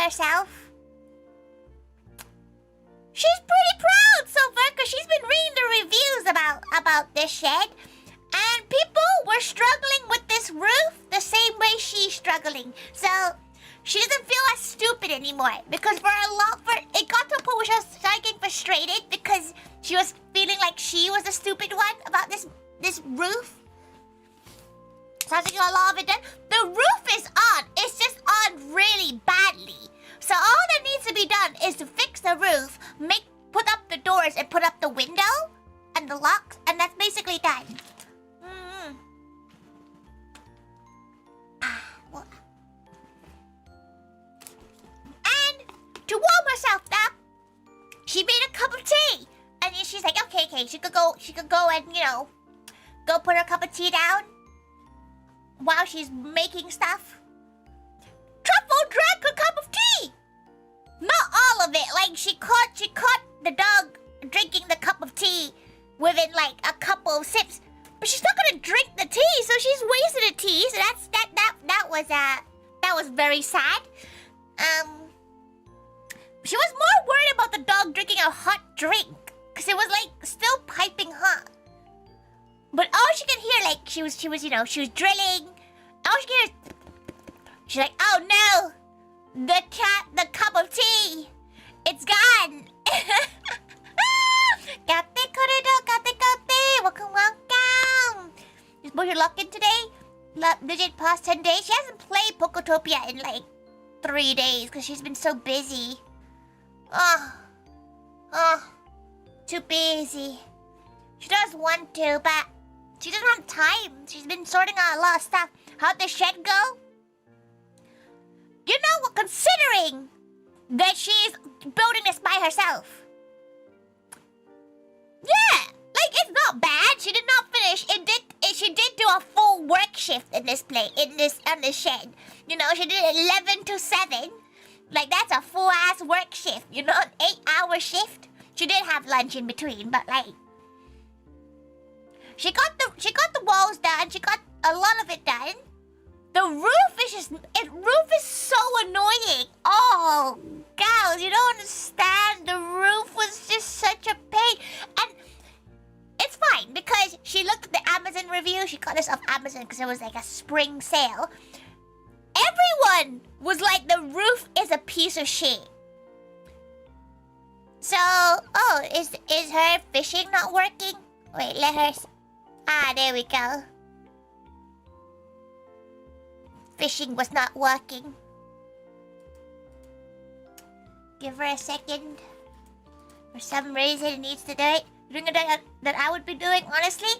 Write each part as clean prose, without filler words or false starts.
herself. She's pretty proud so far because she's been reading the reviews about this shed. And people were struggling with this roof the same way she's struggling. So she doesn't feel as stupid anymore. Because it got to a point where she was starting getting frustrated because she was feeling like she was the stupid one about this roof. So I was thinking a lot of it done. The roof is on. It's just on really badly. So all that needs to be done is to fix the roof, put up the doors and put up the window and the locks, and that's basically done. And to warm herself up, she made a cup of tea. And then she's like, okay, she could go and, go put her cup of tea down while she's making stuff. Truffle drank her cup of tea. Not all of it. Like she caught the dog drinking the cup of tea within like a couple of sips. But she's not gonna drink the tea, so she's wasted the tea. So that was very sad. She was more worried about the dog drinking a hot drink because it was like still piping hot. But all she could hear, like she was drilling. All she could hear, she's like, oh no, the cup of tea, it's gone. Welcome. Is Bojo locked in today? Legit past 10 days. She hasn't played Pokotopia in like 3 days because she's been so busy. Too busy. She does want to, but she doesn't have time. She's been sorting out a lot of stuff. How'd the shed go? You know what, considering that she's building this by herself. Yeah, like it's not bad. She did not finish. She did do a full work shift in this shed. You know, she did 11 to 7. Like that's a full ass work shift. You know, an 8-hour shift. She did have lunch in between, but like she got the walls done. She got a lot of it done. The roof is so annoying. Oh, gals, you don't understand. The roof was just such a pain. And it's fine because she looked at the Amazon review. She got this off Amazon because it was like a spring sale. Everyone was like, the roof is a piece of shit. So, is her fishing not working? Wait, let her... there we go. Fishing was not working. Give her a second. For some reason it needs to do it. Doing it that I would be doing, honestly.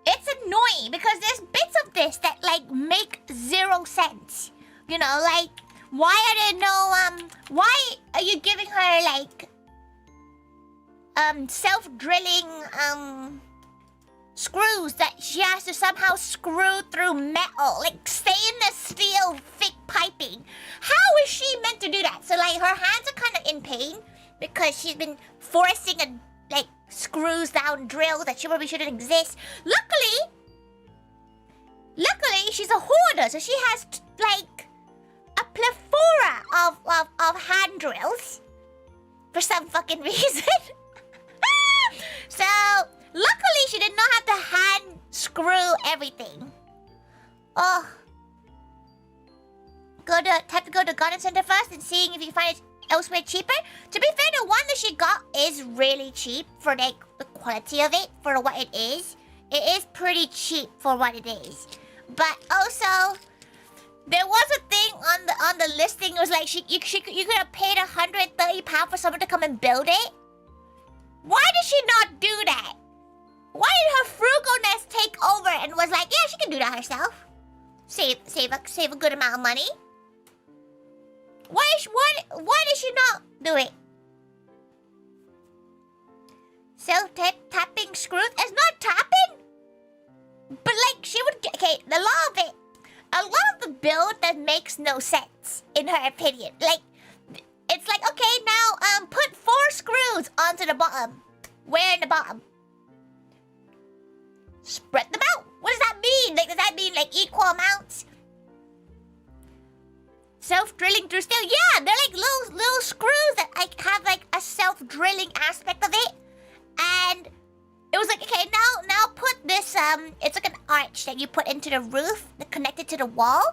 It's annoying because there's bits of this that like make 0 sense. You know, like why are there no why are you giving her like self-drilling screws that she has to somehow screw through metal, like stainless steel thick piping? How is she meant to do that? So like her hands are kind of in pain because she's been forcing like screws down drills that she probably shouldn't exist. Luckily she's a hoarder, so she has like a plethora of hand drills for some fucking reason. So luckily she did not have to hand screw everything. Oh. Have to go to garden center first and seeing if you find it elsewhere cheaper. To be fair, the one that she got is really cheap for like the quality of it, for what it is. It is pretty cheap for what it is. But also, there was a thing on the listing. It was like you could have paid £130 for someone to come and build it. Why did she not do that? Why did her frugalness take over and was like, yeah, she can do that herself. Save a good amount of money. Why did she not do it? Self-tapping screws? It's not tapping? But like she would get, okay, a lot of the build that makes no sense in her opinion. Like it's like, okay, now put 4 screws onto the bottom. Where in the bottom? Spread them out. What does that mean? Like, does that mean like equal amounts? Self-drilling through steel. Yeah, they're like little screws that like have like a self-drilling aspect of it. And it was like, okay, now put this it's like an arch that you put into the roof that connected to the wall.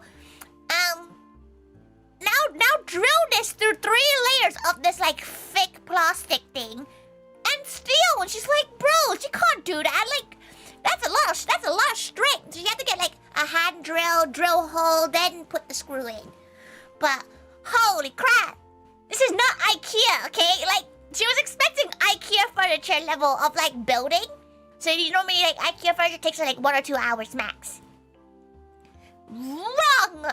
Now drill this through 3 layers of this like thick plastic thing. And steel. And she's like, bro, she can't do that. Like that's a lot of strength. So you have to get like a hand drill hole, then put the screw in. But holy crap, this is not IKEA, okay? Like she was expecting IKEA furniture level of like building. So you normally like IKEA furniture takes like 1 or 2 hours max. Wrong,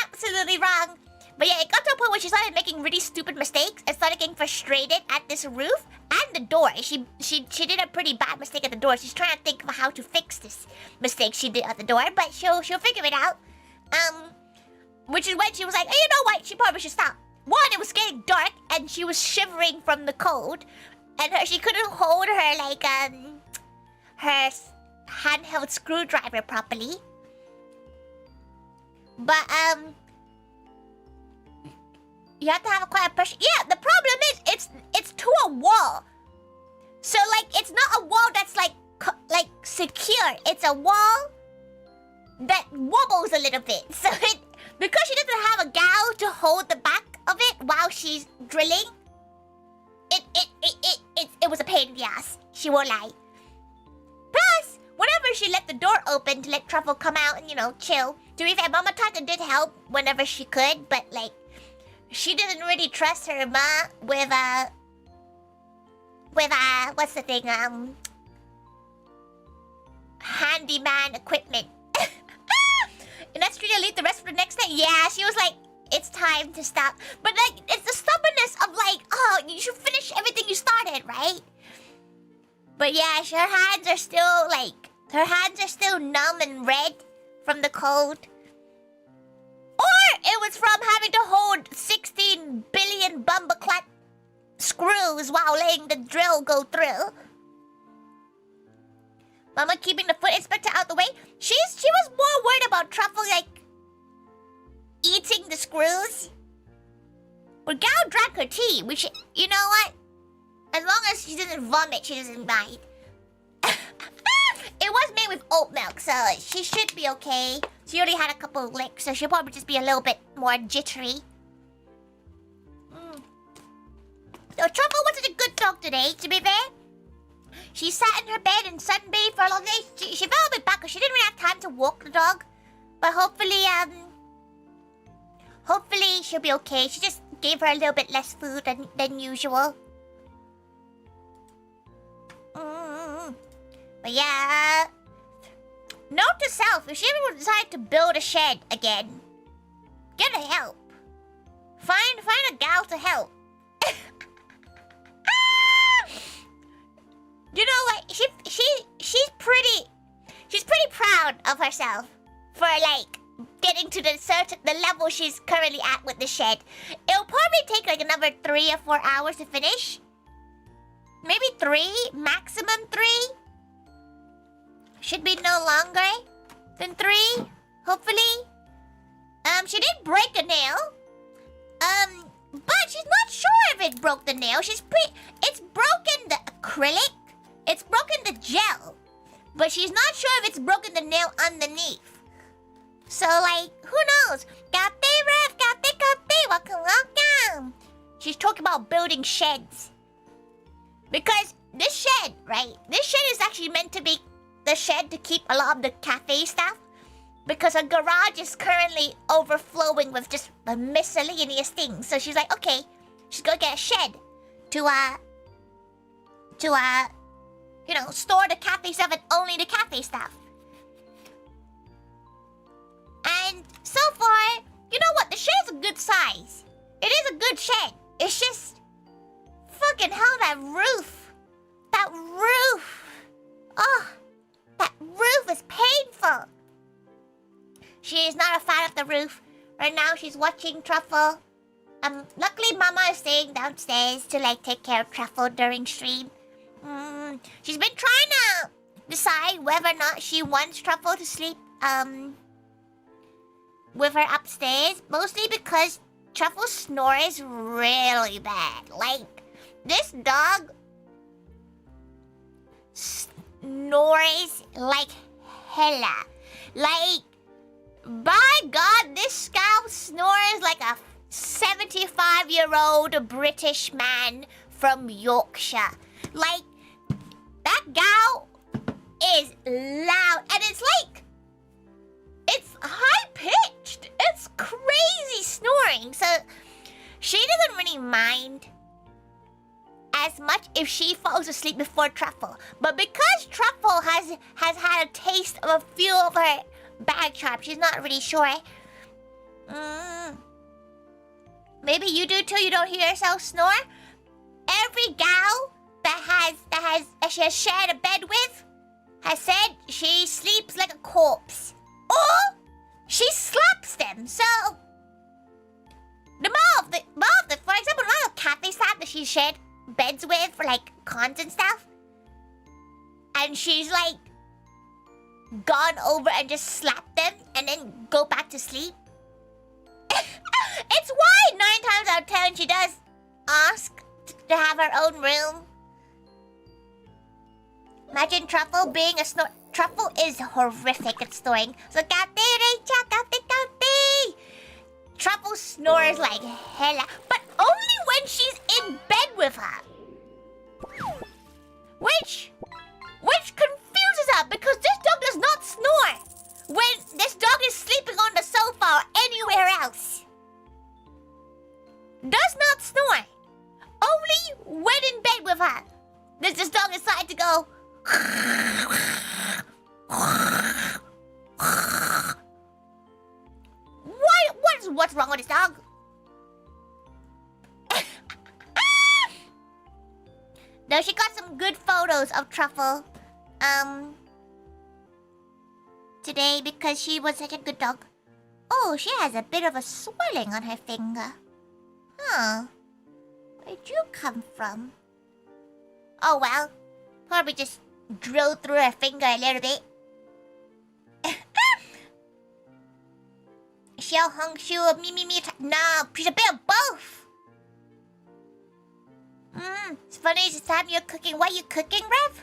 absolutely wrong. But yeah, it got to a point where she started making really stupid mistakes and started getting frustrated at this roof and the door. She did a pretty bad mistake at the door. She's trying to think of how to fix this mistake she did at the door, but she'll figure it out. Which is when she was like, hey, you know what? She probably should stop. One, it was getting dark and she was shivering from the cold, and she couldn't hold her like her handheld screwdriver properly. But you have to have a quiet pressure. Yeah, the problem is it's to a wall. So like it's not a wall that's like secure. It's a wall that wobbles a little bit. So because she doesn't have a gal to hold the back of it while she's drilling, it was a pain in the ass. She won't lie. Plus, whenever she let the door open to let Truffle come out and, you know, chill. To be fair, Mama Tata did help whenever she could, but like she doesn't really trust her ma with what's the thing, handyman equipment. And that's true to leave the rest for the next day. Yeah, she was like, it's time to stop. But like, it's the stubbornness of like, oh, you should finish everything you started, right? But yeah, her hands are still numb and red from the cold. Or it was from having to hold 16 billion bumbleclap screws while letting the drill go through. Mama keeping the foot inspector out the way. She was more worried about Truffle like eating the screws. Well, Gal drank her tea, which, you know what? As long as she doesn't vomit, she doesn't mind. It was made with oat milk, so she should be okay. She already had a couple of licks, so she'll probably just be a little bit more jittery. So Truffle wasn't a good dog today, to be fair. She sat in her bed and sunbathed for a long day. She felt a bit back because she didn't really have time to walk the dog. But hopefully she'll be okay. She just gave her a little bit less food than usual. But yeah, note to self, if she ever would decide to build a shed again, get her help. Find a gal to help. You know what? She's pretty proud of herself for like getting to the level she's currently at with the shed. It'll probably take like another 3 or 4 hours to finish. Maybe 3, maximum 3. Should be no longer than 3, hopefully. She did break a nail. But she's not sure if it broke the nail. It's broken the acrylic. It's broken the gel. But she's not sure if it's broken the nail underneath. So, like, who knows? Welcome. She's talking about building sheds. Because this shed, right? This shed is actually meant to be the shed to keep a lot of the cafe stuff. Because her garage is currently overflowing with just miscellaneous things. So she's like, okay, she's gonna get a shed to you know, store the cafe stuff and only the cafe stuff. And so far, you know what? The shed's a good size. It is a good shed. It's just fucking hell, that roof. That roof. Oh, that roof is painful. She is not a fan of the roof. Right now, she's watching Truffle. Luckily, Mama is staying downstairs to, like, take care of Truffle during stream. She's been trying to decide whether or not she wants Truffle to sleep, with her upstairs, mostly because Truffle snores really bad. Like, this dog snores like hella. Like, by God, this cow snores like a 75-year-old British man from Yorkshire. Like, that gal is loud, and it's like, it's high-pitched. It's crazy snoring. So she doesn't really mind as much if she falls asleep before Truffle. But because Truffle has had a taste of a few of her bag traps, she's not really sure. Maybe you do too. You don't hear yourself snore. Every gal that she has shared a bed with has said she sleeps like a corpse, or she slaps them. So the more of the, for example, the amount of cat they slap that she shared beds with for like cons and stuff, and she's like gone over and just slapped them and then go back to sleep. It's why 9 times out of 10 she does ask to have her own room. Imagine Truffle being a snore. Truffle is horrific at snoring. So Truffle snores like hella, but only when she's in bed with her. Which confuses her, because this dog does not snore when this dog is sleeping on the sofa or anywhere else. Does not snore. Only when in bed with her does this dog decide to go. What's wrong with this dog? No, she got some good photos of Truffle today because she was such a good dog. Oh, she has a bit of a swelling on her finger. Huh. Where'd you come from? Oh well. Probably just drilled through her finger a little bit. Xiao Hung Shu, me. No, she's a bit of both. It's funny this time you're cooking. What are you cooking, Rev?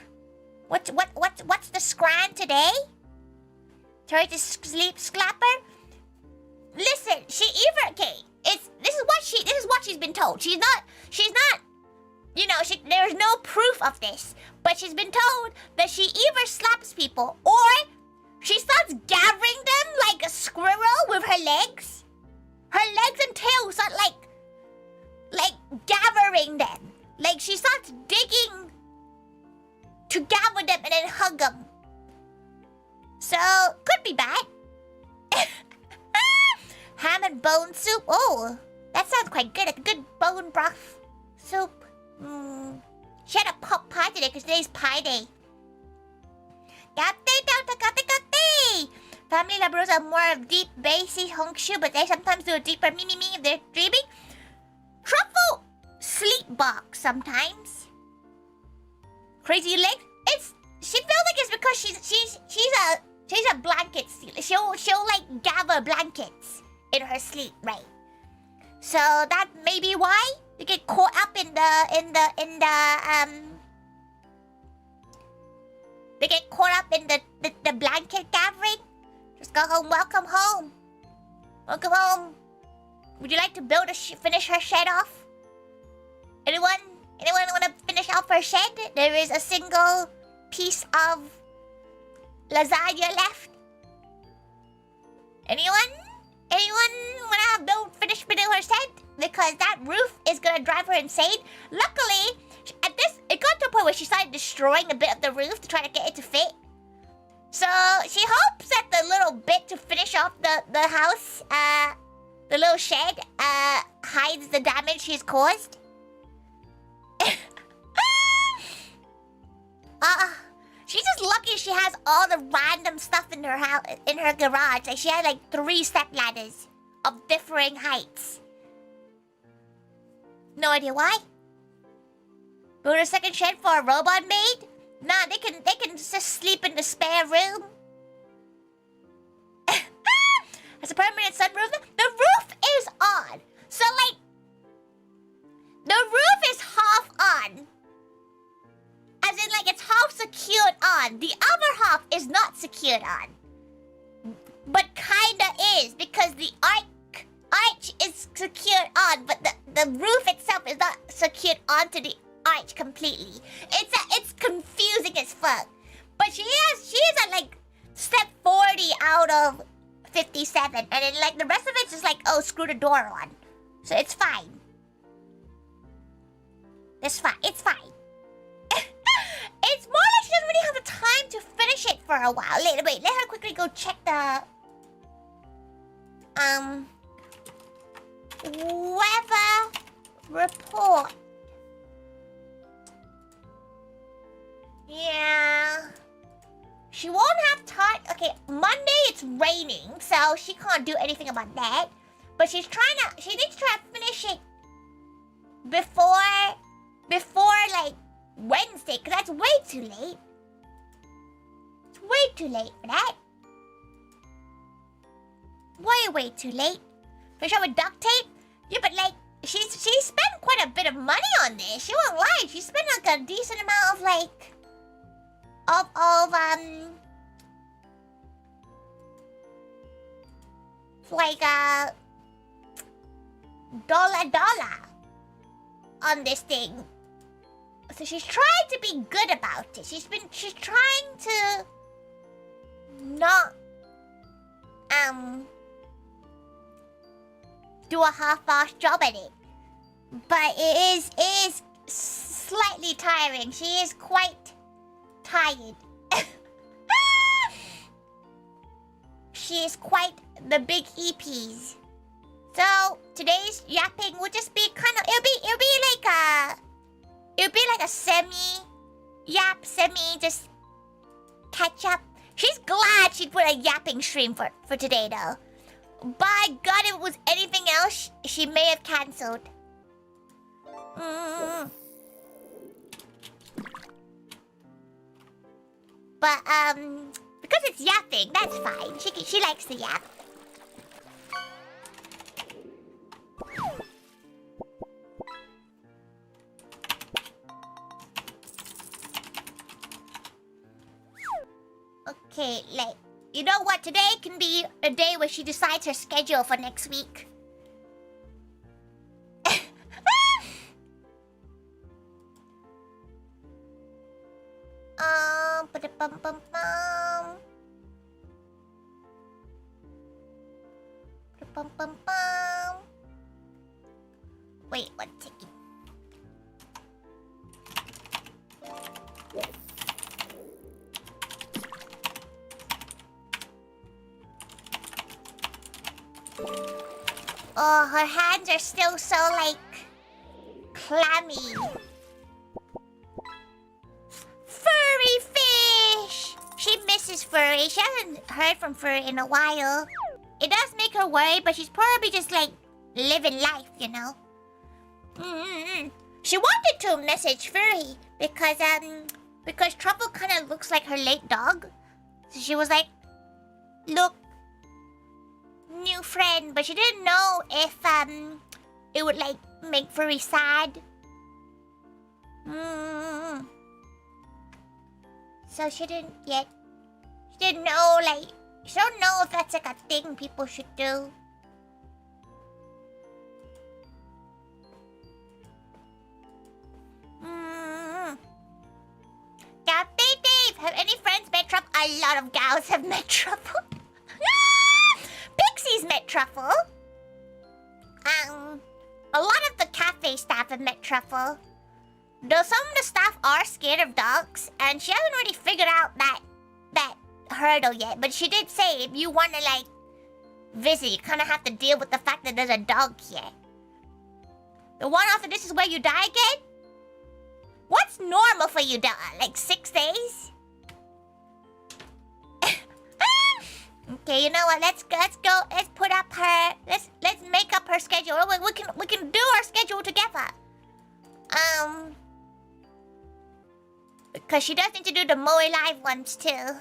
What's the scran today? Try to sleep sclapper? Listen, this is what she's been told. She's not, you know, there's no proof of this, but she's been told that she either slaps people or she starts gathering them like a squirrel with her legs. Her legs and tail start like gathering them. Like she starts digging to gather them and then hug them. So, could be bad. Ham and bone soup. Oh, that sounds quite good. A good bone broth soup. She had a pot pie today because today's pie day. Gate. Family liberals are more of deep, bassy honkshu, but they sometimes do a deeper me if they're dreaming. Truffle sleepwalks sometimes. Crazy legs. She feels like it's because she's a blanket stealer. She'll like gather blankets in her sleep, right? So that may be why you get caught up in they get caught up in the blanket gathering. Just go home. Welcome home. Welcome home. Would you like to finish her shed off? Anyone want to finish off her shed? There is a single piece of lasagna left. Anyone want to finish building her shed? Because that roof is gonna drive her insane. Luckily, it got to a point where she started destroying a bit of the roof to try to get it to fit. So she hopes that the little bit to finish off the house, the little shed, hides the damage she's caused. She's just lucky she has all the random stuff in her house, in her garage. Like she had like 3 step ladders of differing heights. No idea why. Build a second shed for a robot maid? Nah, they can just sleep in the spare room. Has a permanent sunroof. The roof is on. So like, the roof is half on. As in like it's half secured on. The other half is not secured on. But kinda is because the arch is secured on, but the roof itself is not secured onto the arch completely. It's confusing as fuck. But she is at like step 40 out of 57, and then like the rest of it's just like, oh, screw the door on. So it's fine. It's fine. It's fine. It's more like she doesn't really have the time to finish it for a while. Wait, let her quickly go check the weather report. Yeah. She won't have time. Okay, Monday it's raining, so she can't do anything about that. But she needs to try to finish it before like Wednesday, because that's way too late. It's way too late for that. Way too late. Finish up with duct tape? Yeah, but like, she spent quite a bit of money on this. She won't lie. She spent like a decent amount of like, like a dollar on this thing. So she's trying to be good about it. She's trying to not do a half-assed job at it. But it is slightly tiring. She is quite tired. She is quite the big EPs. So today's yapping will just be kind of it'll be like a semi-yap, just catch up. She's glad she put a yapping stream for today though. By God, if it was anything else, she may have cancelled. But because it's yapping, that's fine. She likes to yap. Okay, like, you know what? Today can be a day where she decides her schedule for next week. Ba-da-bum-bum-bum. Ba-da-bum-bum-bum. Wait, one second. Oh, her hands are still so, like, clammy. Furry fish! She misses Furry. She hasn't heard from Furry in a while. It does make her worried, but she's probably just, like, living life, you know? She wanted to message Furry because Truffle kind of looks like her late dog. So she was like, look, new friend, but she didn't know if it would like make Furry sad. So she didn't know, like, she don't know if that's like a thing people should do. Yeah, Dave, have any friends met Truffle? A lot of gals have met Truffle. Pixie's met Truffle. A lot of the cafe staff have met Truffle. Though some of the staff are scared of dogs, and she hasn't really figured out that hurdle yet. But she did say if you want to like visit, you kind of have to deal with the fact that there's a dog here. The one after this is where you die again? What's normal for you, like 6 days? Okay, you know what? Let's go. Let's put up her. Let's make up her schedule. We can do our schedule together. Because she does need to do the Moe Live ones too.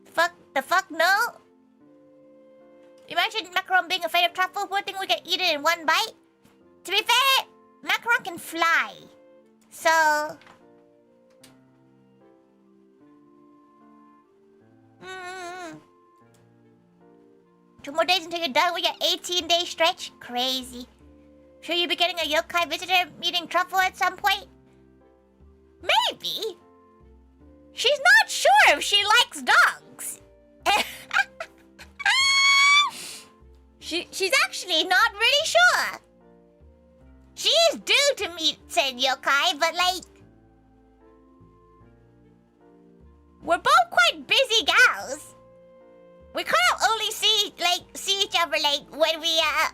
Fuck. The fuck no? Imagine Macaron being afraid of truffle. Poor thing, we can eat it in one bite. To be fair, Macaron can fly. So... 2 more days until you're done with your 18-day stretch? Crazy. Sure you'll be getting a yokai visitor eating truffle at some point? Maybe. She's not sure if she likes dogs. She's actually not really sure. She is due to meet said yokai, but like... We're both quite busy gals. We kind of only see each other like when we are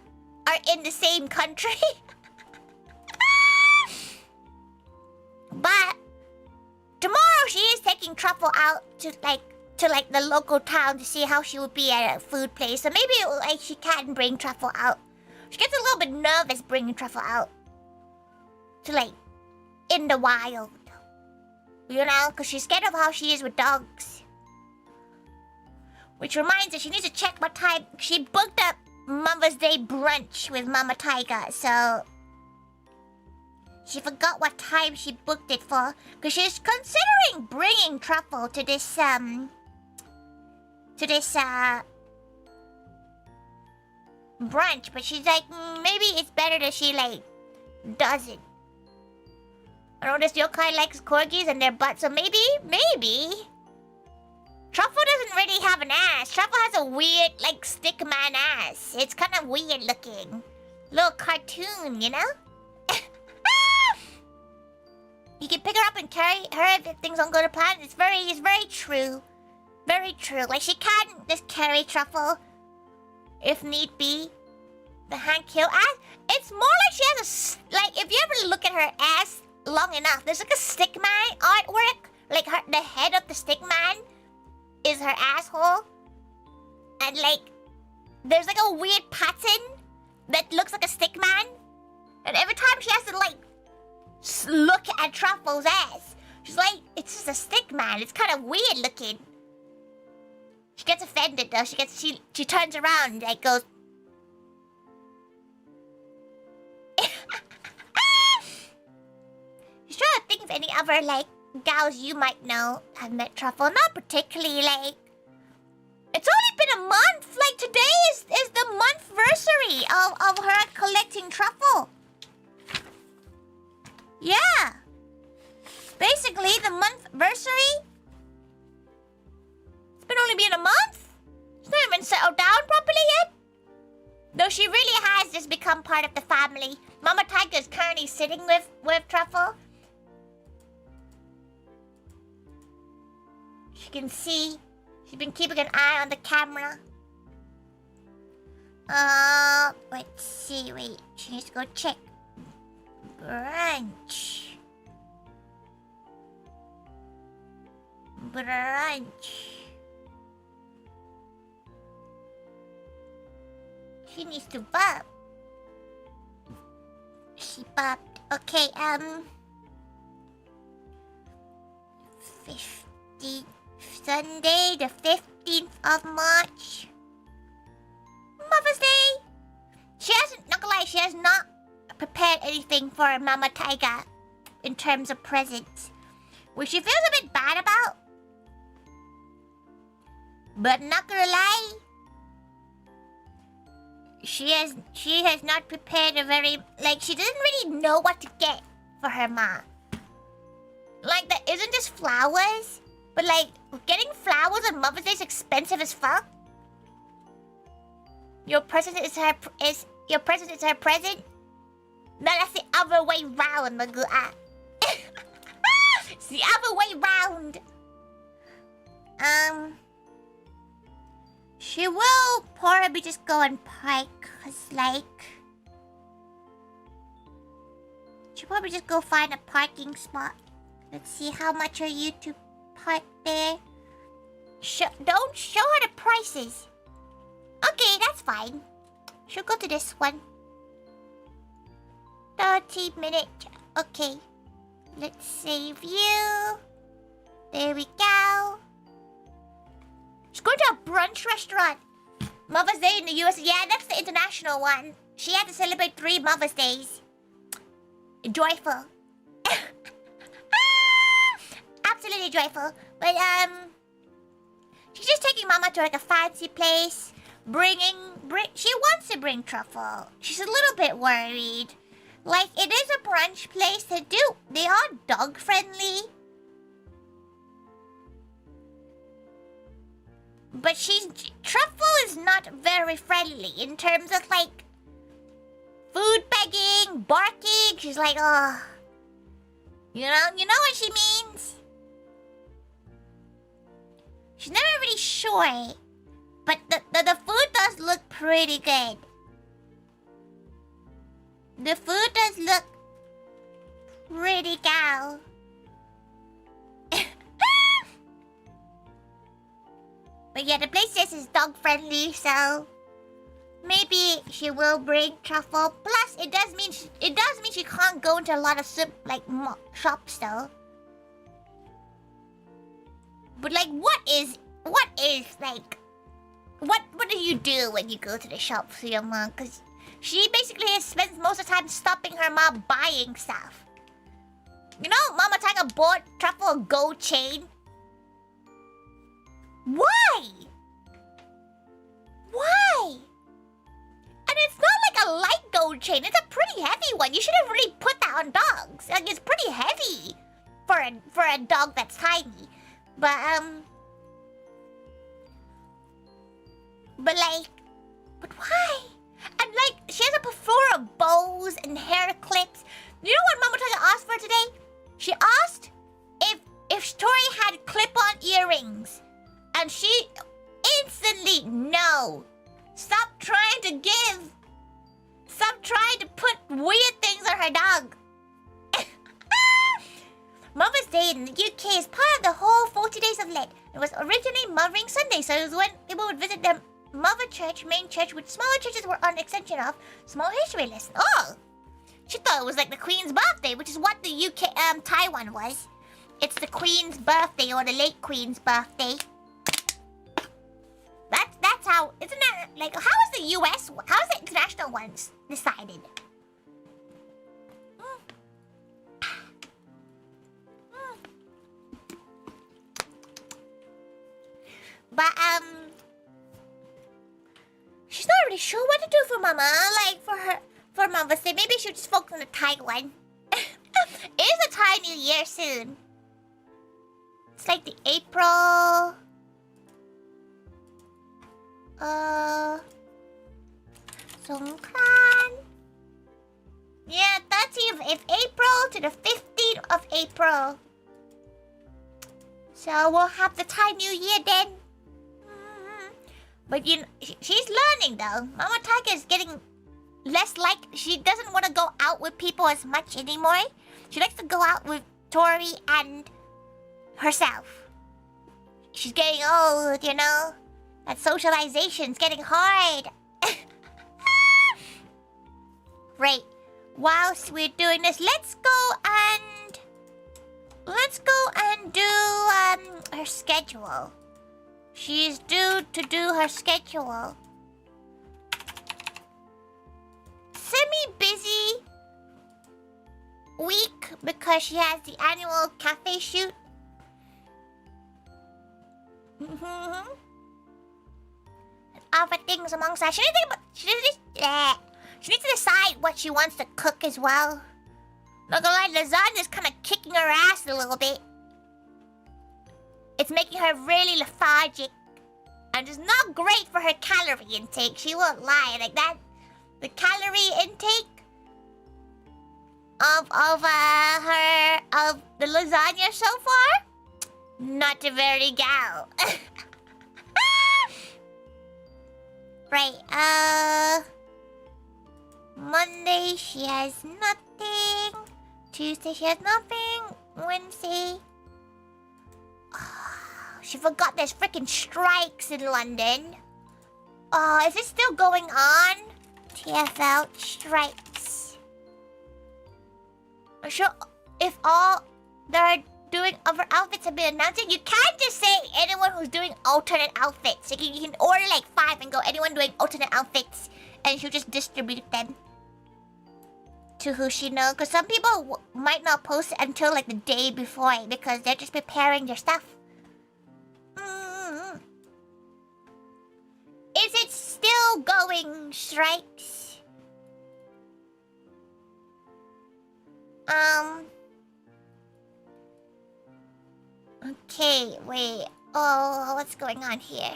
in the same country. But tomorrow she is taking Truffle out to the local town to see how she would be at a food place. So maybe she can bring Truffle out. She gets a little bit nervous bringing Truffle out to in the wild. You know, because she's scared of how she is with dogs. Which reminds her, she needs to check what time. She booked up Mother's Day brunch with Mama Taiga, so... She forgot what time she booked it for. Because she's considering bringing Truffle to this, brunch. But she's like, maybe it's better that she, doesn't. I know this yokai likes corgis and their butts, so maybe... Truffle doesn't really have an ass. Truffle has a weird, stick man ass. It's kind of weird looking. Little cartoon, you know? You can pick her up and carry her if things don't go to plan. It's very true. Very true. She can just carry Truffle if need be. The hand kill ass. It's more like she has a... if you ever look at her ass long enough, there's a stick man artwork. The head of the stick man is her asshole. And there's a weird pattern that looks like a stick man. And every time she has to look at Truffle's ass, she's like, it's just a stick man. It's kind of weird looking. She gets offended though. She turns around and goes. She's trying to think of any other gals you might know have met Truffle. Not particularly, It's only been a month. Today is the monthversary of her collecting Truffle. Yeah. Basically, the monthversary. It's been only been a month. She's not even settled down properly yet. Though she really has just become part of the family. Mama Taiga is currently sitting with Truffle. You can see she's been keeping an eye on the camera. Let's see. Wait, she needs to go check. Brunch. She needs to burp. She burped. Okay, 15. Sunday, the 15th of March. Mother's Day. She hasn't, not gonna lie, she has not prepared anything for Mama Taiga in terms of presents, which she feels a bit bad about. But not gonna lie, she has not prepared a very, she doesn't really know what to get for her ma. That isn't just flowers. But getting flowers on Mother's Day is expensive as fuck. Your present is her present. No, that's the other way round, Magua. It's the other way round. She will probably just go and park, cause she'll probably just go find a parking spot. Let's see, how much are you to park there? Don't show her the prices. Okay, that's fine. She'll go to this one. 30 minutes. Okay. Let's save you. There we go. She's going going to a brunch restaurant. Mother's Day in the US. Yeah, that's the international one. She had to celebrate 3 Mother's Days. Joyful. Absolutely joyful. But, she's just taking Mama to like a fancy place. She wants to bring truffle. She's a little bit worried. Like, it is a brunch place. They are dog friendly. But truffle is not very friendly in terms of like food begging, barking. She's like, oh, you know what she means. She's never really sure, but the food does look pretty good. The food does look pretty cow. But yeah, the place says is dog friendly, so maybe she will bring truffle. Plus, it does mean she can't go into a lot of shops though. But like, what do you do when you go to the shop for your mom? Because she basically spends most of the time stopping her mom buying stuff. You know, Mama Taiga bought truffle a gold chain. Why? Why? And it's not like a light gold chain. It's a pretty heavy one. You should have really put that on dogs. Like, it's pretty heavy for a dog that's tiny. But why? And like, she has a plethora of bows and hair clips. You know what Mama Taiga asked for today? She asked if Tori had clip-on earrings. And she instantly, no. Stop trying to give. Stop trying to put weird things on her dog. Mother's Day in the UK is part of the whole 40 Days of Lent. It was originally Mothering Sunday, so it was when people would visit their mother church, main church, which smaller churches were on extension of. Small history lesson. Oh! She thought it was like the Queen's birthday, which is what the UK, Taiwan was. It's the Queen's birthday or the late Queen's birthday. That's how, isn't that, like, how is the US, how is the international ones decided? But, she's not really sure what to do for Mama, like, for Mother's Day. Maybe she'll just focus on the Thai one. It is a Thai New Year soon. It's like the April... Songkran. Yeah, 30th of April to the 15th of April. So we'll have the Thai New Year then. But you know, she's learning though. Mama Taiga is getting less she doesn't want to go out with people as much anymore. She likes to go out with Tori and herself. She's getting old, you know. That socialization's getting hard. Right. Whilst we're doing this, let's go and do her schedule. She's due to do her schedule. Semi-busy week because she has the annual cafe shoot. Other things amongst that. She needs to decide what she wants to cook as well. Not gonna lie, lasagna's kind of kicking her ass a little bit. It's making her really lethargic. And it's not great for her calorie intake. She won't lie. Like that, the calorie intake of the lasagna so far, not a very gal. Right, Monday she has nothing. Tuesday she has nothing. Wednesday... Oh, she forgot there's freaking strikes in London. Oh, is it still going on? TFL strikes. I'm sure if all... There are doing other outfits have been announced. You can't just say anyone who's doing alternate outfits. Like you can order like 5 and go anyone doing alternate outfits, and she'll just distribute them to who she knows. Because some people might not post it until like the day before because they're just preparing their stuff. Is it still going, Strikes? Okay, wait. Oh, what's going on here?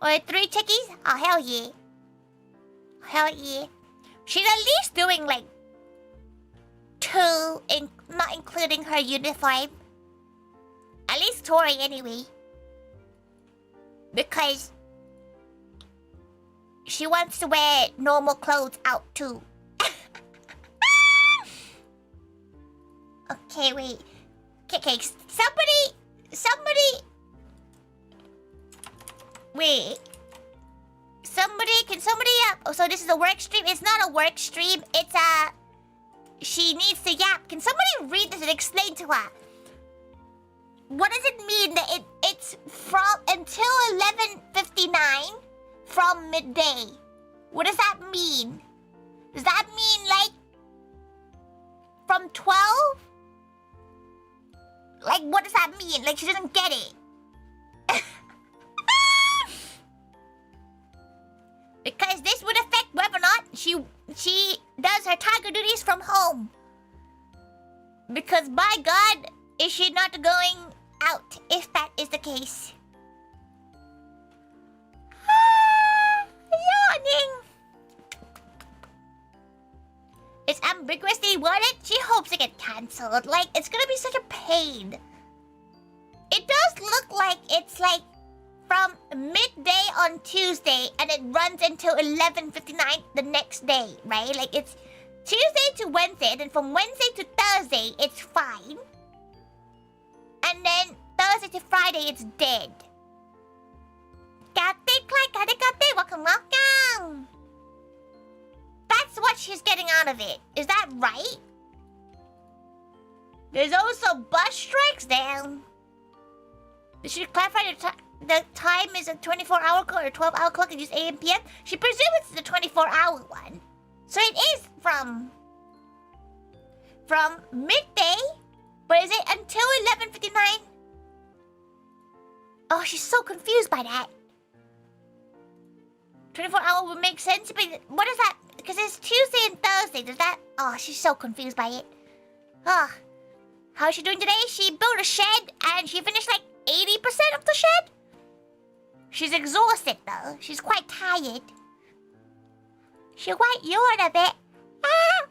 Or 3 chickies? Oh, hell yeah. Hell yeah. She's at least doing like 2, not including her uniform. At least Tori, anyway. Because she wants to wear normal clothes out too. Okay, wait. Okay, somebody... Wait. Can somebody... Oh, so this is a work stream? It's not a work stream. It's a... She needs to yap. Can somebody read this and explain to her? What does it mean that it's from until 11:59 from midday? What does that mean? Does that mean like from 12? Like what does that mean? Like she doesn't get it. Because this would affect whether or not she does her tiger duties from home. Because by God, is she not going out if that is the case? Yawning. It's ambiguously worded. She hopes it gets cancelled. Like, it's gonna be such a pain. It does look like it's like from midday on Tuesday and it runs until 11:59 the next day, right? Like it's Tuesday to Wednesday, and then from Wednesday to Thursday it's fine. And then Thursday to Friday it's dead. Welcome, welcome. That's what she's getting out of it. Is that right? There's also bus strikes down. Did she clarify the time is a 24-hour clock or 12-hour clock and use AM PM? She presumes it's the 24-hour one. So it is from midday, but is it until 11:59? Oh, she's so confused by that. 24-hour would make sense, but what is that? Because it's Tuesday and Thursday. Does that? Oh, she's so confused by it. Oh, how's she doing today? She built a shed and she finished like 80% of the shed. She's exhausted though. She's quite tired. She might yawn a bit. Ah!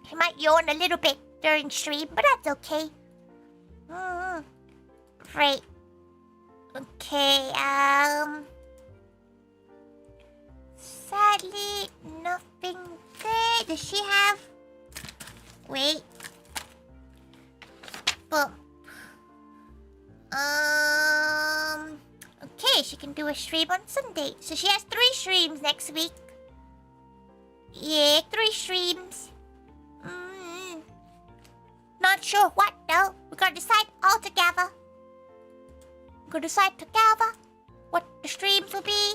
She might yawn a little bit during stream, but that's okay. Right. Okay, sadly, nothing there. Does she have... Wait. Boom. Okay, she can do a stream on Sunday. So she has 3 streams next week. Yeah, 3 streams. Not sure what though. We gotta decide all together. We gotta decide together what the streams will be.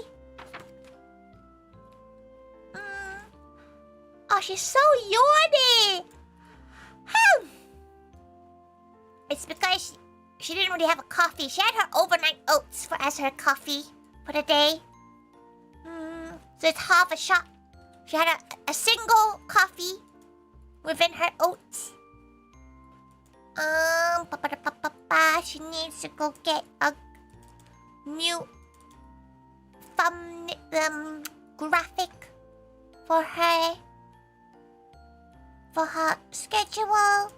Oh, she's so yawny. It's because she didn't really have a coffee. She had her overnight oats as her coffee for the day. So it's half a shot. She had a single coffee within her oats. She needs to go get a new graphic for her schedule.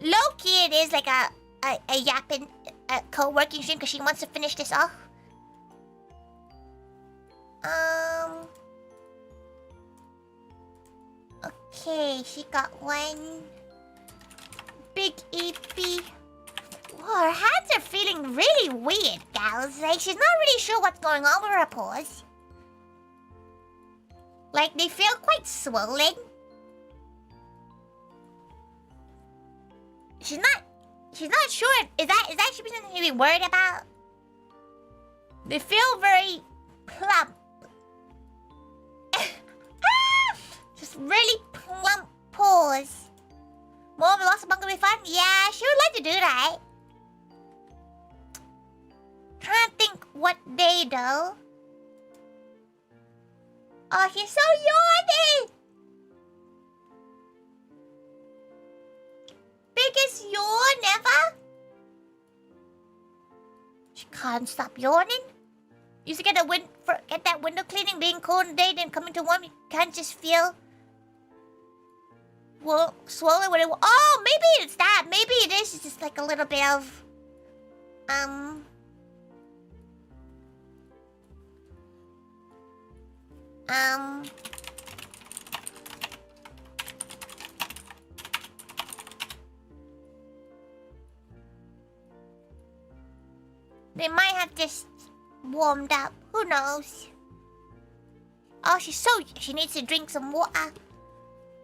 Low-key, it is like a Yapping co-working stream because she wants to finish this off. Okay, she got one big EP. Whoa, her hands are feeling really weird, gals. Like, she's not really sure what's going on with her paws. Like, they feel quite swollen. She's not sure. Is that should be something to be worried about? They feel very plump. Just really plump paws. More Velocipunk will be fun? Yeah, she would like to do that. Trying to think what day though. Oh, she's so yawny! Biggest yawn ever? She can't stop yawning. Used to get that window cleaning, being cold today, then coming to warm. You can't just feel swollen when it. Oh, maybe it's that. Maybe it is just like a little bit of They might have just warmed up. Who knows? Oh, she needs to drink some water.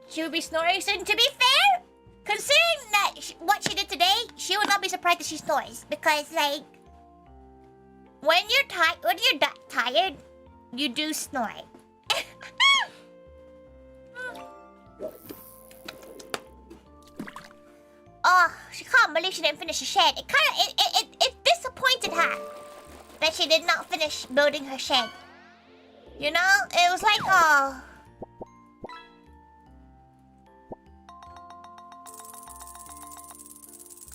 She will be snoring soon. To be fair, considering that what she did today, she would not be surprised if she snores. Because, like, when you're tired, you do snore. Oh, she can't believe she didn't finish the shed. It disappointed her that she did not finish building her shed. You know, it was like, oh.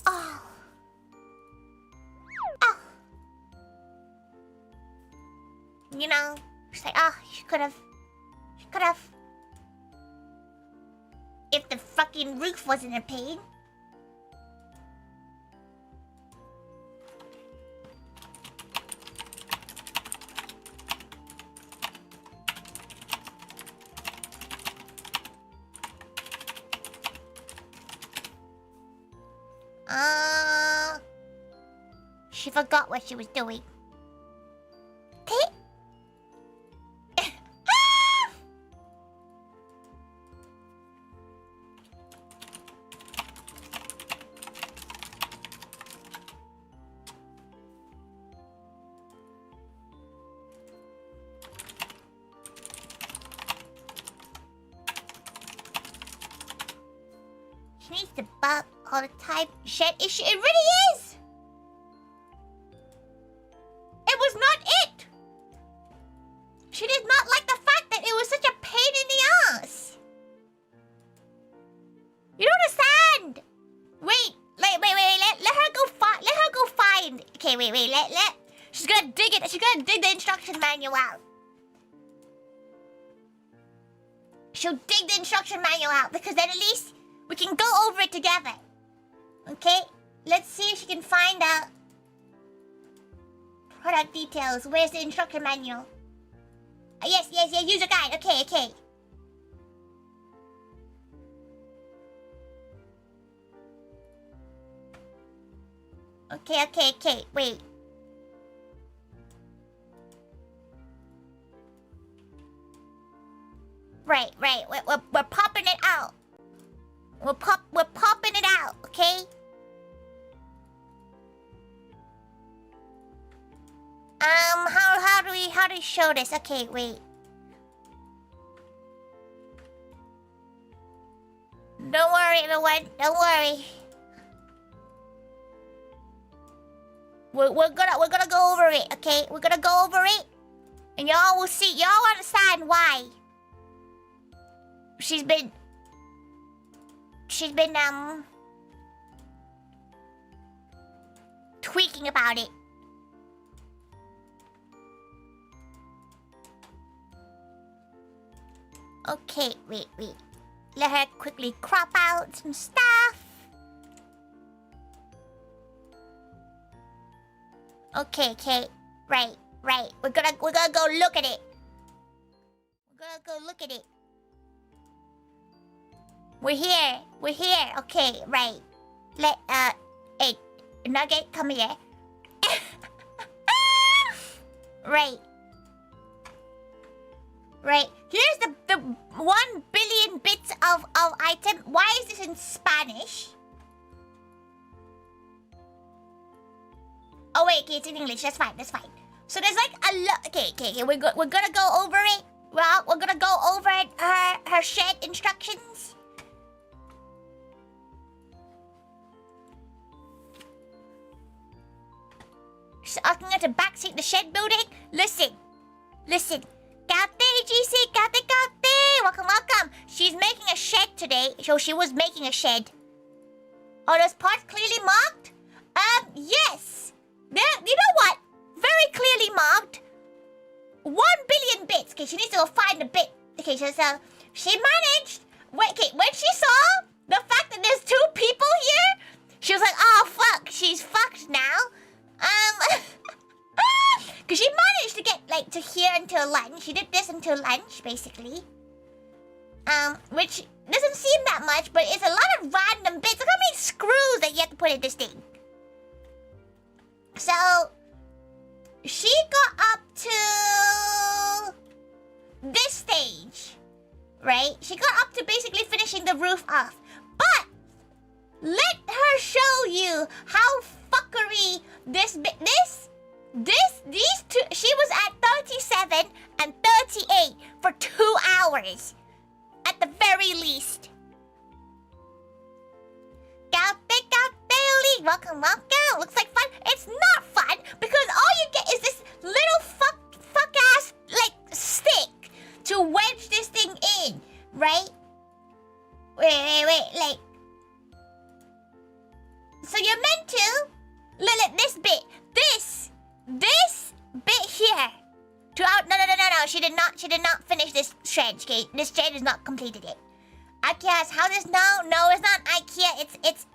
Oh. Oh. You know, she's like, oh, she could have. If the fucking roof wasn't a pain. She forgot what she was doing. She needs to bump all the time. Shed issue. It really is. It was not it. She did not like the fact that it was such a pain in the ass. You don't understand. Wait. Let her go find. Okay, wait. Let. She's gonna dig it. She's gonna dig the instruction manual out. She'll dig the instruction manual out because then at least we can go over it together. Okay? Let's see if she can find out product details. Where's the instruction manual? Yes, user guide. Okay. Okay, wait. Right. We're popping it out. We're popping it out, okay? How do we show this? Okay, wait. Don't worry, everyone. Don't worry. We're gonna go over it, okay? We're gonna go over it, and y'all will see. Y'all understand why she's been tweaking about it. Okay, wait. Let her quickly crop out some stuff. Okay. Right. We're gonna go look at it. We're here. Okay, right. Hey, Nugget, come here. Right. Here's the 1 billion bits of item. Why is this in Spanish? wait, okay, it's in English. That's fine. So there's like a lot. Okay. We're gonna go over it. Well, we're gonna go over her shed instructions. She's asking her to backseat the shed building. Listen. Kate, GC, Kate. Welcome. She's making a shed today. So she was making a shed. Are those parts clearly marked? Yes. You know what? Very clearly marked. 1 billion bits. Okay, she needs to go find the bit. Okay, so she managed. Wait, okay, when she saw the fact that there's 2 people here, she was like, oh, fuck. She's fucked now. Because she managed to get, like, to here until lunch. She did this until lunch, basically. Which doesn't seem that much, but it's a lot of random bits. Look how many screws that you have to put in this thing. So, she got up to this stage, right? She got up to basically finishing the roof off. But, let her show you how fuckery these two, she was at 37 and 38 for 2 hours. At the very least. Welcome. Looks like fun. It's not fun because all you get is this little fuck ass like stick to wedge this thing in, right? Wait, like. So you're meant to look this bit. This bit here. No. She did not finish this shed. Okay, this shed is not completed yet. IKEA's houses? No, it's not IKEA.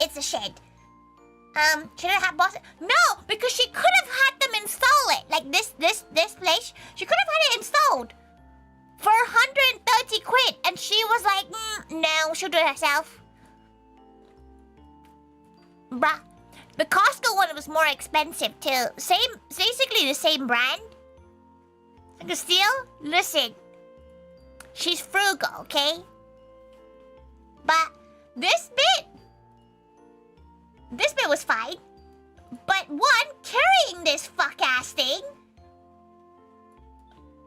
It's a shed. Should it have bosses? No, because she could have had them install it. Like this place. She could have had it installed for 130 quid, and she was like, no, she'll do it herself. Bruh. The Costco one was more expensive too. Basically the same brand. Like still, listen. She's frugal, okay? But this bit was fine. But one, carrying this fuck-ass thing.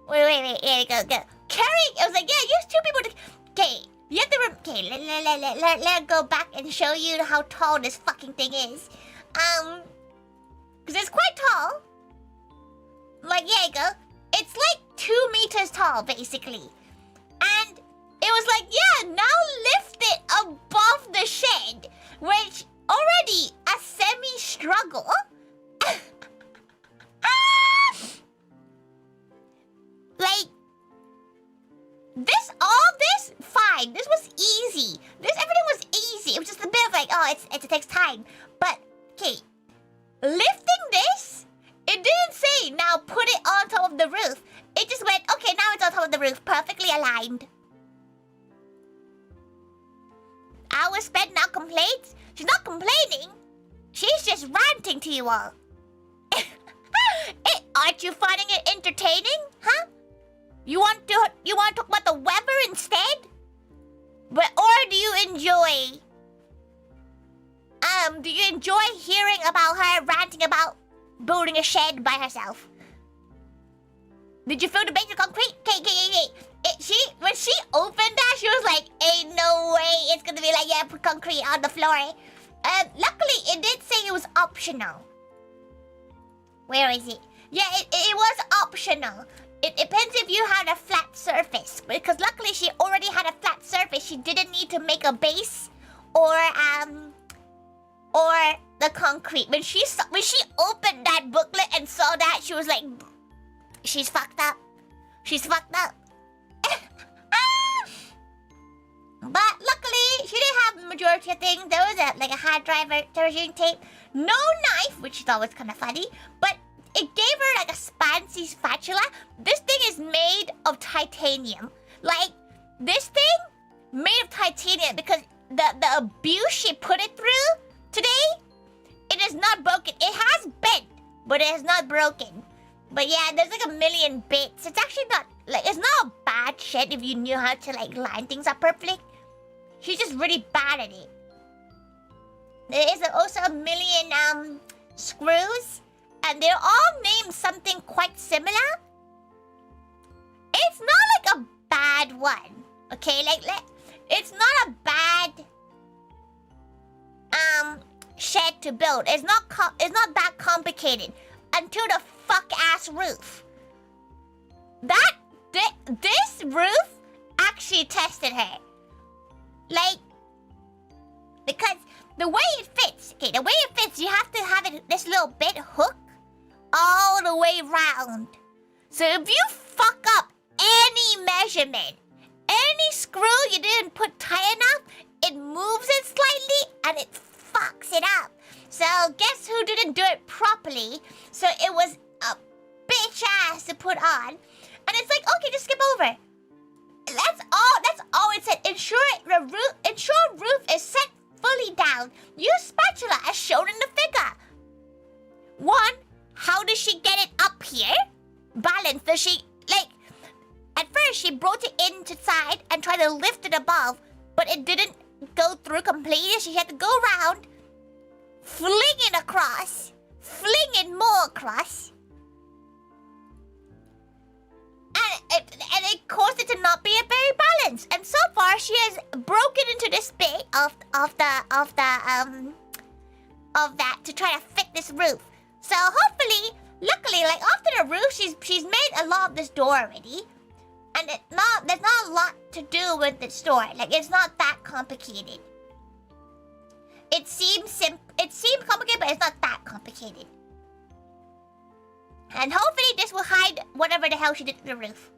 Wait, yeah, go. Carrying, I was like, yeah, use 2 people to... Okay, you have to... Okay, let her go back and show you how tall this fucking thing is. Because it's quite tall. Like, yeah, you go. It's like 2 meters tall, basically. And it was like, yeah, now lift it above the shed, which already a semi-struggle. Like, this, fine. This was easy. Everything was easy. It was just a bit of like, oh, it takes time. But, okay, lifting this, it didn't say, now put it on top of the roof. It just went, okay, now it's on top of the roof, perfectly aligned. Hours spent, now complaints? She's not complaining. She's just ranting to you all. Aren't you finding it entertaining, huh? You want to talk about the weather instead? Or do you enjoy... do you enjoy hearing about her ranting about building a shed by herself? Did you feel the basic concrete? Okay. When she opened that, she was like, ain't no way it's gonna be like, yeah, put concrete on the floor. Luckily, it did say it was optional. Where is it? Yeah, it was optional. It depends if you had a flat surface. Because luckily, she already had a flat surface. She didn't need to make a base or the concrete. When she opened that booklet and saw that, she was like, she's fucked up. She's fucked up. But luckily, she didn't have the majority of things. There was a hard driver, measuring tape, no knife, which she thought was kind of funny, but it gave her like a fancy spatula. This thing is made of titanium. Like, this thing made of titanium because the abuse she put it through today, it is not broken. It has bent, but it is not broken. But yeah, there's like a million bits. It's actually not, like, it's not a bad shed if you knew how to, like, line things up perfectly. She's just really bad at it. There is also a million, screws. and they're all named something quite similar. It's not like a bad one, okay? It's not a bad shed to build. It's not that complicated until the fuck-ass roof. This roof actually tested her. Because the way it fits, you have to have this little bit hook all the way round. So if you fuck up any measurement, any screw you didn't put tight enough, it moves it slightly and it fucks it up. So guess who didn't do it properly? So it was a bitch ass to put on. And it's like, okay, just skip over. That's all it said. Ensure roof is set fully down. Use spatula as shown in the figure. 1. How does she get it up here? Balance. Does she, at first she brought it into side and tried to lift it above, but it didn't go through completely. She had to go around, fling it across, fling it more across. And it caused it to not be a very balanced. And so far, she has broken into this bit of that to try to fit this roof. So hopefully, luckily, after the roof, she's made a lot of this door already, and there's not a lot to do with this door. It's not that complicated. It seems complicated, but it's not that complicated. And hopefully this will hide whatever the hell she did to the roof.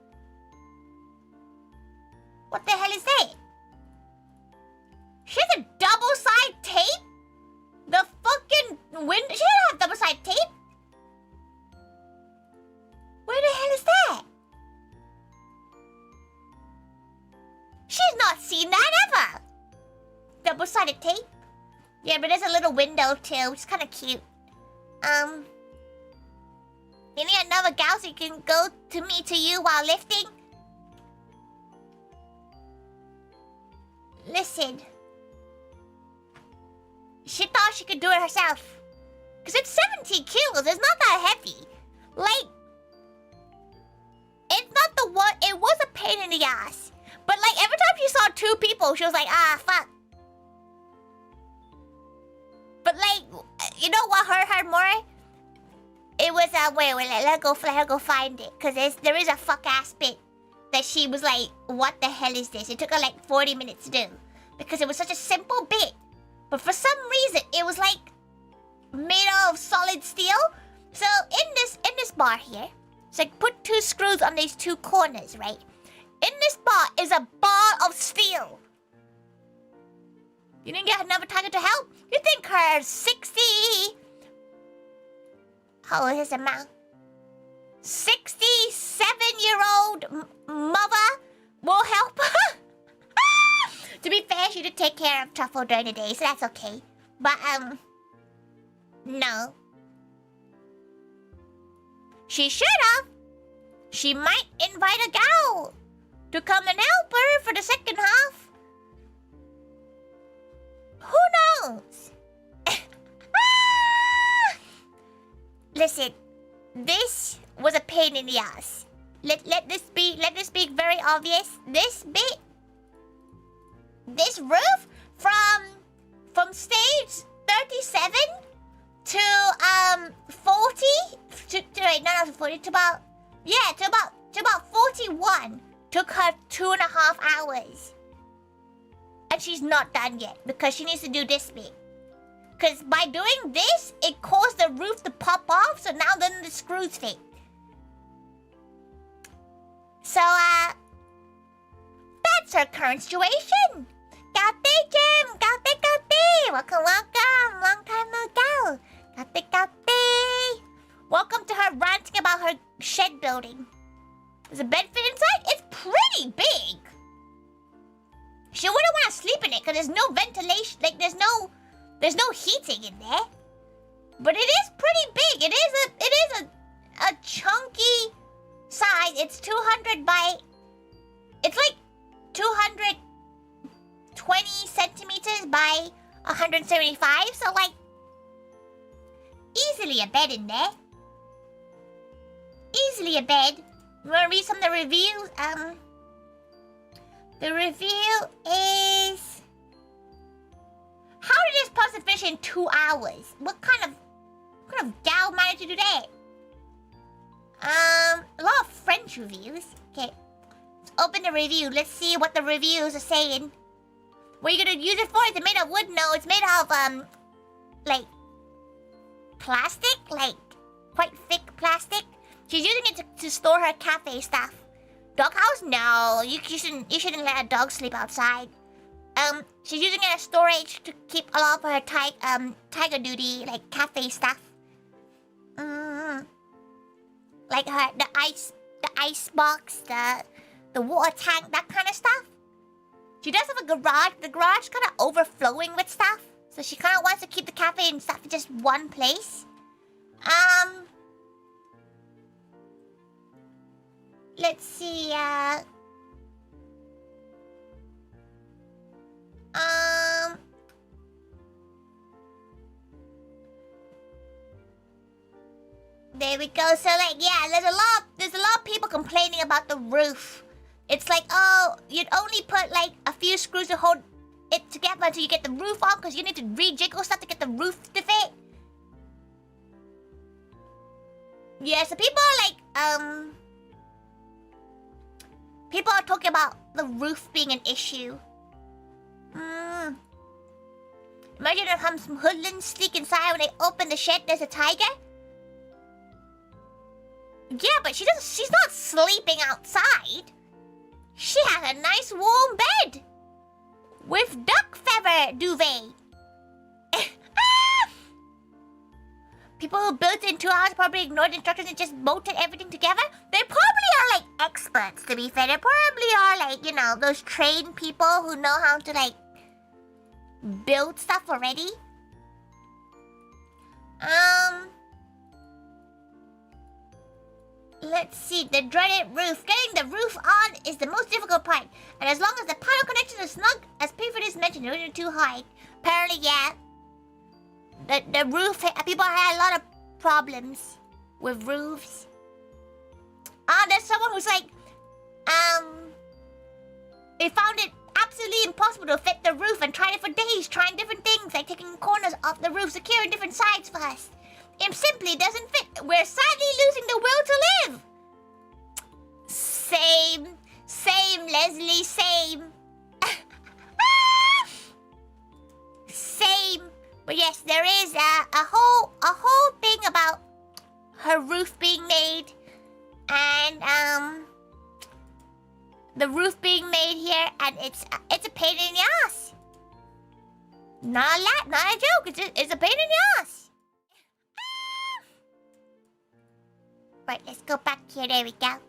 What the hell is that? She has a double-side tape? The fucking window... She doesn't have double-side tape. Where the hell is that? She's not seen that ever. Double-sided tape? Yeah, but there's a little window too, which is kind of cute. You need another gal so you can go to me to you while lifting? Listen. She thought she could do it herself. Because it's 17 kilos, it's not that heavy. It's not the one, it was a pain in the ass. But every time she saw 2 people, she was like, ah, fuck. But you know what hurt her more? It was wait, let her go find it, cause there is a fuck ass bit that she was like, what the hell is this? It took her 40 minutes to do, because it was such a simple bit, but for some reason it was made of solid steel. So in this bar here, it's put 2 screws on these 2 corners, right? In this bar is a bar of steel. You didn't get another tiger to help? You think her 60... How old is her mouth? 67-year-old mother will help her? To be fair, she did take care of Truffle during the day, so that's okay. But, no. She should have. She might invite a gal to come and help her for the second half. Who knows? Listen, this was a pain in the ass. Let this be very obvious. This roof from stage 37 to 40 to wait, not 40 to about to about 41 took her 2.5 hours. And she's not done yet because she needs to do this bit. Because by doing this, it caused the roof to pop off, so now then the screws fit. So, that's her current situation. Kate, Jim! Kate! Welcome! Long time no go. Kate! Welcome to her ranting about her shed building. Does a bed fit inside? It's pretty big. She wouldn't want to sleep in it because there's no ventilation, there's no heating in there. But it is pretty big. It is a chunky size. It's 200 by... It's 220 centimeters by 175. So easily a bed in there. nicely in bed. You wanna read some of the reviews? The review is... How did this puzzle finish in 2 hours? What kind of gal managed to do that? A lot of French reviews. Okay, let's open the review. Let's see what the reviews are saying. What are you gonna use it for? Is it made of wood? No, it's made of, like, plastic? Like, quite thick plastic. She's using it to store her cafe stuff. Doghouse? No, you shouldn't let a dog sleep outside. She's using it as storage to keep a lot of her tiger duty, like, cafe stuff. Like the ice box, the water tank, that kind of stuff. She does have a garage. The garage kind of overflowing with stuff. So she kind of wants to keep the cafe and stuff in just one place. Let's see, there we go. So like, yeah, there's a lot of people complaining about the roof. It's like, oh, you'd only put like a few screws to hold it together until you get the roof on, because you need to rejiggle stuff to get the roof to fit. Yeah, so people are like, people are talking about the roof being an issue. Imagine if some hoodlums sneak inside when they open the shed, there's a tiger. Yeah, but she's not sleeping outside. She has a nice warm bed with duck feather duvet. People who built it in 2 hours probably ignored the instructions and just bolted everything together. They probably are like experts, to be fair. They probably are like, you know, those trained people who know how to like build stuff already. Let's see, the dreaded roof. Getting the roof on is the most difficult part. And as long as the panel connection is snug, as previously mentioned, it wasn't too high. Apparently, yeah. The roof, people had a lot of problems with roofs. There's someone who's like, they found it absolutely impossible to fit the roof and tried it for days, trying different things, like taking corners off the roof, securing different sides for us. It simply doesn't fit. We're sadly losing the will to live. Same, Leslie, same. Same. But yes, there is a whole thing about her roof being made, and the roof being made here, and it's a pain in the ass. Not a joke. It's a pain in the ass. Right, let's go back here. There we go.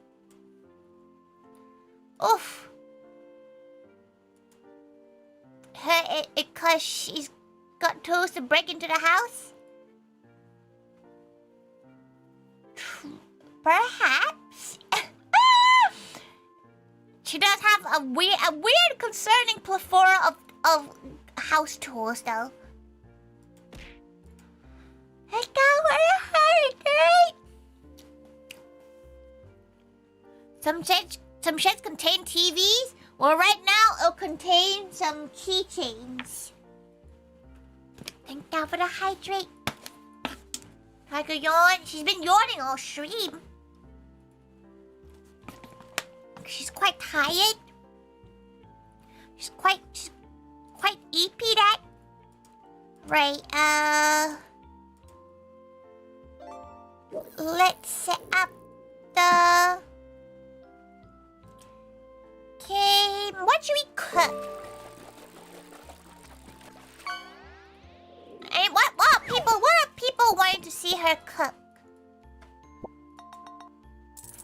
Oof. Because she's got tools to break into the house? Perhaps. She does have a weird concerning plethora of house tools, though. I got what I heard. Some sheds contain TVs. Well, right now it'll contain some keychains. Thank God for the hydrate. Tiger yawn. She's been yawning all stream. She's quite tired. She's quite eepy that. Right, let's set up the game. What should we cook? And what are people wanting to see her cook?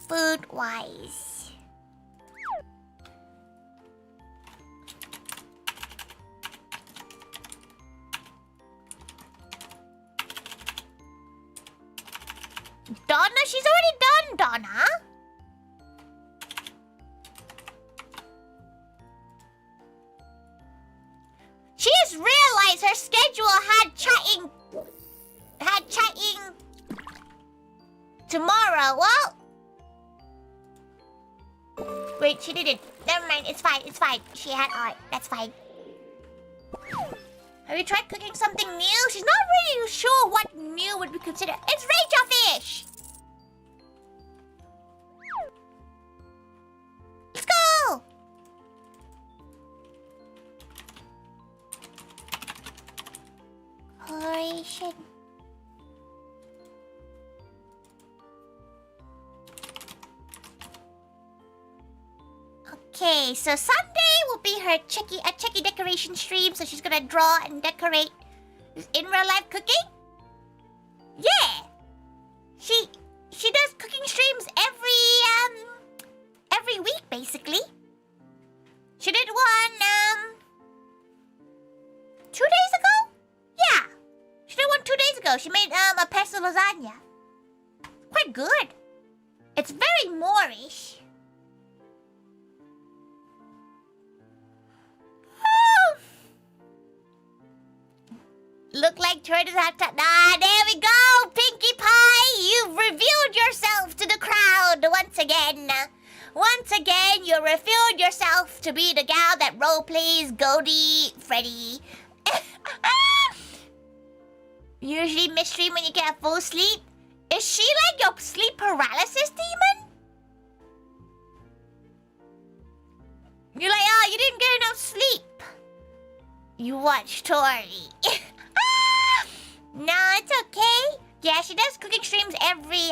Food-wise. Donna? She's already done, Donna. She just realized her schedule had chatting tomorrow. Well, wait, she didn't. Never mind, it's fine, it's fine. She had art, that's fine. Have you tried cooking something new? She's not really sure what new would be considered. It's Rachel Fish! Let's go! Coloration. Okay, so Sunday will be her checky decoration stream, so she's gonna draw and decorate. In real life cooking? Yeah! She does cooking streams every week basically. She did one 2 days ago? Yeah. She did one 2 days ago. She made a pesto lasagna. Quite good. It's very Moorish. Look like Tori doesn't have to. Ah, there we go! Pinkie Pie! You've revealed yourself to the crowd once again. Once again, you revealed yourself to be the gal that roleplays Goldie Freddy. Usually midstream when you get full sleep. Is she like your sleep paralysis demon? You're like, oh, you didn't get enough sleep. You watch Tori. No, it's okay. Yeah, she does cooking streams every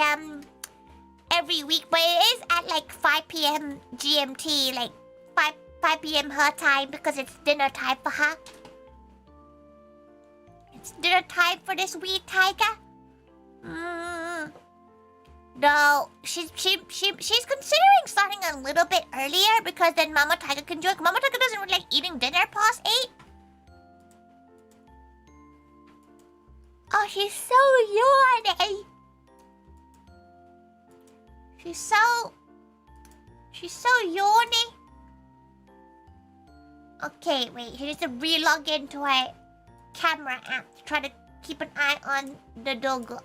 week, but it is at like 5 p.m. GMT, like 5 p.m. her time because it's dinner time for her. It's dinner time for this wee tiger. No, she's considering starting a little bit earlier because then Mama Tiger can join. Mama Tiger doesn't really like eating dinner past 8. Oh, she's so yawny. She's so yawny. Okay, wait. She needs to re-log into her camera app to try to keep an eye on the dog.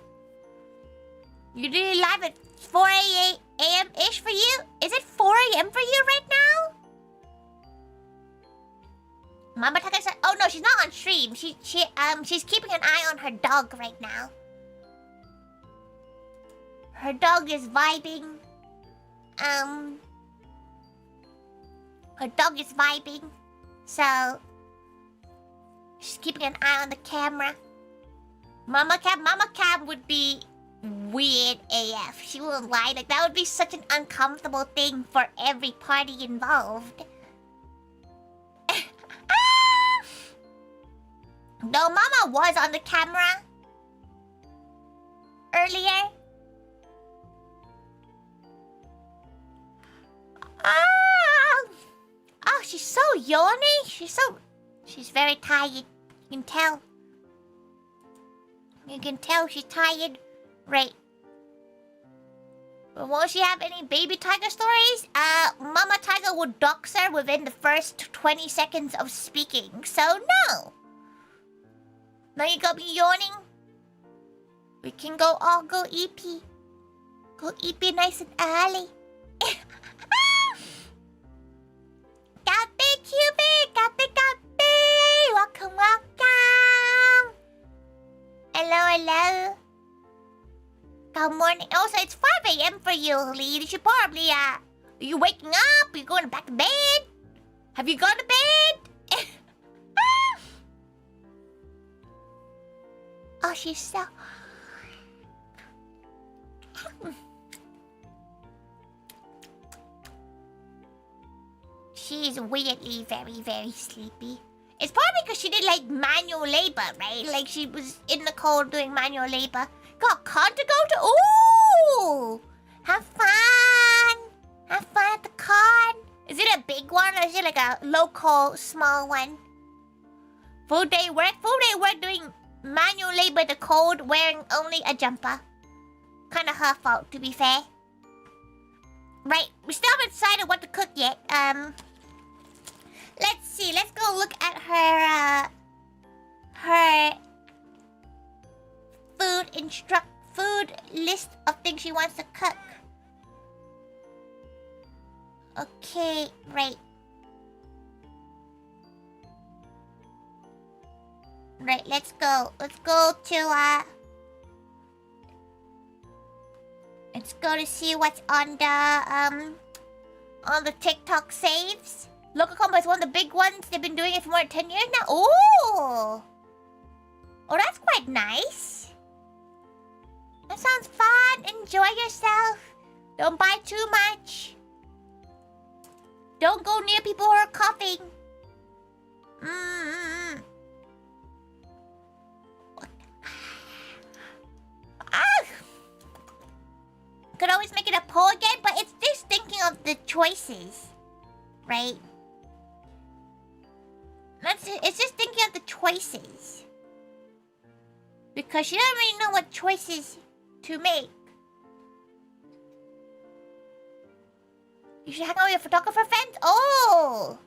You do it live at 4 a.m.-ish for you? Is it 4 a.m. for you right now? Mama Taka said, oh no, she's not on stream. She's keeping an eye on her dog right now. Her dog is vibing. Her dog is vibing. So she's keeping an eye on the camera. Mama Cam would be weird AF. She won't lie. Like that would be such an uncomfortable thing for every party involved. No, Mama was on the camera earlier. Oh, she's so yawny. She's very tired. You can tell. You can tell she's tired. Right. But won't she have any baby tiger stories? Mama Tiger would dox her within the first 20 seconds of speaking. So, no. Now you gotta be yawning. We can go EP. Go EP nice and early. Cafe Cupid! Cafe! Welcome. Hello. Good morning. Also, it's 5 a.m. for you, Lee. You should probably, are you waking up? Are you going back to bed? Have you gone to bed? Oh, she's so... She's weirdly very, very sleepy. It's probably because she did, like, manual labor, right? Like, she was in the cold doing manual labor. Got a con to go to? Ooh! Have fun! Have fun at the con! Is it a big one or is it like a local, small one? Full day work doing manual labor in the cold, wearing only a jumper. Kinda her fault, to be fair. Right, we still haven't decided what to cook yet. Let's see, let's go look at her, her food list of things she wants to cook. Okay, right. Right, let's go. Let's go to let's go to see what's on the TikTok saves. Local combo is one of the big ones. They've been doing it for more than 10 years now. Ooh! Oh, that's quite nice. That sounds fun. Enjoy yourself. Don't buy too much. Don't go near people who are coughing. Could always make it a poll again, but it's just thinking of the choices, right? It's just thinking of the choices. Because you don't really know what choices to make. You should hang out with your photographer friends? Oh!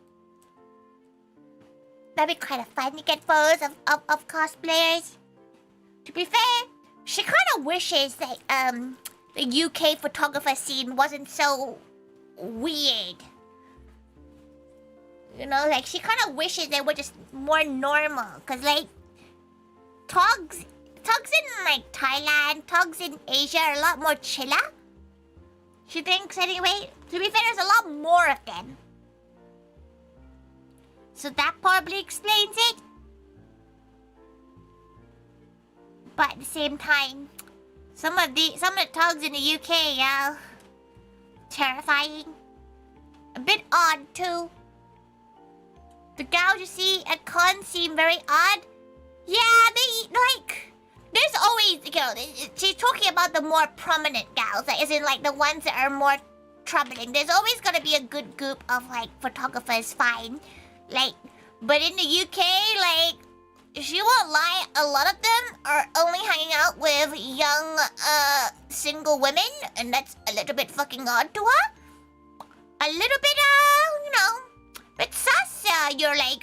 That'd be kind of fun to get photos of cosplayers. To be fair, she kind of wishes that the UK photographer scene wasn't so weird. You know, like she kind of wishes they were just more normal. Cause like, togs in like Thailand, togs in Asia are a lot more chiller. She thinks anyway. To be fair, there's a lot more of them. So that probably explains it. But at the same time, some of the togs in the UK, yeah, terrifying. A bit odd too. The gals you see at cons seem very odd. Yeah, they like. There's always, you know, she's talking about the more prominent gals, like, as in like the ones that are more troubling. There's always gonna be a good group of like photographers, fine. Like, but in the UK, like, she won't lie, a lot of them are only hanging out with young, single women, and that's a little bit fucking odd to her. A little bit, you know, bit sus. You're like,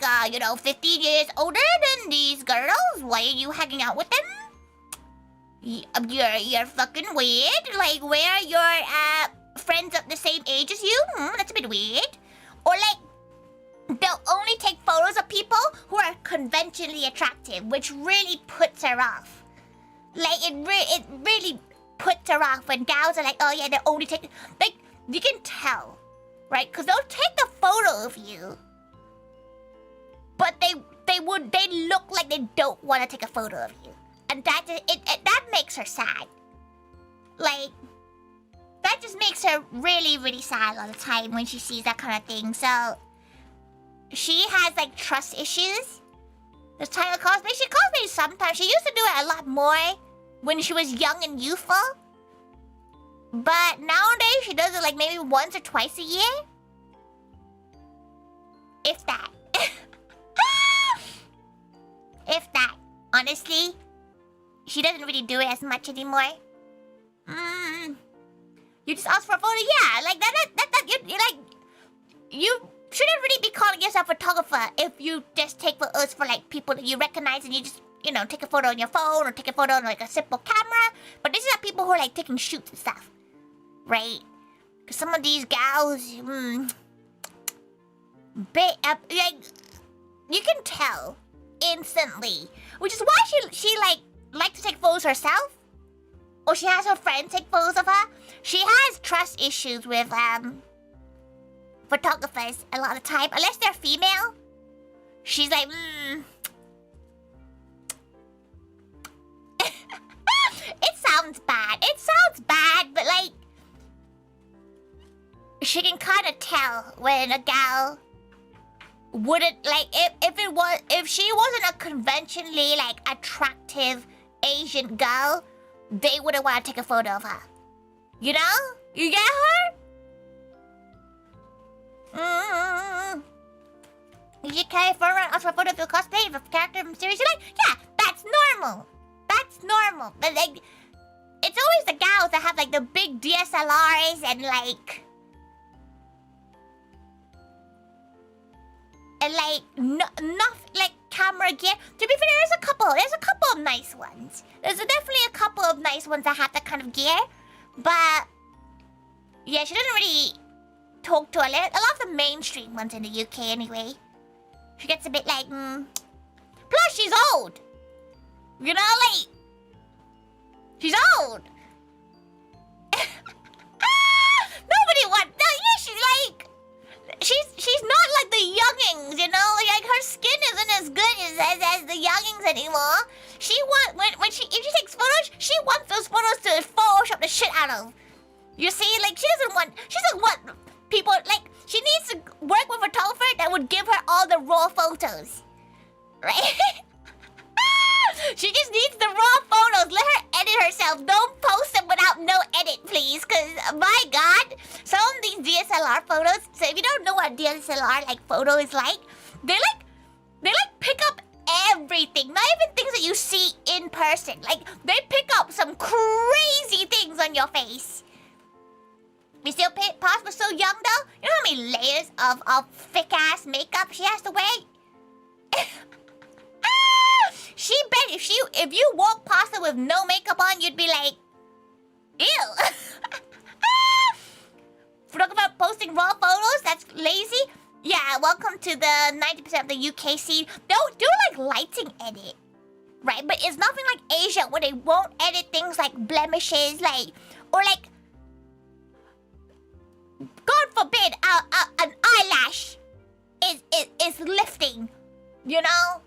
15 years older than these girls. Why are you hanging out with them? You're fucking weird. Like, where are your, friends of the same age as you? That's a bit weird. Or like, they'll only take photos of people who are conventionally attractive, which really puts her off. Like, it really puts her off when gals are like, oh yeah, they're only taking... Like, you can tell, right? Because they'll take a photo of you, but they look like they don't want to take a photo of you. And that makes her sad. Like, that just makes her really, really sad all the time when she sees that kind of thing. So... she has like trust issues. This type of cosplay, she cosplays sometimes. She used to do it a lot more when she was young and youthful. But nowadays she does it like maybe once or twice a year. If that. If that. Honestly, she doesn't really do it as much anymore. You just ask for a photo, yeah. Like that you're like, you shouldn't really be calling yourself a photographer if you just take photos for like people that you recognize and you just, you know, take a photo on your phone or take a photo on like a simple camera. But this is not people who are like taking shoots and stuff, right? Because some of these gals, like, you can tell instantly, which is why she like to take photos herself, or she has her friends take photos of her. She has trust issues with photographers a lot of time, unless they're female. She's like, It sounds bad. It sounds bad, but like, she can kind of tell when a gal wouldn't like if she wasn't a conventionally like attractive Asian girl, they wouldn't want to take a photo of her. You know? You get her? You carry for a photo of your cosplay of a character from series you like? Yeah, that's normal. That's normal. But like, it's always the gals that have like the big DSLRs and like enough like camera gear. To be fair, there's a couple of nice ones. There's definitely a couple of nice ones that have that kind of gear. But yeah, she doesn't really talk to her. A lot of the mainstream ones in the UK anyway. She gets a bit like, Plus, she's old. You know, like, she's old. Nobody wants. No, yeah, she's like, she's not like the youngings. You know, like her skin isn't as good as the youngings anymore. She if she takes photos, she wants those photos to Photoshop the shit out of. You see, like she doesn't want people like. She needs to work with a photographer that would give her all the raw photos, right? She just needs the raw photos. Let her edit herself. Don't post them without no edit, please. Cause my God, some of these DSLR photos. So if you don't know what DSLR like photo is like, they pick up everything. Not even things that you see in person. Like they pick up some crazy things on your face. We still Paz was so young though. You know how many layers of thick ass makeup she has to wear? She bet if you walk past her with no makeup on, you'd be like, ew. Talk about posting raw photos, that's lazy. Yeah, welcome to the 90% of the UK scene. They'll do like lighting edit, right? But it's nothing like Asia where they won't edit things like blemishes, like or like. God forbid, an eyelash is lifting, you know,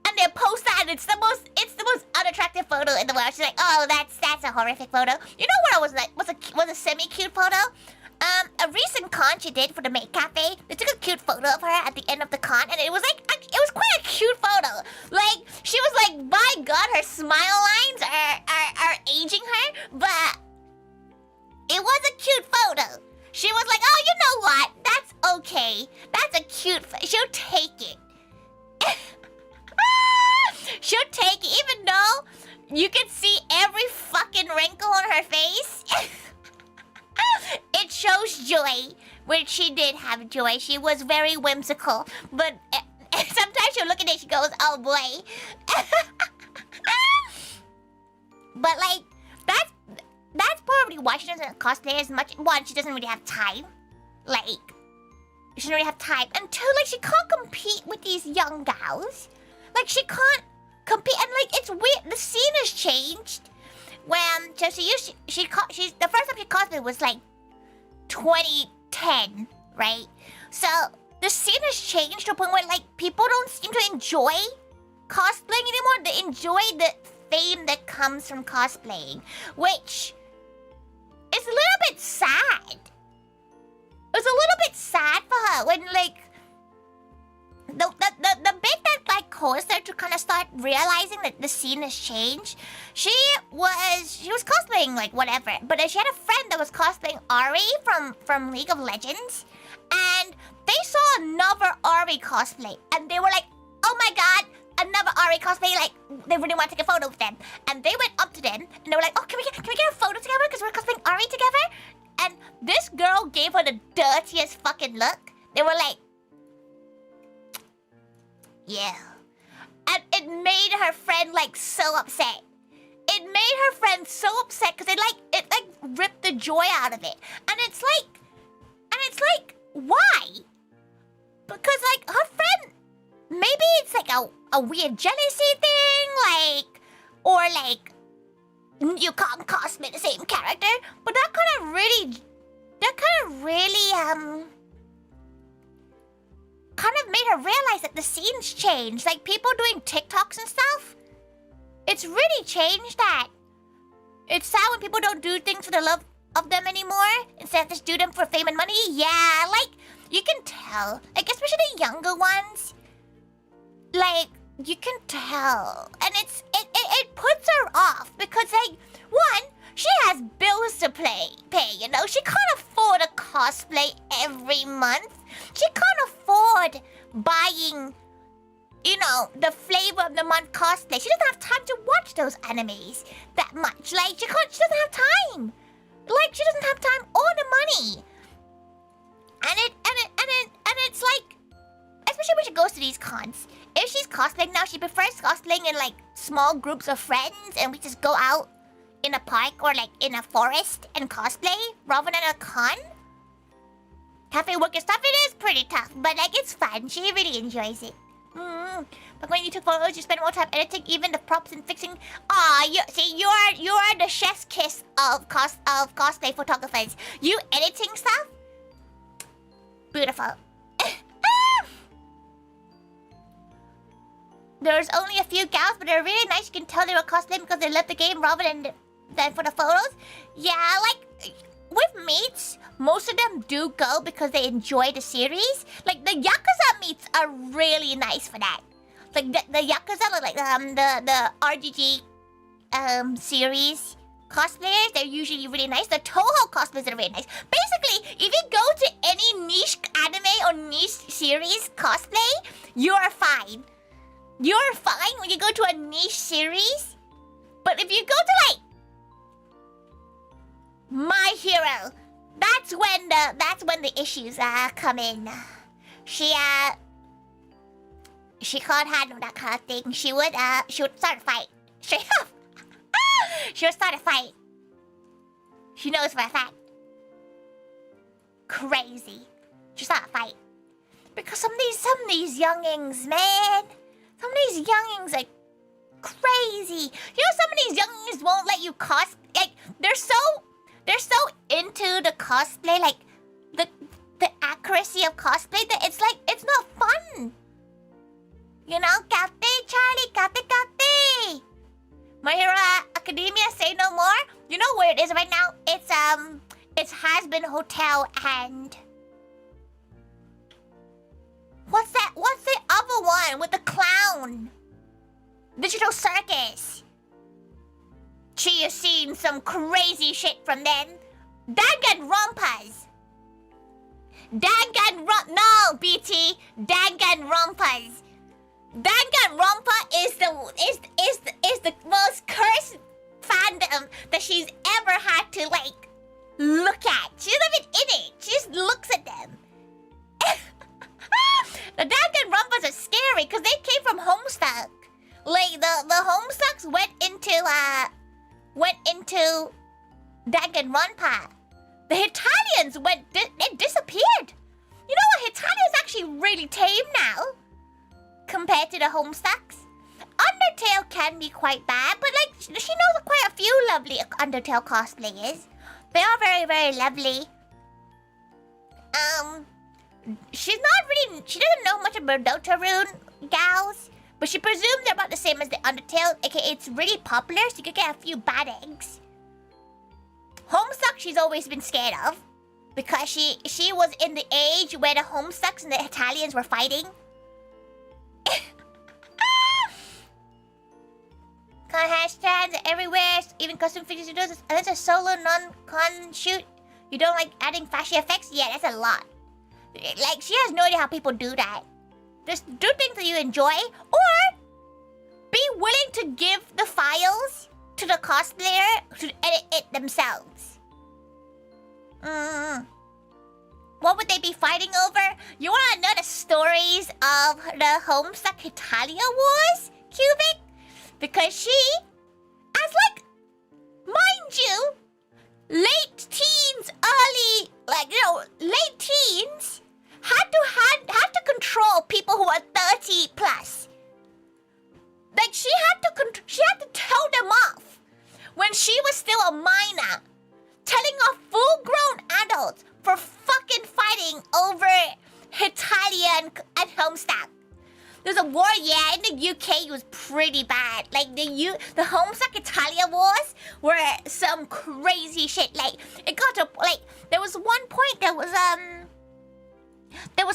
and they post that, and it's the most unattractive photo in the world. She's like, oh, that's a horrific photo. You know what I was like? Was a semi-cute photo. A recent con she did for the Make Cafe. They took a cute photo of her at the end of the con, and it was like it was quite a cute photo. Like she was like, by God, her smile lines are aging her, but it was a cute photo. She was like, oh, you know what? That's okay. That's a cute... She'll take it. She'll take it, even though you can see every fucking wrinkle on her face. It shows joy, which she did have joy. She was very whimsical. But sometimes she'll look at it, she goes, oh boy. But like, that's probably why she doesn't cosplay as much. One, she doesn't really have time. Like, she doesn't really have time. And two, like, she can't compete with these young gals. Like, she can't compete. And, like, it's weird. The scene has changed. When, so the first time she cosplayed was, like, 2010, right? So, the scene has changed to a point where, like, people don't seem to enjoy cosplaying anymore. They enjoy the fame that comes from cosplaying, which... it's a little bit sad. It's a little bit sad for her when, like, the bit that, like, caused her to kind of start realizing that the scene has changed. She was cosplaying, like, whatever. But she had a friend that was cosplaying Ari from League of Legends. And they saw another Ari cosplay. And they were like, oh my God, another Ari cosplay, like, they really want to take a photo with them. And they went up to them, and they were like, oh, can we get a photo together? Because we're cosplaying Ari together? And this girl gave her the dirtiest fucking look. They were like, yeah. And it made her friend, like, so upset. It made her friend so upset, because it ripped the joy out of it. And it's like, why? Because, like, her friend... maybe it's like a weird jealousy thing, like, or like, you can't cosplay the same character. But that kind of really, kind of made her realize that the scene's changed. Like, people doing TikToks and stuff, it's really changed that. It's sad when people don't do things for the love of them anymore, instead of just do them for fame and money. Yeah, like, you can tell, like, especially the younger ones. Like, you can tell. And it puts her off because, like, one, she has bills to pay, you know? She can't afford a cosplay every month. She can't afford buying, you know, the flavor of the month cosplay. She doesn't have time to watch those animes that much. Like, she doesn't have time. Like, she doesn't have time or the money. And it's like, especially when she goes to these cons. If she's cosplaying now, she prefers cosplaying in, like, small groups of friends, and we just go out in a park or, like, in a forest and cosplay rather than a con. cafe worker stuff, it is pretty tough, but like it's fun. She really enjoys it. But when you took photos, you spent more time editing, even the props and fixing. You are the chef's kiss of cosplay photographers. You editing stuff? Beautiful. There's only a few gals, but they're really nice. You can tell they were cosplaying because they love the game rather than for the photos. Yeah, like with meets, most of them do go because they enjoy the series. Like the Yakuza meets are really nice for that. Like the Yakuza, like the RGG series cosplayers, they're usually really nice. The Toho cosplayers are really nice. Basically, if you go to any niche anime or niche series cosplay, you're fine. You're fine when you go to a niche series. But if you go to like My Hero, that's when the issues come in. She can't handle that kind of thing. She would start a fight. Straight up. She would start a fight. She knows for a fact. Crazy. She start a fight. Because some of these youngings, man. Some of these youngings are crazy. You know, some of these youngings won't let you cosplay. Like they're so into the cosplay, like the accuracy of cosplay that it's like it's not fun. You know, Kate, Charlie, Kate. My Hero Academia, say no more. You know where it is right now? It's Has-Been Hotel and what's that? What's the other one with the clown? Digital Circus. She has seen some crazy shit from then. Danganronpas. No, BT. Danganronpas. Danganronpa is the most cursed fandom that she's ever had to like look at. She's not even in it. She just looks at them. The Danganronpas are scary because they came from Homestuck. Like the Homestucks went into Danganronpa. The Italians they disappeared. You know what? Italians actually really tame now compared to the Homestucks. Undertale can be quite bad, but like she knows quite a few lovely Undertale cosplayers. They are very, very lovely. She doesn't know much about Deltarune gals, but she presumes they're about the same as the Undertale, aka it's really popular, so you could get a few bad eggs. Homestuck she's always been scared of, because she was in the age where the Homestucks and the Italians were fighting. Con hashtags everywhere, even custom figures you do this. And that's a solo non-con shoot. You don't like adding flashy effects? Yeah, that's a lot. Like, she has no idea how people do that. Just do things that you enjoy, or be willing to give the files to the cosplayer to edit it themselves. What would they be fighting over? You wanna know the stories of the Homestuck Italia Wars, Cubic? Because she, as like, mind you, late teens, late teens, had to control people who are 30 plus. Like she had to tell them off when she was still a minor, telling off full-grown adults for fucking fighting over Italia and Homestuck. There's a war, yeah, in the UK it was pretty bad. Like the Homestuck Italia wars were some crazy shit. Like it got to like there was one point there was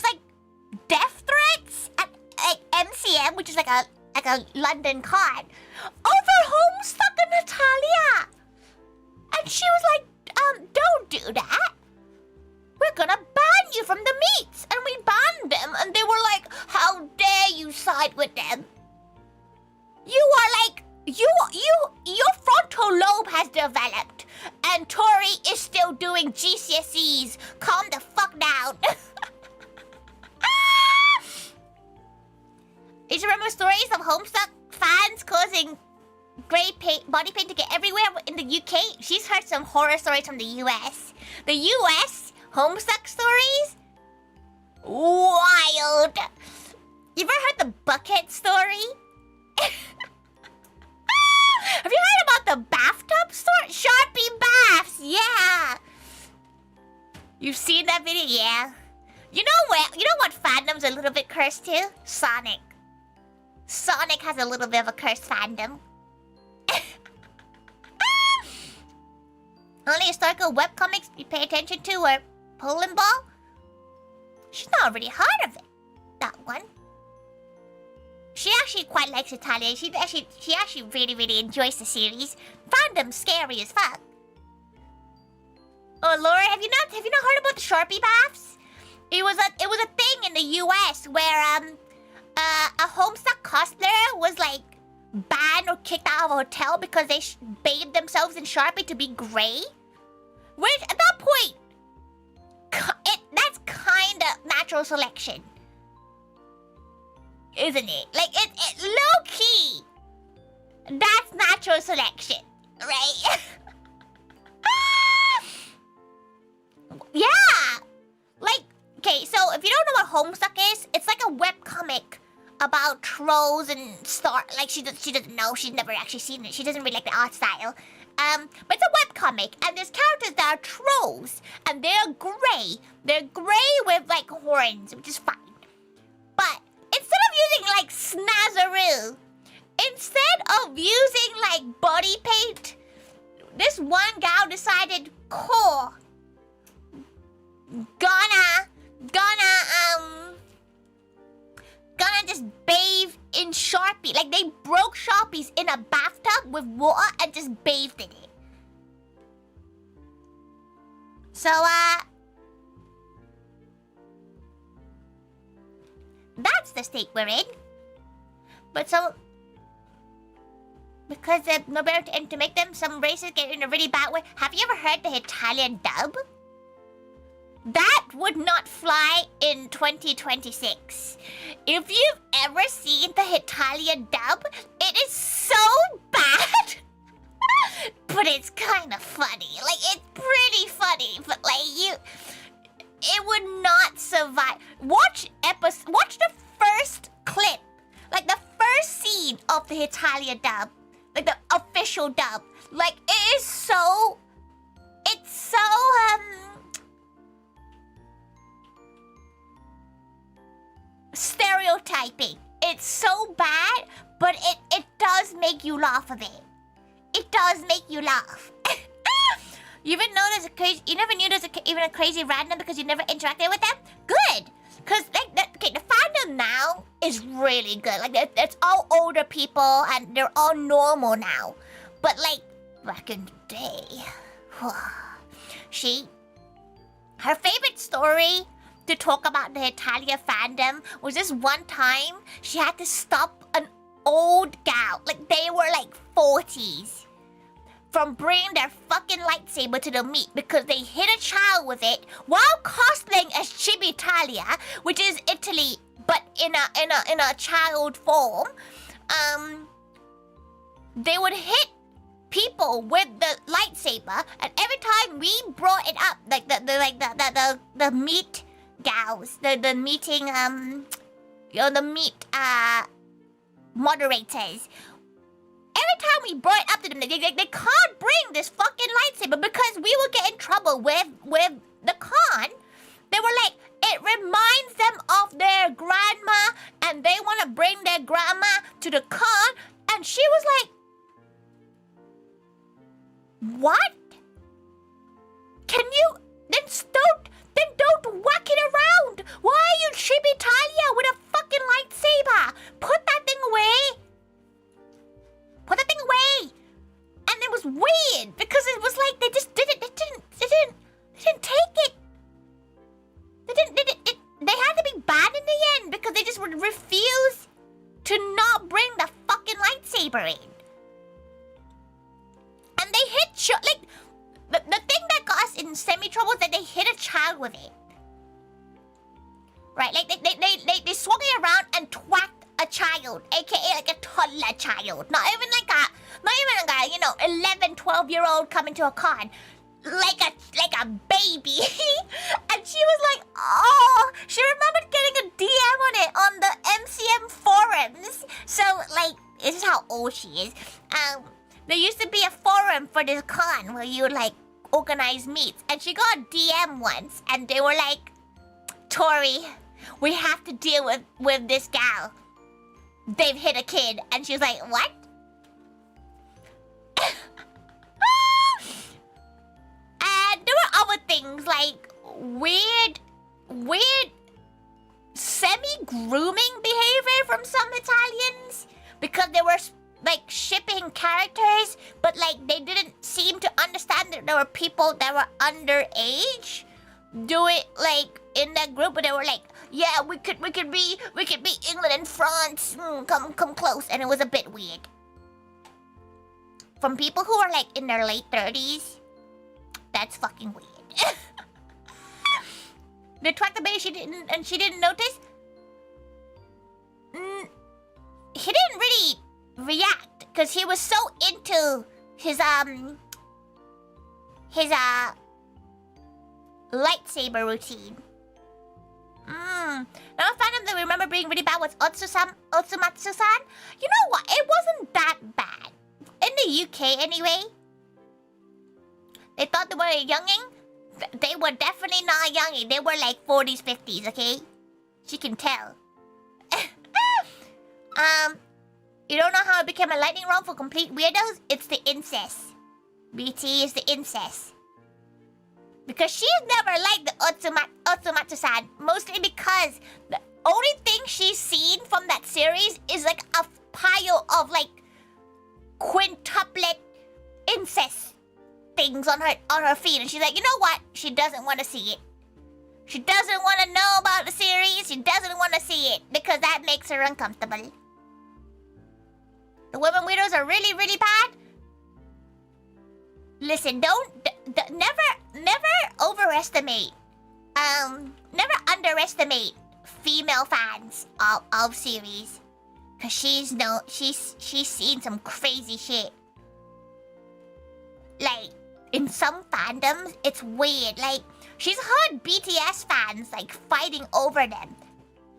like death threats at like MCM, which is like a London con, over Homestuck and Natalia. And she was like, don't do that. We're gonna ban you from the meets. And we banned them, and they were like, how dare you side with them? You are like, your frontal lobe has developed, and Tori is still doing GCSEs. Calm the fuck down. You should remember stories of Homestuck fans causing gray paint, body paint to get everywhere in the UK. She's heard some horror stories from the US. The US Homestuck stories, Wild. You ever heard the bucket story? Have you heard about the bathtub story? Sharpie baths, yeah. You've seen that video? Yeah. You know what fandom's a little bit cursed too? Sonic. Sonic has a little bit of a cursed fandom. Only historical webcomics you pay attention to are Poland Ball. She's not really heard of it. That one. She actually quite likes Italia. She actually really enjoys the series. Fandom's scary as fuck. Oh Laura, have you not heard about the Sharpie baths? It was a thing in the US where a Homestuck cosplayer was like banned or kicked out of a hotel because they bathed themselves in Sharpie to be gray. Which at that point, that's kind of natural selection, isn't it? Like it low key. That's natural selection, right? Yeah. Like, okay, so if you don't know what Homestuck is, it's like a webcomic about trolls and like she doesn't know, she's never actually seen it. She doesn't really like the art style. But it's a webcomic, and there's characters that are trolls, and they're gray. They're gray with like horns, which is fine. But instead of using like Snazaroo, instead of using like body paint, this one gal decided, cool, gonna just bathe in Sharpie. Like they broke Sharpies in a bathtub with water and just bathed in it. So that's the state we're in. But so because no better to make them, some races get in a really bad way. Have you ever heard the Italian dub? That would not fly in 2026. If you've ever seen the Italian dub, it is so bad. But it's kind of funny. Like, it's pretty funny, but like it would not survive. Watch the first clip. Like the first scene of the Italian dub. Like the official dub. Like, it is so... It's so, stereotyping. It's so bad, but it does make you laugh a bit. It does make you laugh. You never knew there's even a crazy random because you never interacted with them? Good! Because like the fandom now is really good. Like it's all older people and they're all normal now. But like back in the day, her favorite story to talk about the Italia fandom was this one time she had to stop an old gal, like they were like 40s, from bringing their fucking lightsaber to the meet because they hit a child with it while cosplaying as Chibi Italia, which is Italy but in a child form. They would hit people with the lightsaber, and every time we brought it up, like the meat gals, the meeting the meat moderators. Every time we brought it up to them, they can't bring this fucking lightsaber because we will get in trouble with the con. They were like, it reminds them of their grandma, and they want to bring their grandma to the con, and she was like, what? Can you don't whack it around. Why are you Chibi Italia with a fucking lightsaber? Put that thing away. Put that thing away. And it was weird because it was like they just didn't take it. They had to be banned in the end because they just would refuse to not bring the fucking lightsaber in. And they hit the thing that got us in semi-trouble is that they hit a child with it. Right, like they swung it around and twacked a child, aka like a toddler child. Not even like a 11, 12-year-old coming to a con. like a baby. And she was like, oh, she remembered getting a DM on it on the MCM forums. So, like, this is how old she is. There used to be a forum for this con where you would, like, organize meets. And she got a DM once, and they were like, Tori, we have to deal with this gal. They've hit a kid. And she was like, what? And there were other things like weird semi-grooming behavior from some Italians because they were like shipping characters, but like they didn't seem to understand that there were people that were underage do it like in that group, but they were like, yeah, we could be England and France, come close, and it was a bit weird. From people who are like in their late 30s, that's fucking weird. The track the baby she didn't notice. He didn't really react because he was so into his lightsaber routine. Now I found him that we remember being really bad was Otsumatsu-san. You know what? It wasn't that bad. In the UK anyway. They thought they were a youngin'. They were definitely not a youngin'. They were like 40s, 50s, okay? She can tell. You don't know how it became a lightning round for complete weirdos? It's the incest. BT is the incest. Because she's never liked the Otsumatsu-san. Mostly because the only thing she's seen from that series is like a pile of like quintuplet incest things on her feed. And she's like, you know what? She doesn't want to see it. She doesn't want to know about the series. She doesn't want to see it because that makes her uncomfortable. The women weirdos are really, really bad. Listen, never overestimate, never underestimate female fans of series, cause she's seen some crazy shit. Like in some fandoms, it's weird. Like she's heard BTS fans like fighting over them,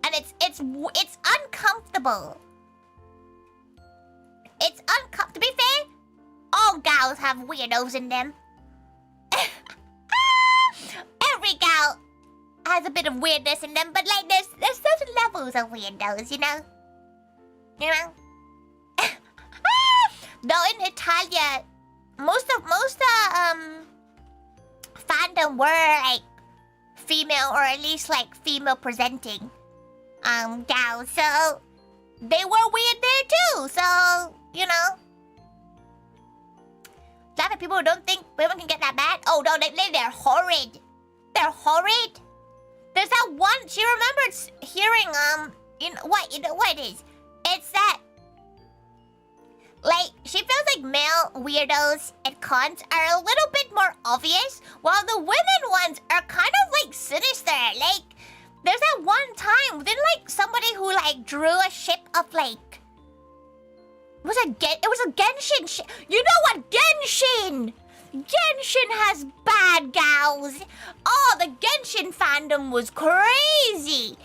and it's uncomfortable. It's uncomfortable. To be fair, all gals have weirdos in them. Every gal has a bit of weirdness in them, but like there's certain levels of weirdos, you know? You know? Though in Italia, most fandom were like female or at least like female presenting gals, so they were weird there too, so you know. A lot of people who don't think women can get that bad. Oh no, they're horrid. They're horrid. There's that one. She remembers hearing you know what it is. It's that like she feels like male weirdos at cons are a little bit more obvious, while the women ones are kind of like sinister. Like there's that one time, then like somebody who like drew a ship of like. It was a Genshin ship. You know what? Genshin! Genshin has bad gals. Oh, the Genshin fandom was crazy.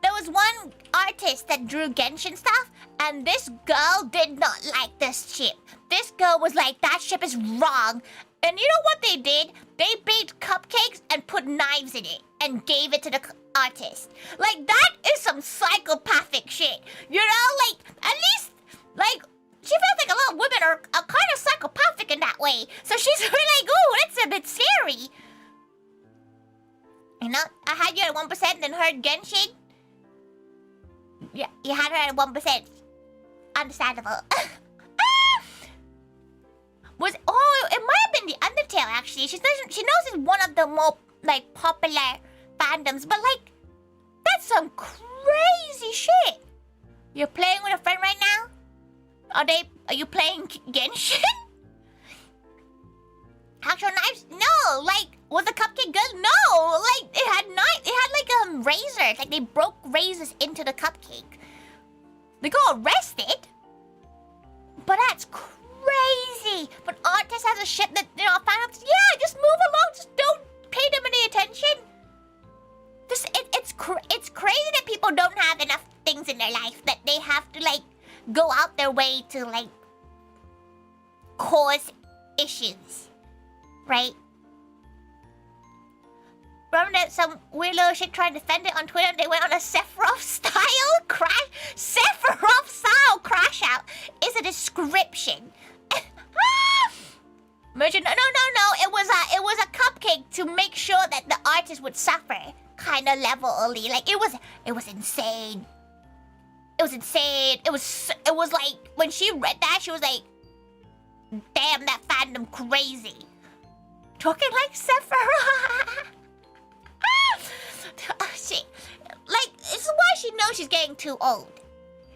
There was one artist that drew Genshin stuff, and this girl did not like this ship. This girl was like, that ship is wrong. And you know what they did? They baked cupcakes and put knives in it and gave it to the artist. Like, that is some psychopathic shit. You know, like, at least, like, she feels like a lot of women are kind of psychopathic in that way. So she's really like, ooh, that's a bit scary. You know, I had you at 1% and heard Genshin. Yeah, you had her at 1%. Understandable. It might have been the Undertale actually. She knows it's one of the more like popular fandoms, but like that's some crazy shit. You're playing with a friend right now? Are you playing Genshin? Actual knives? No, like was the cupcake good? No, like it had like razors. Like they broke razors into the cupcake. They got arrested. But that's crazy. Exactly. But artist has a ship that, you know, fans, yeah, just move along. Just don't pay them any attention. It's crazy that people don't have enough things in their life that they have to, like, go out their way to, like, cause issues. Right? Remember that some weird little shit tried to defend it on Twitter and they went on a Sephiroth-style crash? Sephiroth-style crash out is a description. Merchant, no. It was a cupcake to make sure that the artist would suffer, kind of levelly. Like it was insane. It was insane. It was like when she read that, she was like, "Damn, that fandom crazy." Talking like Sephiroth. Like, this is why she knows she's getting too old.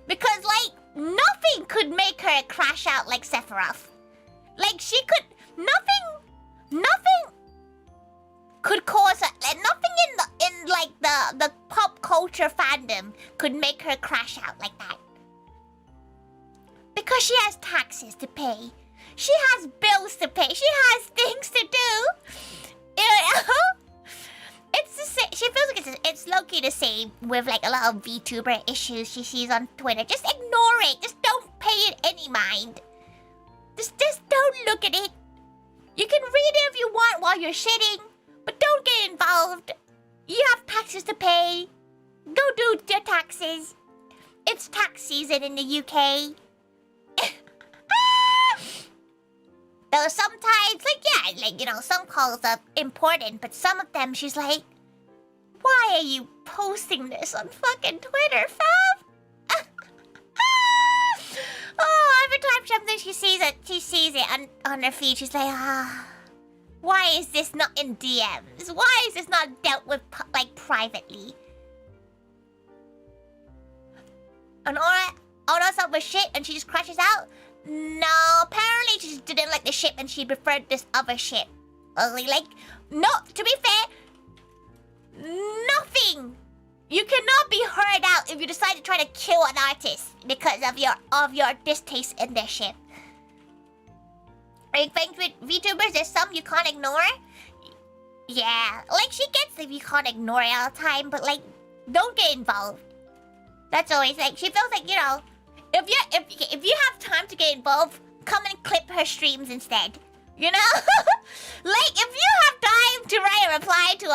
Because, like, nothing could make her crash out like Sephiroth. Like, she could... Nothing could cause her... Like, nothing in the pop culture fandom could make her crash out like that. Because she has taxes to pay. She has bills to pay. She has things to do. You know? It's the same. She feels like it's low-key the same with like a lot of VTuber issues she sees on Twitter. Just ignore it. Just don't pay it any mind. Just don't look at it. You can read it if you want while you're shitting, but don't get involved. You have taxes to pay. Go do your taxes. It's tax season in the UK. Though sometimes, like, yeah, like, you know, some calls are important, but some of them, she's like, why are you posting this on fucking Twitter, fam? Oh, every time something she sees it on her feed, she's like, why is this not in DMs? Why is this not dealt with, like, privately? And all that's up with shit, and she just crashes out? No, apparently she just didn't like the ship and she preferred this other ship. Like, no, to be fair, nothing. You cannot be heard out if you decide to try to kill an artist because of your distaste in their ship. I think with VTubers, there's some you can't ignore. Yeah, like she gets if you can't ignore it all the time, but like, don't get involved. That's always like, she feels like, you know, if you have time to get involved, come and clip her streams instead. You know, like if you have time to write a reply to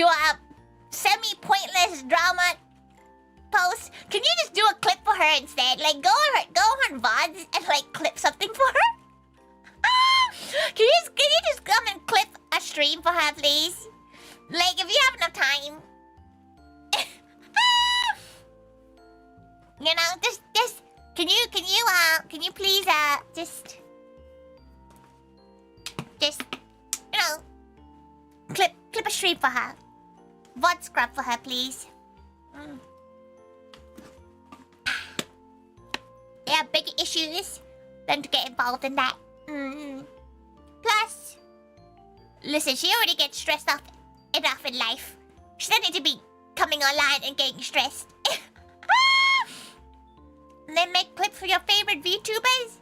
a semi-pointless drama post, can you just do a clip for her instead? Like go on VODs and like clip something for her. Can you just come and clip a stream for her, please? Like if you have enough time. You know, just can you please just you know, clip a stream for her. VOD scrub for her, please. Yeah, bigger issues than to get involved in that. Plus, listen, she already gets stressed out enough in life. She doesn't need to be coming online and getting stressed. And then make clips for your favorite VTubers?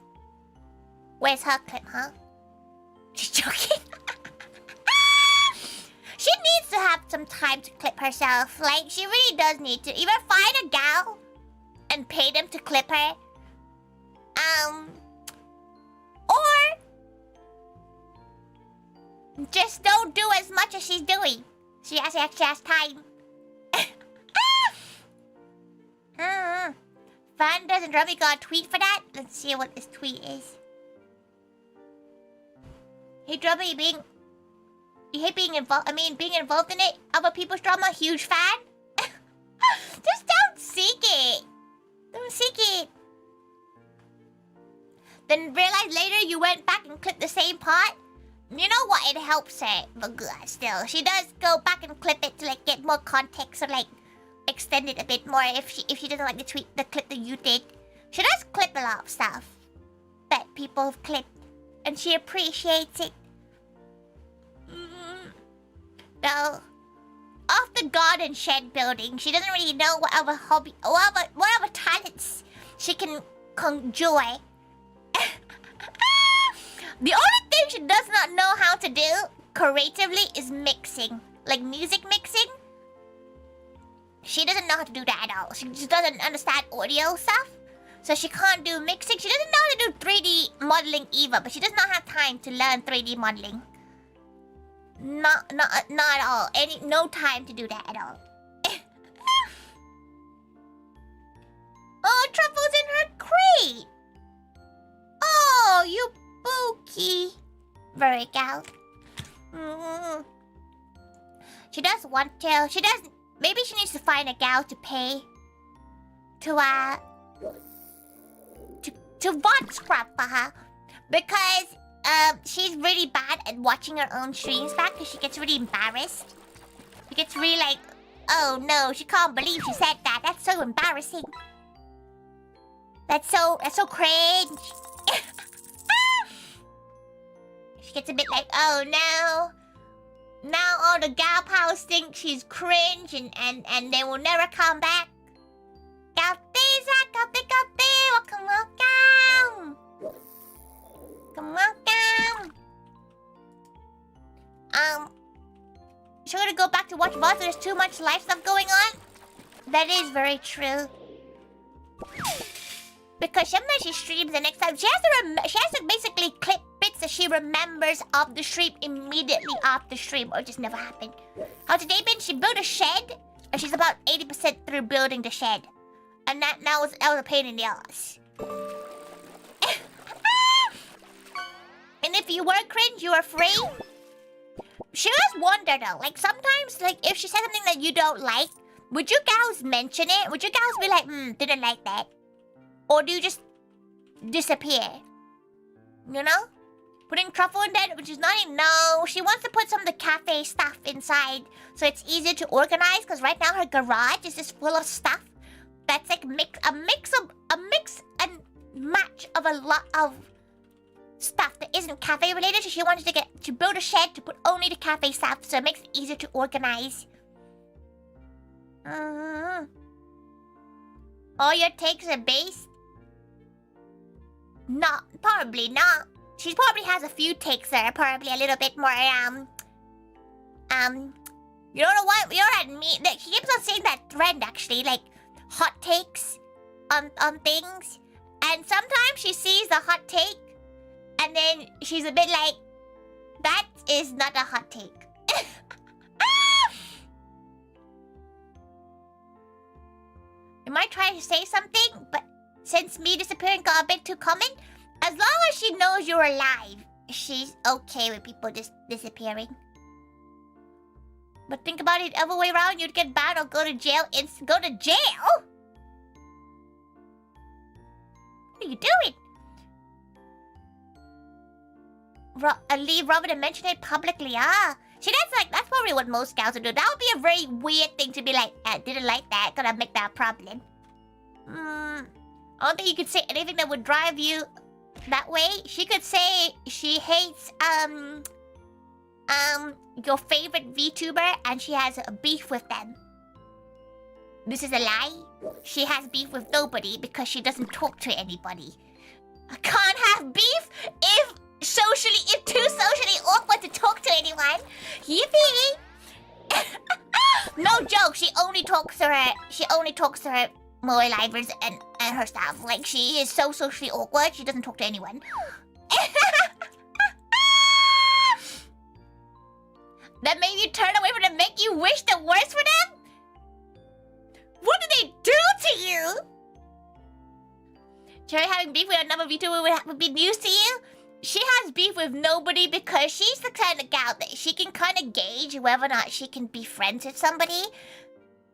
Where's her clip, huh? She's joking. She needs to have some time to clip herself. Like, she really does need to. Either find a gal and pay them to clip her. Or just don't do as much as she's doing. She actually has time. Fan doesn't Rummy got a tweet for that? Let's see what this tweet is. Hey Drummy, you hate being involved? I mean, being involved in it? Other people's drama? Huge fan? Just don't seek it. Don't seek it. Then realize later you went back and clipped the same part? You know what? It helps her. But still, she does go back and clip it to like get more context or like extend it a bit more if she doesn't like the clip that you did. She does clip a lot of stuff that people have clipped, and she appreciates it. Though, off the garden shed building, she doesn't really know what other talents she can enjoy. The only thing she does not know how to do creatively is mixing. Like music mixing. She doesn't know how to do that at all. She just doesn't understand audio stuff. So she can't do mixing. She doesn't know how to do 3D modeling either, but she does not have time to learn 3D modeling. Not at all. No time to do that at all. Oh, Truffle's in her crate. Oh, you bookie. Very gal. She does want to. She does. Maybe she needs to find a gal to pay. To watch scrub for her, because she's really bad at watching her own streams back because she gets really embarrassed. She gets really like, oh no, she can't believe she said that. That's so embarrassing. That's so cringe. She gets a bit like, oh no. Now all the gal pals think she's cringe and they will never come back. Welcome. She's gonna go back to watch VODs. There's too much life stuff going on. That is very true. Because sometimes she streams the next time. She has to basically clip bits that she remembers of the stream immediately after stream, or it just never happened. How today been? She built a shed, and she's about 80% through building the shed. And that was a pain in the ass. And if you were cringe, you were free. She always wonder though, like sometimes, like if she says something that you don't like, would you gals mention it? Would you gals be like, didn't like that? Or do you just disappear? You know? Putting truffle in there, which is not even, no. She wants to put some of the cafe stuff inside so it's easier to organize, because right now her garage is just full of stuff. That's like a mix and match of a lot of stuff that isn't cafe related. So she wanted to build a shed to put only the cafe stuff, so it makes it easier to organize. All your takes are based? Not, probably not. She probably has a few takes that are probably a little bit more you know what? You know what I mean? Like, she keeps on saying that trend actually, like hot takes on things. And sometimes she sees the hot take and then she's a bit like, that is not a hot take. You might try to say something, but since me disappearing got a bit too common, as long as she knows you're alive, she's okay with people just disappearing. But think about it the other way around, you'd get banned or go to jail. Go to jail? What are you doing? Leave rather than mention it publicly. See, that's probably what most gals would do. That would be a very weird thing to be like, I didn't like that, gonna make that a problem. I don't think you could say anything that would drive you that way. She could say she hates your favorite VTuber and she has a beef with them. This is a lie. She has beef with nobody because she doesn't talk to anybody. I can't have beef if too socially awkward to talk to anyone. Yippee! No joke. She only talks to her Moe livers and her staff. Like, she is so socially awkward. She doesn't talk to anyone. That made you turn away from them, make you wish the worst for them? What did they do to you? Cherry having beef with another VTuber would be news to you? She has beef with nobody because she's the kind of gal that she can kind of gauge whether or not she can be friends with somebody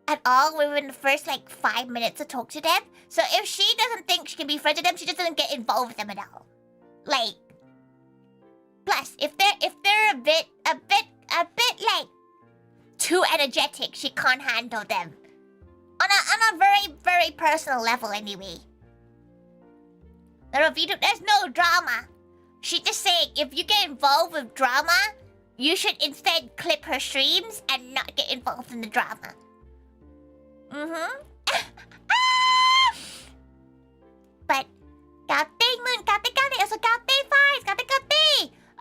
at all within the first, like, 5 minutes to talk to them. So if she doesn't think she can be friends with them, she just doesn't get involved with them at all. Like, plus, if they're a bit, like, too energetic, she can't handle them. On a very, very personal level, anyway. There's no drama. She just saying, if you get involved with drama, you should instead clip her streams and not get involved in the drama. But, Yapping Moon, Yapping,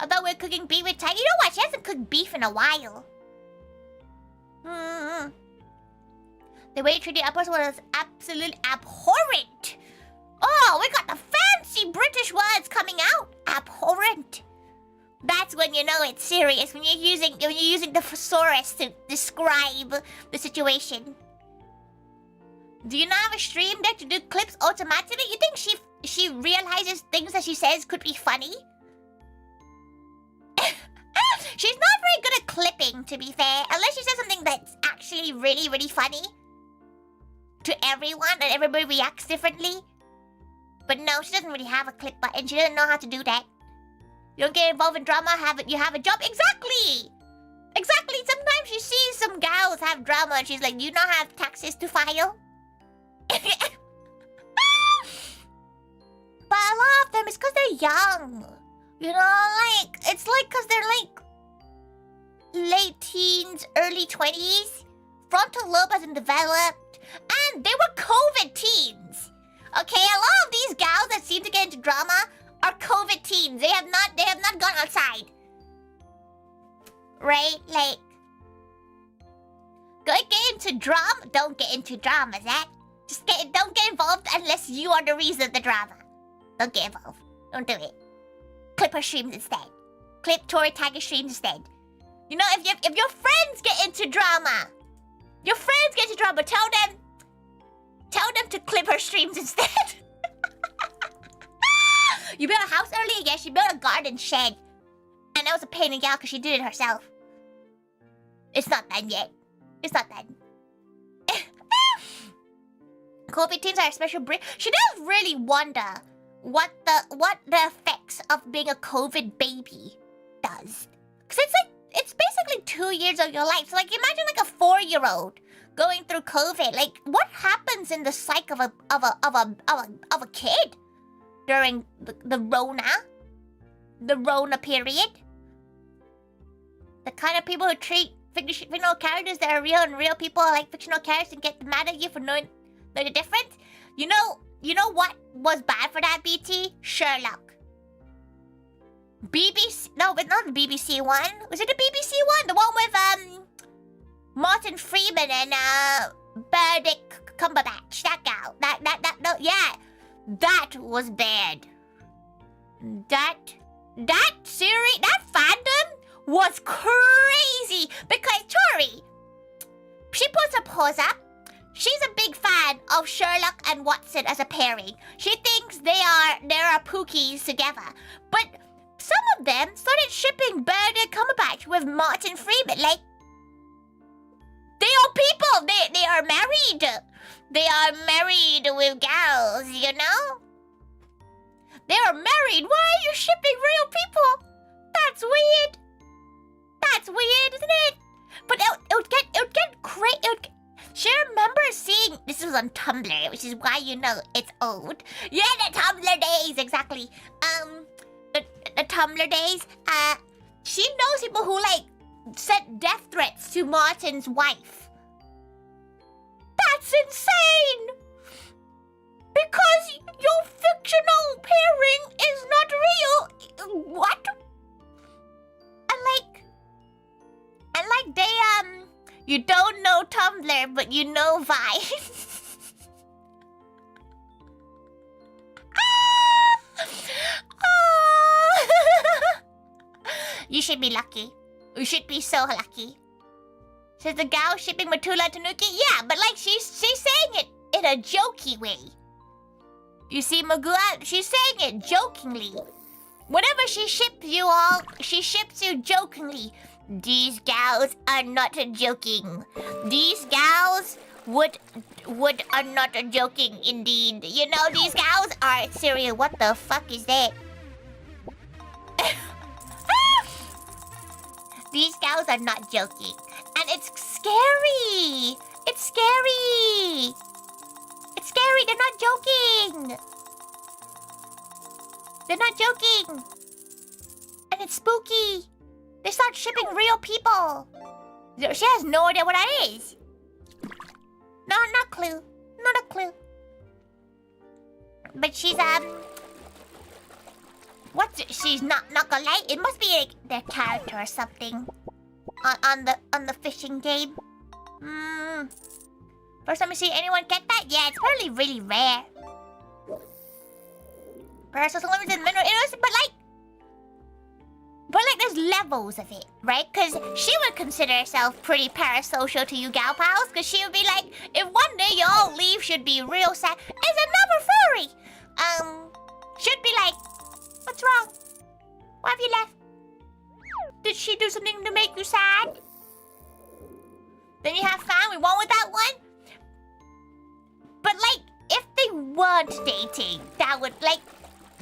I thought we were cooking beef with Taiga. You know what? She hasn't cooked beef in a while. The way you treated uppers was absolutely abhorrent. Oh, we got the fancy British words coming out. Abhorrent. That's when you know it's serious. When you're using the thesaurus to describe the situation. Do you not have a stream deck to do clips automatically? You think she realizes things that she says could be funny? She's not very good at clipping, to be fair. Unless she says something that's actually really, really funny to everyone and everybody reacts differently. But no, she doesn't really have a clip button. She doesn't know how to do that. You don't get involved in drama, you have a job. Exactly! Exactly! Sometimes she sees some gals have drama and she's like, do you not have taxes to file? But a lot of them, it's because they're young. You know, like, it's like because they're like late teens, early 20s. Frontal lobe hasn't developed. And they were COVID teens. Okay, a lot of these gals that seem to get into drama are COVID teens. They have not gone outside. Right? Like, get into drama. Don't get into drama, Zach. Don't get involved unless you are the reason of the drama. Don't get involved. Don't do it. Clip her streams instead. Clip ToriThaiga streams instead. You know, if your friends get into drama, tell them to clip her streams instead. You built a house earlier? Yeah, she built a garden shed. And that was a pain in the ass because she did it herself. It's not done yet. It's not done. COVID teens are a special breed. She does really wonder what the effects of being a COVID baby does. Because it's basically 2 years of your life. So like imagine like a 4-year-old going through COVID. Like what happens in the psyche of a kid during the Rona period? The kind of people who treat fictional characters that are real and real people are like fictional characters and get mad at you for knowing the difference. You know what was bad for that, BT? Sherlock. BBC, no, but not the BBC one. Was it the BBC one? The one with Martin Freeman and Benedict Cumberbatch. That gal. No, yeah. That was bad. That series, that fandom was crazy because Tori, she puts her paws up. She's a big fan of Sherlock and Watson as a pairing. She thinks they are pookies together. But some of them started shipping Benedict Cumberbatch with Martin Freeman. Like, they are people. They are married. They are married with gals, you know? They are married. Why are you shipping real people? That's weird. That's weird, isn't it? But it would get crazy. She remembers seeing, this was on Tumblr, which is why you know it's old. Yeah, the Tumblr days, exactly. The Tumblr days. She knows people who like sent death threats to Martin's wife. That's insane. Because your fictional pairing is not real. What? And like they you don't know Tumblr, but you know Vine. You should be lucky. You should be so lucky. Says the gal shipping Matula Tanuki. Yeah, but like she's saying it in a jokey way. You see, Magua, she's saying it jokingly. Whenever she ships you all, she ships you jokingly. These gals are not joking. These gals are not joking indeed. You know, these gals are serious. What the fuck is that? These gals are not joking. And it's scary. It's scary. It's scary. They're not joking. They're not joking. And it's spooky. They start shipping real people. She has no idea what that is. No, not a clue. Not a clue. But she's What's it? She's not gonna lie. It must be like their character or something. On the fishing game. First time I see anyone get that? Yeah, it's probably really rare. Perhaps only in mineral areas, but like there's levels of it, right? Because she would consider herself pretty parasocial to you gal pals, because she would be like, if one day you all leave, she'd be real sad. It's another furry. She'd be like, what's wrong? Why have you left? Did she do something to make you sad? Then you have fun, we won with that one. But like, if they weren't dating, that would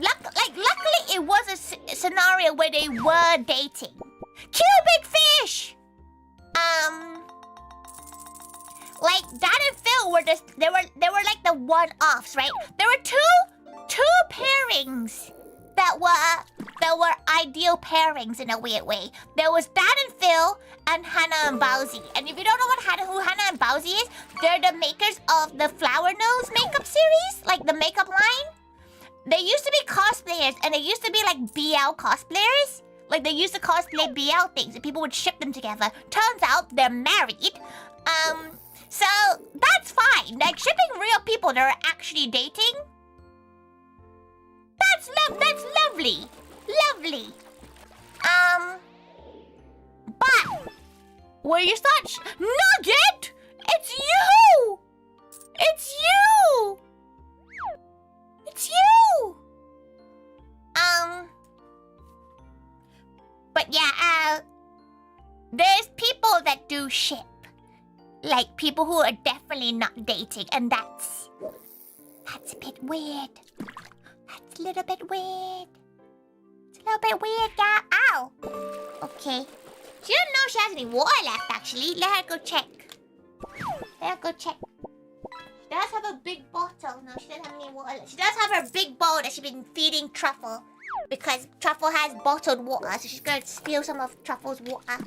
luckily it was a scenario where they were dating. Cubic fish! Like Dad and Phil were they were like the one-offs, right? There were two pairings that were ideal pairings in a weird way. There was Dad and Phil and Hannah and Bowsy. And if you don't know who Hannah and Bowsy is, they're the makers of the Flower Nose makeup series, like the makeup line. They used to be cosplayers, and they used to be like BL cosplayers. Like they used to cosplay BL things, and people would ship them together. Turns out they're married. So that's fine. Like shipping real people that are actually dating. That's lovely. Lovely. But where you start Nugget! It's you! It's you! It's you! But yeah, there's people that do ship. Like people who are definitely not dating, and that's a bit weird. That's a little bit weird. It's a little bit weird, guy. Ow! Okay. She doesn't know she has any water left, actually. Let her go check. Let her go check. She does have a big bottle. No, she doesn't have any water left. She does have her big bowl that she's been feeding Truffle. Because Truffle has bottled water, so she's gonna steal some of Truffle's water.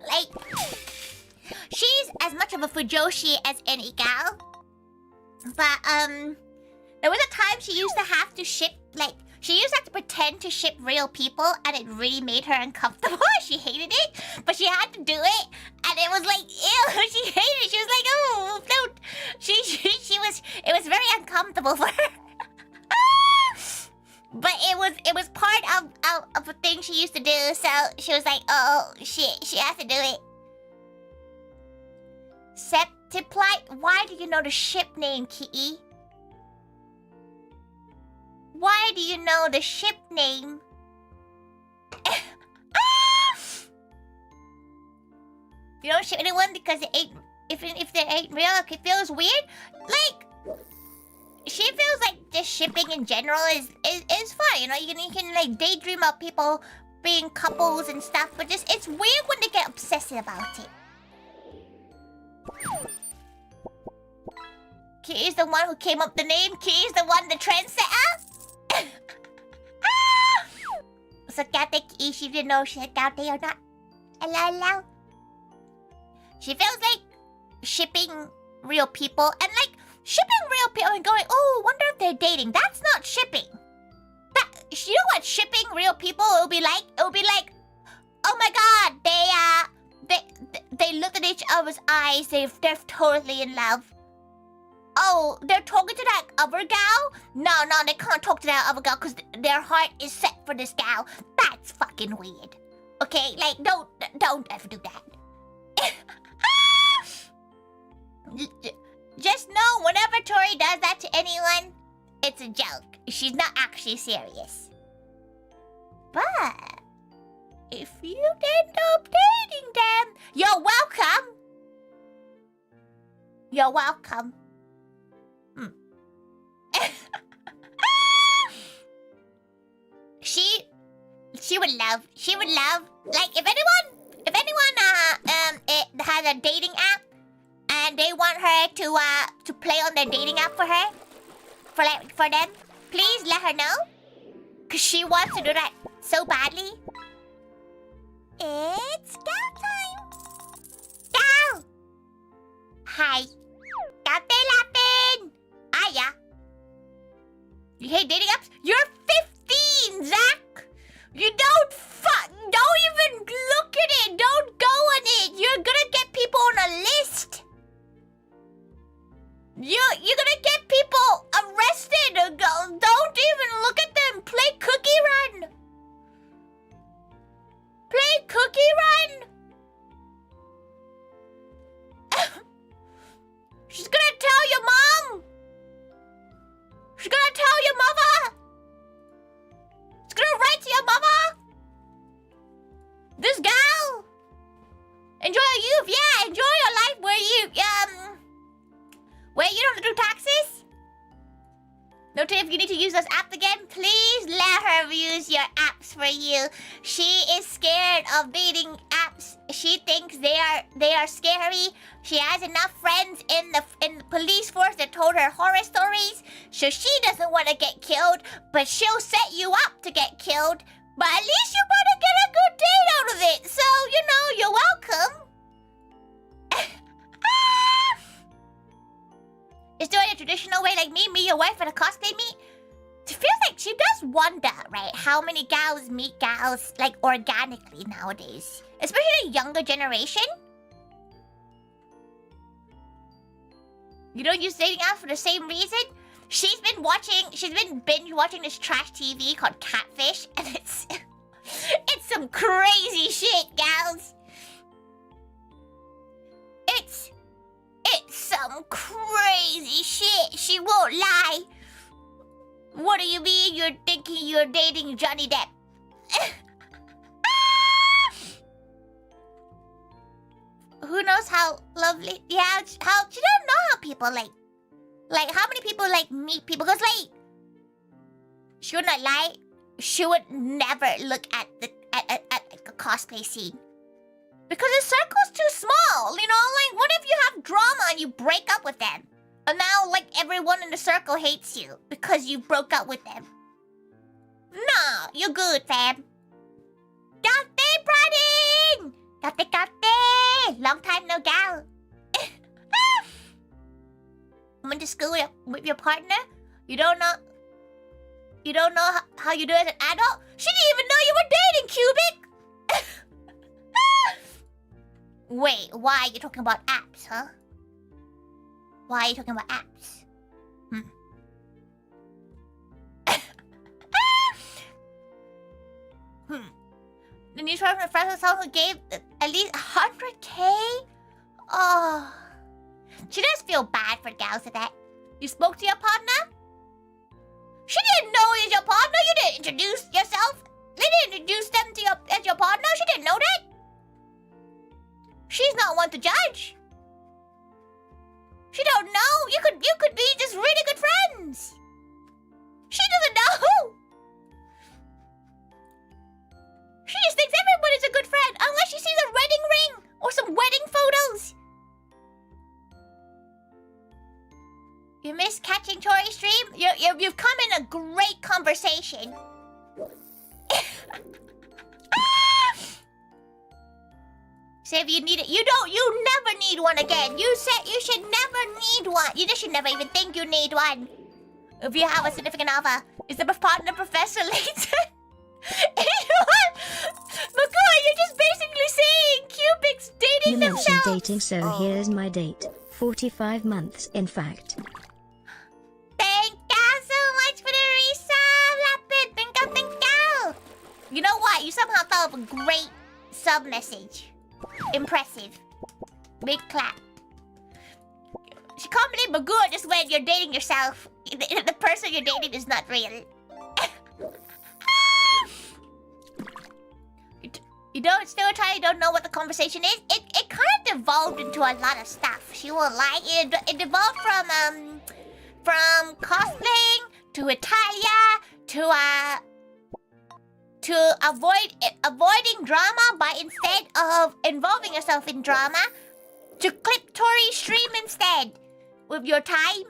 Like, she's as much of a fujoshi as any gal. But, there was a time she used to have to ship, like, she used to have to pretend to ship real people, and it really made her uncomfortable. She hated it, but she had to do it, and it was like, ew, she hated it. She was like, oh, don't. It was very uncomfortable for her. But it was part of a thing she used to do, so she was like, oh, shit, she has to do it. Septiplite, why do you know the ship name, Kitty? Why do you know the ship name? You don't ship anyone because it ain't, if they ain't real, it feels weird. Like, she feels like just shipping in general is fun. You know, you can like daydream about people being couples and stuff, but just it's weird when they get obsessive about it. Kitty's the one who came up the name. Kitty's the one, the trendsetter. So Kate, she didn't know she had Kate or not. Hello. She feels like shipping real people and like shipping real people and going, oh, wonder if they're dating. That's not shipping. You know what shipping real people will be like? It will be like, oh my god, they look at each other's eyes. They're totally in love. Oh, they're talking to that other gal? No, they can't talk to that other gal because their heart is set for this gal. That's fucking weird. Okay, like, don't ever do that. Just know, whenever Tori does that to anyone, it's a joke. She's not actually serious. But if you end up dating them, you're welcome. You're welcome. She would love, like, if anyone has a dating app and they want her to play on their dating app for her, for them, please let her know, cause she wants to do that so badly. It's gal time. Gal, Hi. Yapping. Aya. You hate dating apps? You're 15, Zach. You don't even look at it. Don't go on it. You're gonna get people on a list. You're gonna get people arrested. Don't even look at them. Play Cookie Run. Play Cookie Run. She's gonna tell your mom. She's gonna tell your mother. She's gonna write to your mother. This gal. Enjoy your youth. Yeah, enjoy your life where you don't have to do taxes. Note if you need to use this app again, please let her use your apps for you. She is scared of dating apps. She thinks they are scary. She has enough friends in the police force that told her horror stories, so she doesn't want to get killed, but she'll set you up to get killed. But at least you better get a good date out of it. So, you're welcome. Is doing it a traditional way like me, your wife, at a cosplay meet? It feels like she does wonder, right, how many gals meet gals, like, organically nowadays. Especially the younger generation. You don't use dating apps for the same reason? She's been binge watching this trash TV called Catfish, and it's some crazy shit, gals. It's some crazy shit. She won't lie. What do you mean you're thinking you're dating Johnny Depp? Who knows how lovely? Yeah, she don't know how people like how many people meet people. Because she would not lie. She would never look at like a cosplay scene. Because the circle's too small, what if you have drama and you break up with them? And now, everyone in the circle hates you because you broke up with them. No, you're good, fam. Kate Prading! Kate! Long time no gal. Went to school with your partner? You don't know how you do as an adult? She didn't even know you were dating, Cubic! Wait, why are you talking about apps, huh? Why are you talking about apps? The news from friends who gave at least 100K? Oh. She does feel bad for gals at that. You spoke to your partner? She didn't know he was your partner. You didn't introduce yourself. They didn't introduce them to as your partner. She didn't know that. She's not one to judge. She don't know. You could be just really good friends. She doesn't know. She just thinks everybody's a good friend unless she sees a wedding ring or some wedding photos. You miss catching Tori's stream? You've come in a great conversation. So if you need it, you never need one again. You said you should never need one. You just should never even think you need one. If you have a significant other, is the partner Professor Layton? Makua, you're just basically saying Cupid's dating themselves. You mentioned dating, so here's my date. 45 months, in fact. Thank you so much for the resub, Lapid. Thank you. You know what? You somehow thought of a great sub message. Impressive. Big clap. She commented, Magua just when you're dating yourself. The person you're dating is not real. You don't know what the conversation is. It kind of devolved into a lot of stuff. She won't lie. It devolved from cosplaying to Italia to avoiding drama by instead of involving yourself in drama, to clip Tori's stream instead with your time.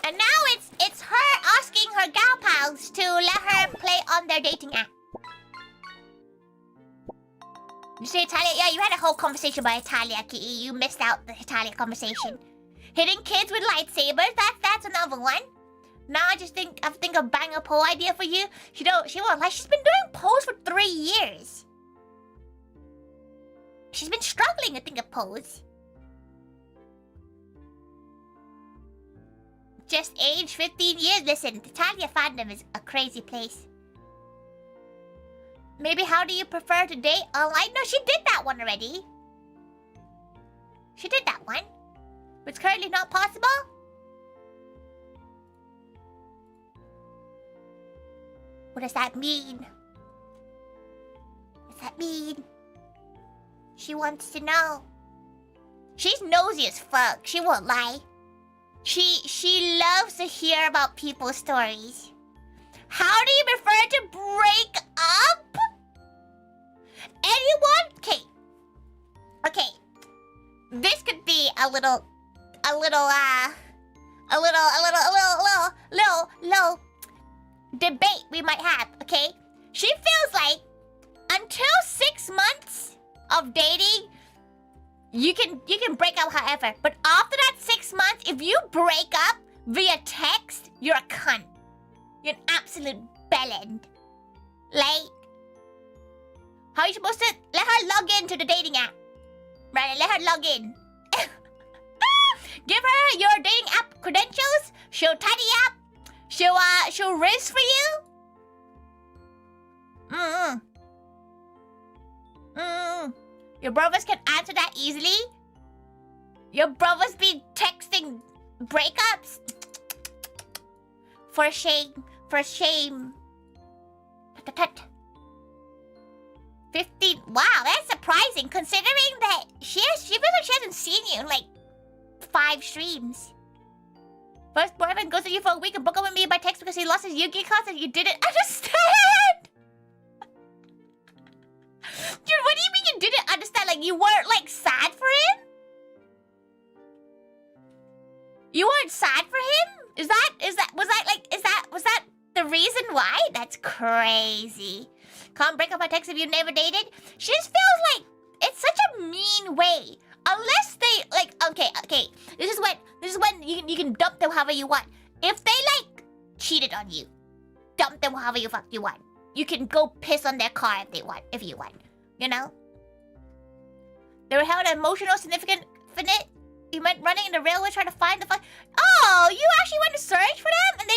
And now it's her asking her gal pals to let her play on their dating app. You say Italia? Yeah, you had a whole conversation about Italia, Kitty. You missed out the Italia conversation. Hitting kids with lightsabers. That's another one. Now I think of bang a pole idea for you. She won't like. She's been doing poles for 3 years. She's been struggling to think of poles. Just age 15 years. Listen, the Italia fandom is a crazy place. Maybe how do you prefer to date online? No, she did that one already. She did that one. It's currently not possible? What does that mean? What does that mean? She wants to know. She's nosy as fuck. She won't lie. She loves to hear about people's stories. How do you prefer to break up? Anyone? Okay. This could be a little debate we might have, okay? She feels like until 6 months of dating, you can break up however. But after that 6 months, if you break up via text, you're a cunt. You're an absolute bellend. Like, how are you supposed to let her log into the dating app? Right, let her log in. Give her your dating app credentials. She'll tidy up. She'll race for you. Your brothers can answer that easily. Your brothers be texting breakups. For shame. For shame. 15. Wow, that's surprising considering that she feels like she hasn't seen you in like 5 streams. First boyfriend goes to you for a week and broke up with me by text because he lost his Yu-Gi cards and you didn't understand. Dude, what do you mean you didn't understand? Like you weren't like sad for him? You weren't sad for him? Was that the reason why? That's crazy. Can't break up by text if you never dated. She just feels like it's such a mean way. Unless they like, okay. This is when you can dump them however you want. If they like cheated on you, dump them however you fuck you want. You can go piss on their car if you want. You know? They were held emotional significant finite. You went running in the railway trying to find the fuck. Oh, you actually went to search for them and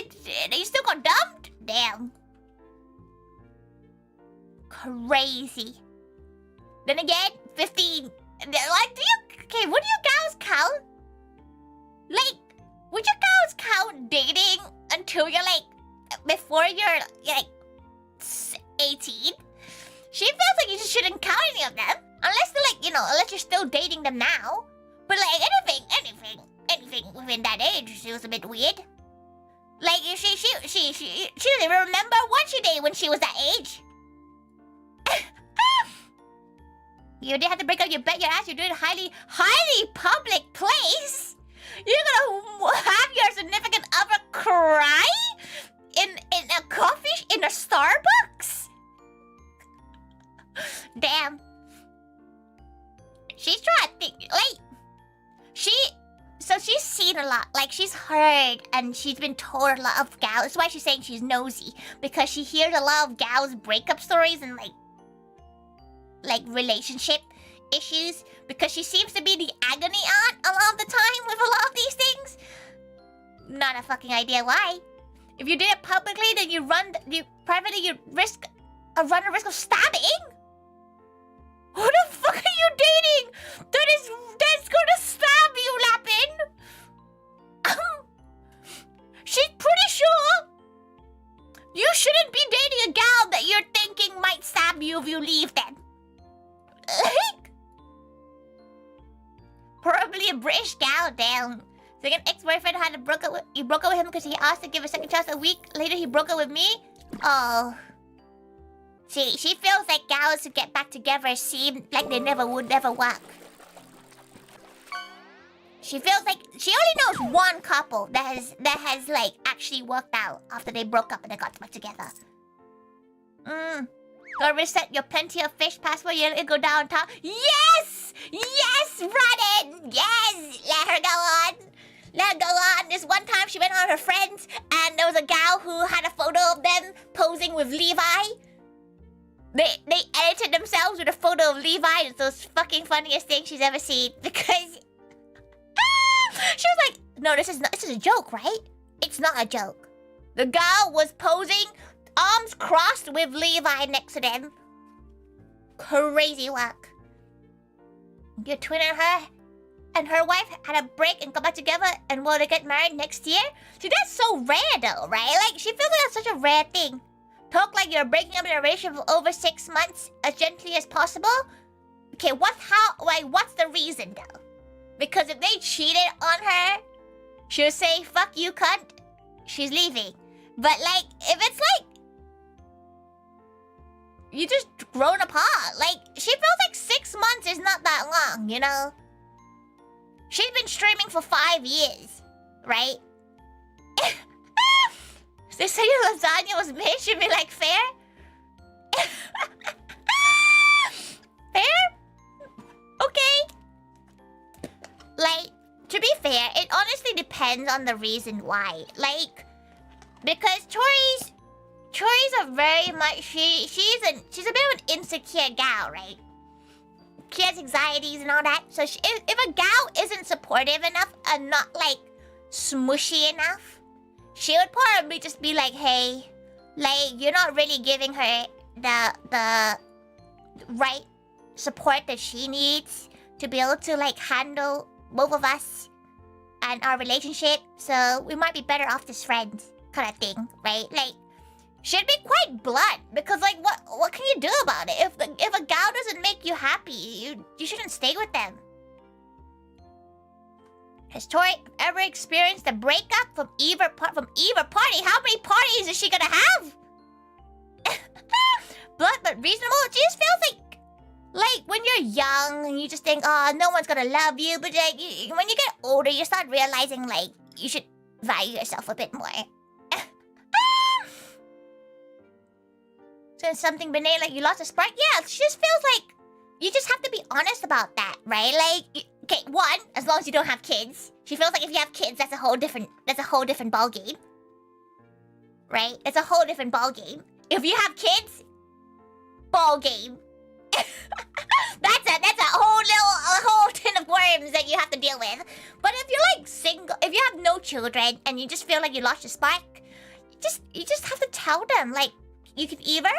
they still got dumped? Damn. Crazy. Then again, 15. Like, what do you guys count? Like, would you guys count dating until you're like, before you're like 18? She feels like you just shouldn't count any of them. Unless they're like, unless you're still dating them now. But like, anything within that age feels a bit weird. Like, she doesn't even remember what she did when she was that age. You didn't have to break up your bet your ass. You're doing highly public place. You're gonna have your significant other cry in a coffee in a Starbucks. Damn. She's trying to think. Like, she's seen a lot. Like, she's heard and she's been told a lot of gals. That's why she's saying she's nosy, because she hears a lot of gals' breakup stories and like relationship issues, because she seems to be the agony aunt a lot of the time with a lot of these things. Not a fucking idea why. If you did it publicly, then you run a risk of stabbing. Who the fuck are you dating? That's gonna stab you, Lapin. She's pretty sure you shouldn't be dating a gal that you're thinking might stab you if you leave them. Probably a British gal, damn. Second ex-boyfriend you broke up with him because he asked to give a second chance. A week later, he broke up with me. Oh. She feels like gals who get back together seem like they would never work. She feels like she only knows one couple that has like actually worked out after they broke up and they got back together. Go reset your plenty of fish password. You go downtown. Yes! Yes! Run it! Yes! Let her go on. Let her go on. This one time she went on her friends and there was a gal who had a photo of them posing with Levi. They edited themselves with a photo of Levi. It's the fucking funniest thing she's ever seen because she was like, no, this is a joke, right? It's not a joke. The girl was posing, arms crossed with Levi next to them. Crazy work. Your twin and her wife had a break and got back together and will they get married next year? See, that's so rare though, right? Like, she feels like that's such a rare thing. Talk like you're breaking up in a relationship for over 6 months as gently as possible. Okay, what's the reason though? Because if they cheated on her, she'll say, fuck you, cunt. She's leaving. But like, if it's like, you just grown apart. Like, she feels like 6 months is not that long, you know? She's been streaming for 5 years, right? They say your lasagna was made, she'd be like, fair? Fair? Okay. Like, to be fair, it honestly depends on the reason why. Like, because Tori's a very much, she's a bit of an insecure gal, right? She has anxieties and all that. So if a gal isn't supportive enough and not like smushy enough, she would probably just be like, hey, like, you're not really giving her the right support that she needs to be able to like handle both of us and our relationship. So we might be better off as friends, kind of thing, right? Like, she'd be quite blunt because like, what can you do about it? If a gal doesn't make you happy, you shouldn't stay with them. Has Tori ever experienced a breakup from either party? How many parties is she gonna have? Blunt but reasonable. It just feels like when you're young and you just think, oh, no one's gonna love you. But like, when you get older, you start realizing like you should value yourself a bit more. So something benign like you lost a spark. Yeah, it just feels like you just have to be honest about that, right? Like, okay, one, as long as you don't have kids. She feels like if you have kids, that's a whole different ball game. Right? It's a whole different ball game. If you have kids, ball game. That's a whole tin of worms that you have to deal with. But if you're like single, if you have no children and you just feel like you lost your spark, you just have to tell them, like, you can either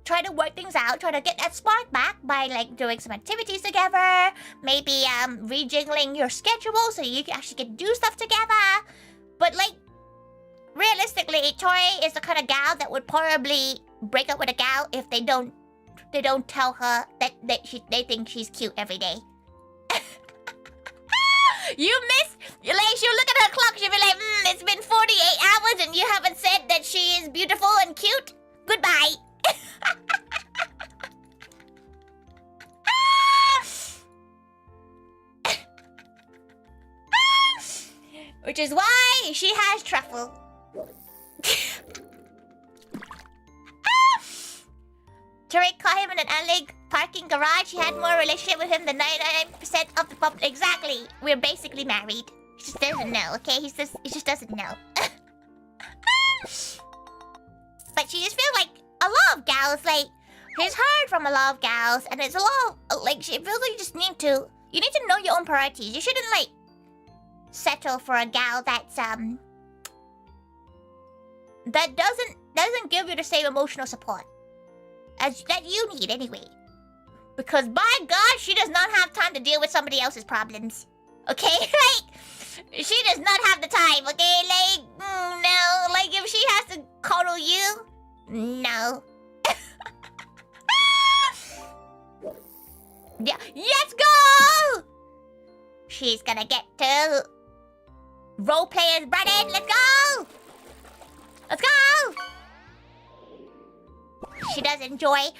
try to work things out, try to get that spark back by like doing some activities together, maybe rejiggling your schedule so you can actually get to do stuff together. But like, realistically, Tori is the kind of gal that would probably break up with a gal if they don't tell her that they think she's cute every day. You miss, like, she'll look at her clock, she'll be like, it's been 48 hours and you haven't said that she is beautiful and cute. Goodbye. Which is why she has truffle. Tariq caught him in an alley parking garage. She had more relationship with him than 99% of the public. Exactly. We're basically married. He just doesn't know, okay? He just doesn't know. But she just feels like a lot of gals, like, she's heard from a lot of gals, and it's a lot of, like, she feels like you need to know your own priorities. You shouldn't, like, settle for a gal that's, that doesn't give you the same emotional support as that you need anyway. Because by God, she does not have time to deal with somebody else's problems. Okay? Like, she does not have the time, okay? Like, no. Like, if she has to cuddle you, no. Yeah, let's go! She's gonna get to role players, Brennan. Let's go! Let's go! She does enjoy,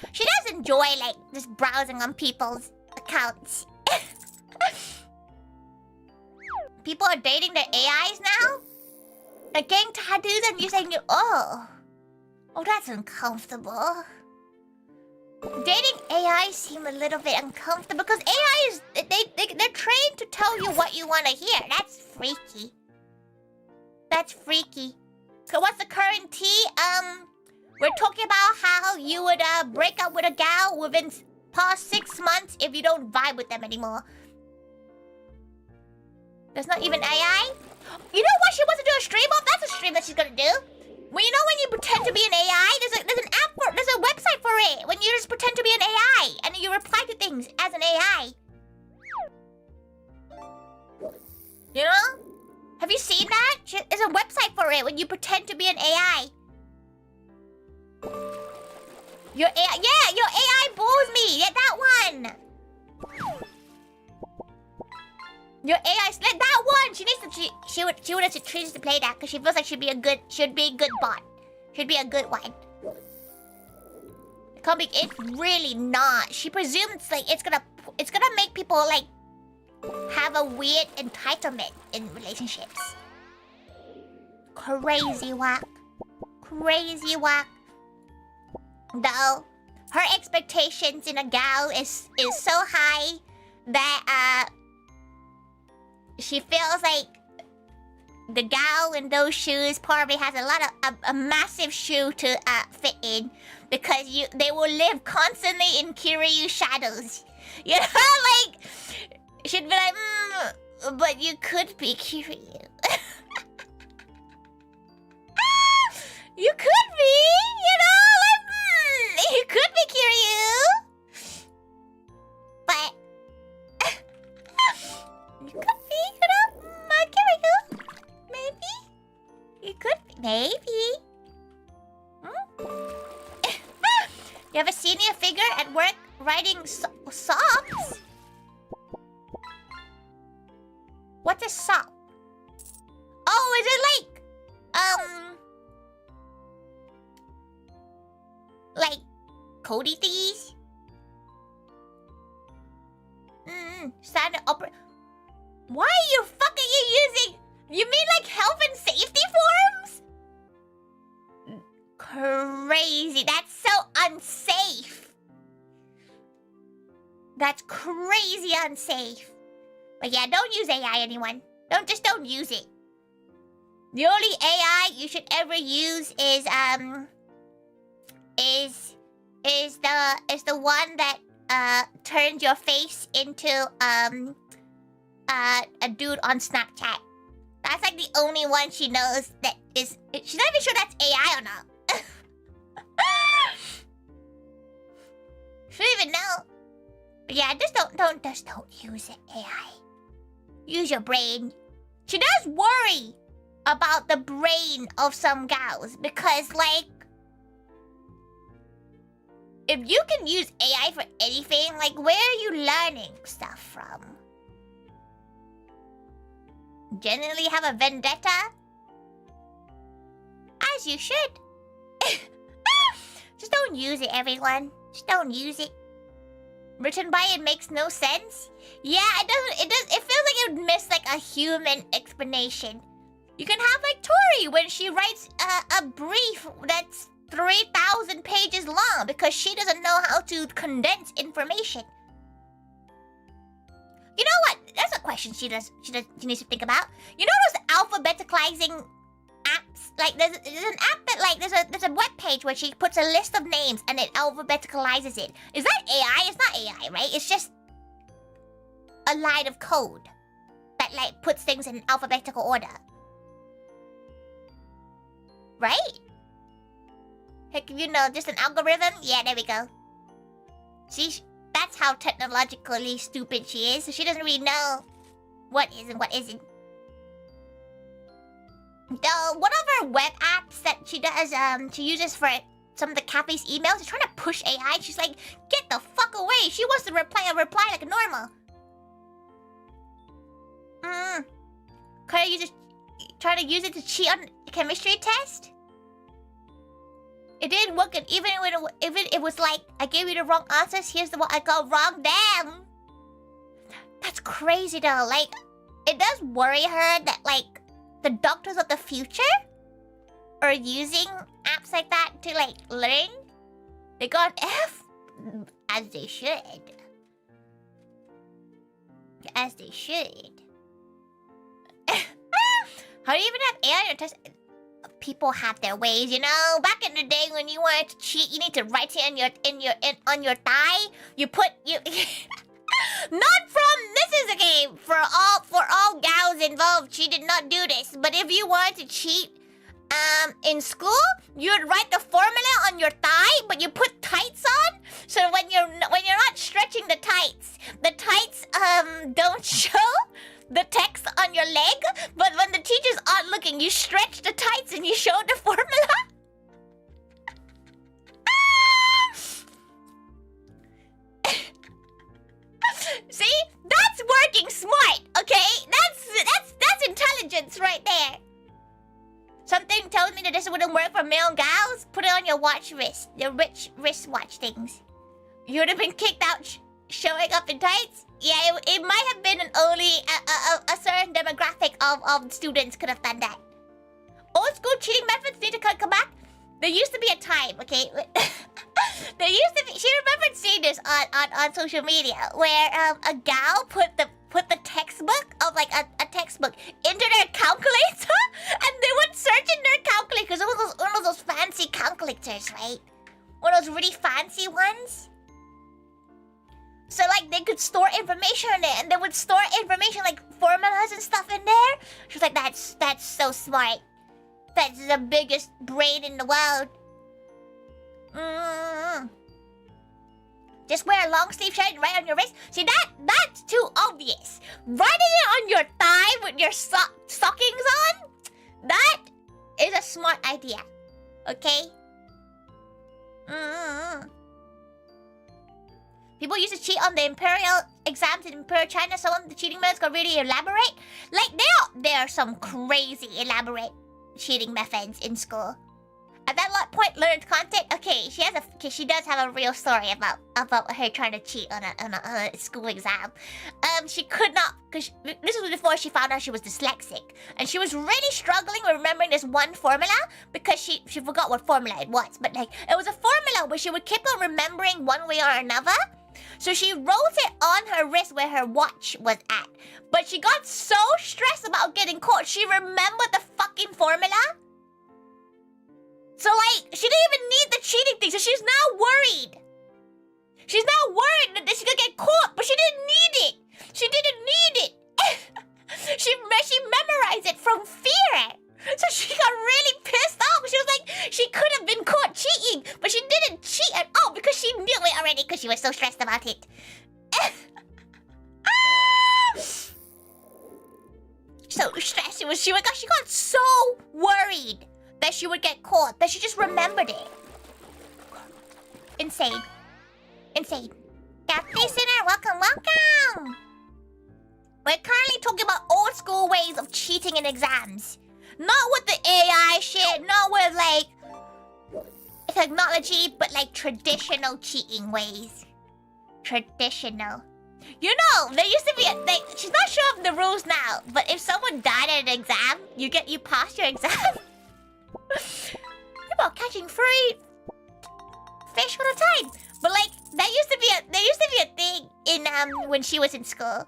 like, just browsing on people's accounts. People are dating their AIs now? They're getting tattoos and you're saying, oh, that's uncomfortable. Dating AI seem a little bit uncomfortable because AI is they're trained to tell you what you want to hear. That's freaky. That's freaky. So what's the current tea? We're talking about how you would break up with a gal within past 6 months if you don't vibe with them anymore. There's not even AI? You know what she wants to do a stream of? That's a stream that she's gonna do. Well, you know when you pretend to be an AI, there's an app for there's a website for it. When you just pretend to be an AI and you reply to things as an AI. You know? Have you seen that? There's a website for it when you pretend to be an AI. Your AI, yeah, your AI bores me. Yeah, that one. Your AI, like that one. She needs to. She would have to play that because she feels like should be a good bot. Should be a good one. Comic, it's really not. She presumes like it's gonna make people like have a weird entitlement in relationships. Crazy whack. Crazy whack. Though her expectations in a gal is so high that she feels like the gal in those shoes probably has a massive shoe to fit in because they will live constantly in Kiryu's shadows. You know, like she'd be like, but you could be Kiryu. You could be, you know, like you could be Kiryu. But you could be, you know, my Kiryu. Maybe. You could be. Maybe. You ever seen your figure at work writing socks? What's a sock? Oh, is it like Cody thieves? Standard opera. Why are you using? You mean like health and safety forms? Crazy. That's so unsafe. That's crazy unsafe. But yeah, don't use AI, anyone. Don't use it. The only AI you should ever use is the one that turns your face into a dude on Snapchat. That's like the only one she knows that is. She's not even sure that's AI or not. She don't even know. But yeah, just don't use it, AI. Use your brain. She does worry about the brain of some gals because, like, if you can use AI for anything, like, where are you learning stuff from? Generally have a vendetta? As you should. Just don't use it, everyone. Just don't use it. Written by it makes no sense. Yeah, it feels like it would miss like a human explanation. You can have like Tori when she writes a brief that's 3,000 pages long because she doesn't know how to condense information. You know what? That's a question she needs to think about. You know those alphabeticalizing apps? Like there's an app that like there's a web page where she puts a list of names and it alphabeticalizes it. Is that AI? It's not AI, right? It's just a line of code that like puts things in alphabetical order. Right? Heck, you know, just an algorithm? Yeah, there we go. See, that's how technologically stupid she is. So she doesn't really know what is and what isn't. Though, one of her web apps that she does, she uses for some of the cafe's emails, she's trying to push AI. She's like, get the fuck away. She wants to reply like normal. Could you just try to use it to cheat on a chemistry test? It didn't work, and even if it was like, I gave you the wrong answers, here's the one I got wrong. Damn! That's crazy though. Like, it does worry her that like, the doctors of the future are using apps like that to like learn. They got an F. As they should. As they should. How do you even have AI on your test? People have their ways, you know. Back in the day when you wanted to cheat, you need to write it on your thigh. You put you. Not from this is a game for all gals involved. She did not do this. But if you wanted to cheat, in school, you'd write the formula on your thigh, but you put tights on. So when you're not stretching the tights don't show the text on your leg. But when the teachers aren't looking, you stretch the tights and you show the formula. See? That's working smart, okay? That's intelligence right there. Something tells me that this wouldn't work for male gals. Put it on your watch wrist. The rich wristwatch things. You would have been kicked out showing up in tights? Yeah, it might have been an only a certain demographic of students could have done that. Old school cheating methods need to come back. There used to be a time, okay? There used to be. She remembered seeing this on social media where a gal put the textbook of like a textbook into their calculator, and they would search in their calculator because it was one of those fancy calculators, right? One of those really fancy ones. So like they could store information in it, and they would store information like formulas and stuff in there. She was like, that's so smart. That's the biggest brain in the world. Just wear a long sleeve shirt and write on your wrist. See, that's too obvious. Writing it on your thigh with your stockings on, that is a smart idea. Okay? People used to cheat on the imperial exams in Imperial China. Some of the cheating methods got really elaborate. Like, there are some crazy elaborate cheating methods in school. At that point, learned content. Okay, she does have a real story about her trying to cheat on a school exam. She could not, because this was before she found out she was dyslexic, and she was really struggling with remembering this one formula because she forgot what formula it was. But like, it was a formula where she would keep on remembering one way or another. So she wrote it on her wrist where her watch was at. But she got so stressed about getting caught, she remembered the fucking formula. So like, she didn't even need the cheating thing, so she's now worried. She's now worried that she's gonna get caught, but she didn't need it. She didn't need it. she memorized it from fear. So she got really pissed off. She was like, she could have been caught cheating, but she didn't cheat at all because she knew it already because she was so stressed about it. So stressed. She got so worried that she would get caught that she just remembered it. Insane. Insane. Cafe Sinner, welcome. We're currently talking about old school ways of cheating in exams. Not with the AI shit, not with like technology, but like traditional cheating ways. Traditional. You know, there used to be she's not sure of the rules now, but if someone died at an exam, you pass your exam. About catching free fish all the time. But like there used to be a thing in when she was in school.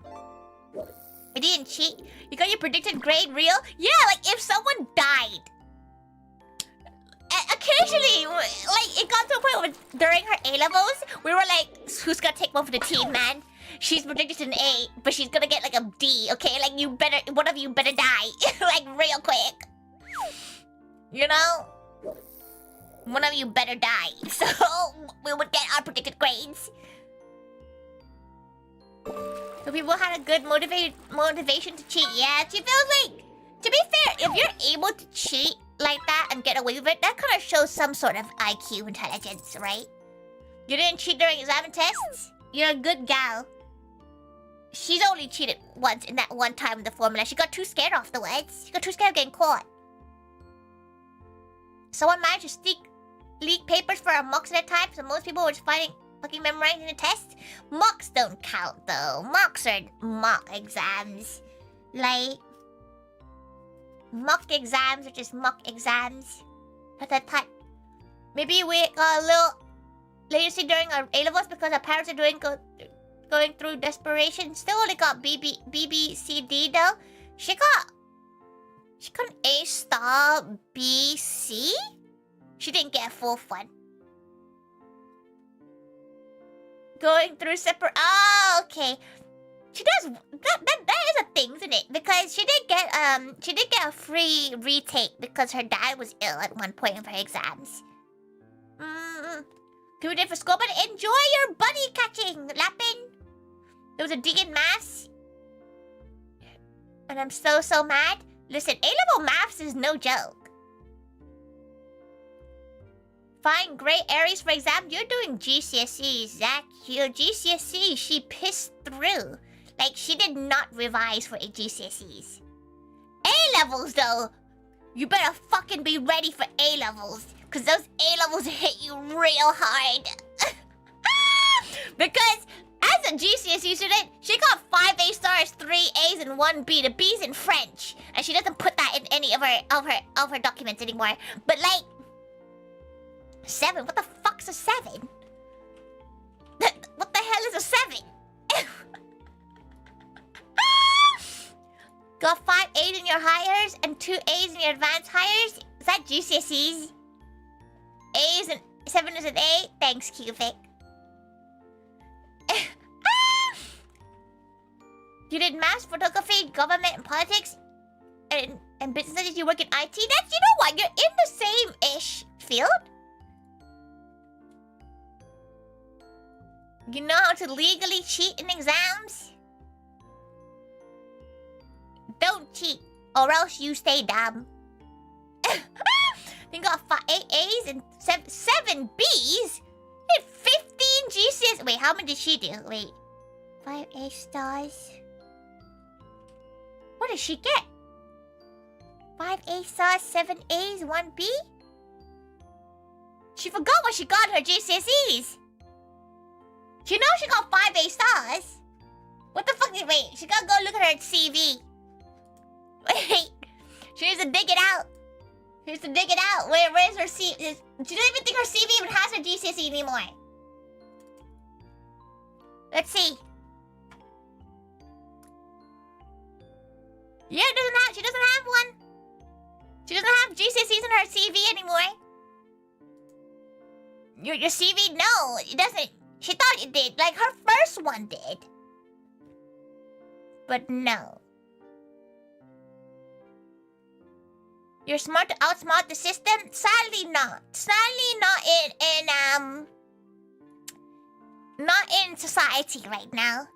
You didn't cheat. You got your predicted grade real? Yeah, like if someone died. Occasionally, like it got to a point where during her A-levels, we were like, who's gonna take one for the team, man? She's predicted an A, but she's gonna get like a D, okay? Like one of you better die. Like real quick. You know? One of you better die. So we would get our predicted grades. So people had a good motivation to cheat. Yeah, she feels like, to be fair, if you're able to cheat like that and get away with it, that kind of shows some sort of IQ intelligence, right? You didn't cheat during exam and tests? You're a good gal. She's only cheated once in that one time with the formula. She got too scared afterwards. She got too scared of getting caught. Someone managed to leak papers for our mocks at a time, so most people were just fucking memorizing the test. Mocks don't count though. Mocks are mock exams. Like, mock exams are just mock exams. Maybe we got a literacy during our A-levels because our parents are going through desperation. Still only got BBCD though. She got an A star BC. She didn't get full fun. Going through separate. Oh, okay. She does that is a thing, isn't it? Because she did get a free retake because her dad was ill at one point of her exams. Good day for school, but enjoy your bunny catching, Lappin. There was a D in maths. And I'm so mad. Listen, A-level maths is no joke. Find great areas for exam. You're doing GCSEs, Zach. Your GCSE, she pissed through. Like, she did not revise for GCSEs. A-levels, though, you better fucking be ready for A-levels. Because those A-levels hit you real hard. Because as a GCSE student, she got 5 A stars, 3 A's, and 1 B. The B's in French. And she doesn't put that in any of her documents anymore. But, like, 7? What the fuck's a 7? What the hell is a 7? Got 5 A's in your hires and 2 A's in your advanced hires? Is that GCSEs? A's and 7 is an A? Thanks, Cubic. You did maths, photography, government, and politics, and business studies. You work in IT. That's, you know what? You're in the same-ish field. You know how to legally cheat in exams? Don't cheat, or else you stay dumb. You got 8 A's and 7 B's? You had 15 GCSEs. Wait, how many did she do? Wait. 5 A stars. What did she get? 5 A stars, 7 A's, 1 B? She forgot what she got in her GCSEs. You know she got 5 A stars. What the fuck? Wait, she gotta go look at her CV. Wait, she needs to dig it out. She needs to dig it out. Where's her CV? She doesn't even think her CV even has her GCSE anymore. Let's see. Yeah, she doesn't have one. She doesn't have GCSEs in her CV anymore. Your CV? No, it doesn't. She thought it did. Like, her first one did. But no. You're smart to outsmart the system? Sadly not. Sadly not in society right now.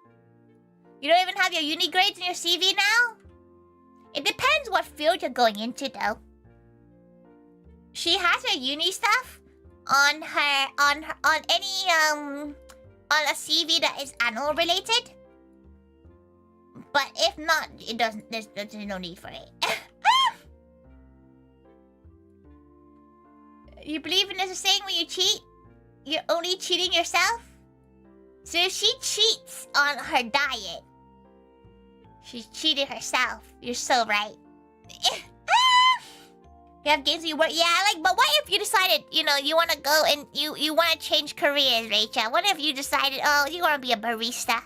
You don't even have your uni grades in your CV now? It depends what field you're going into, though. She has her uni stuff on a CV that is annual related. But if not, it doesn't. There's no need for it. You believe in this saying when you cheat, you're only cheating yourself? So if she cheats on her diet, she's cheated herself. You're so right. You have games where you work. Yeah, like, but what if you decided, you know, you want to go and you want to change careers, Rachel? What if you decided, oh, you want to be a barista?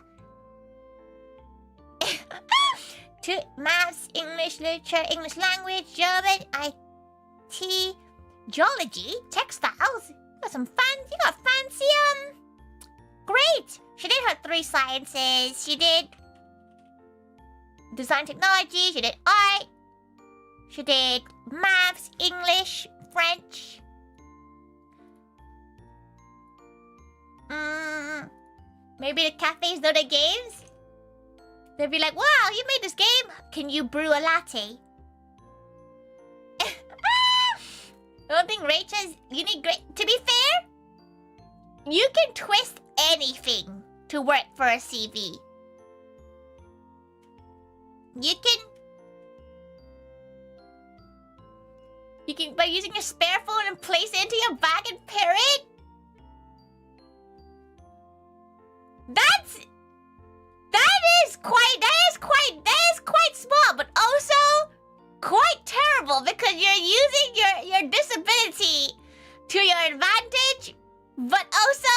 To maths, English literature, English language, German, IT, geology, textiles. You got fancy, great. She did her 3 sciences. She did design technology. She did art. She did maths, English, French. Maybe the cafes know the games? They'd be like, wow, you made this game. Can you brew a latte? I don't think Rachel's uni great. To be fair, you can twist anything to work for a CV. You can by using your spare phone and place it into your bag and pair it. That is quite small, but also quite terrible because you're using your disability to your advantage, but also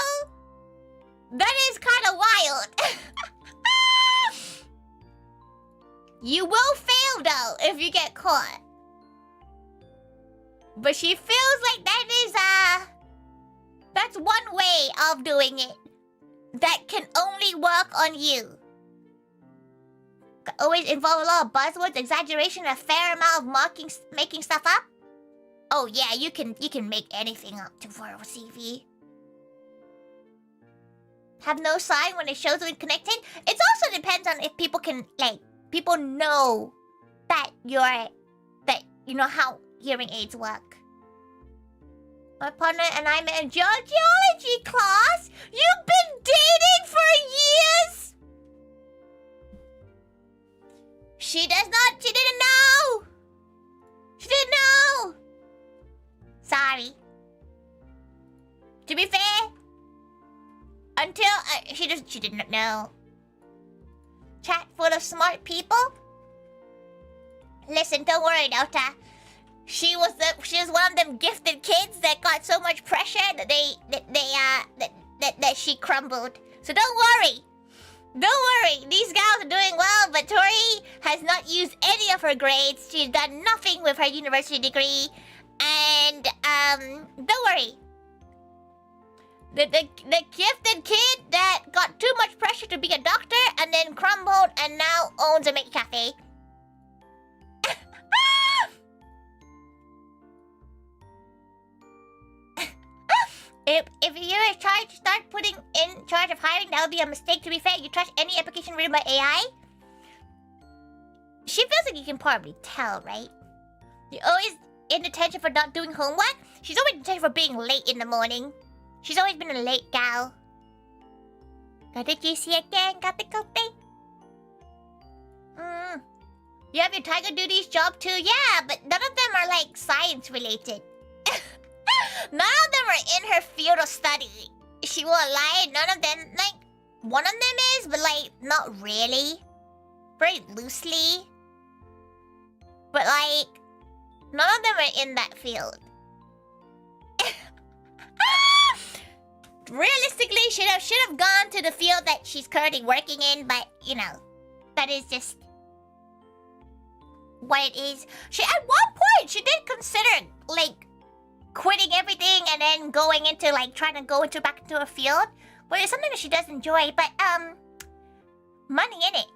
You will fail though if you get caught. But she feels like that is that's one way of doing it that can only work on you. Always involve a lot of buzzwords, exaggeration, a fair amount of making stuff up. Oh yeah, you can make anything up for a CV. Have no sign when it shows when connected. It also depends on if people can people know that you know how hearing aids work. My partner and I met in geology class. You've been dating for years. She didn't know. She didn't know. Sorry. To be fair, until she didn't know. Chat full of smart people. Listen, don't worry, Dota. She was one of them gifted kids that got so much pressure that that she crumbled. So don't worry. Don't worry. These gals are doing well, but Tori has not used any of her grades. She's done nothing with her university degree. And don't worry. The gifted kid that got too much pressure to be a doctor and then crumbled and now owns a maid cafe. If you're trying to start putting in charge of hiring, that would be a mistake. To be fair, you trust any application written by AI? She feels like you can probably tell, right? You're always in detention for not doing homework. She's always in detention for being late in the morning. She's always been a late gal. Got the GC again, got the coffee. You have your Taiga duties job too? Yeah, but none of them are like science related. None of them are in her field of study. She won't lie, none of them, like, one of them is, but like, not really. Very loosely. But like, none of them are in that field. Realistically, should have gone to the field that she's currently working in, but you know, that is just what it is. At one point, she did consider like quitting everything and then going into like trying to go back into a field, but it's something that she does enjoy. But money in it.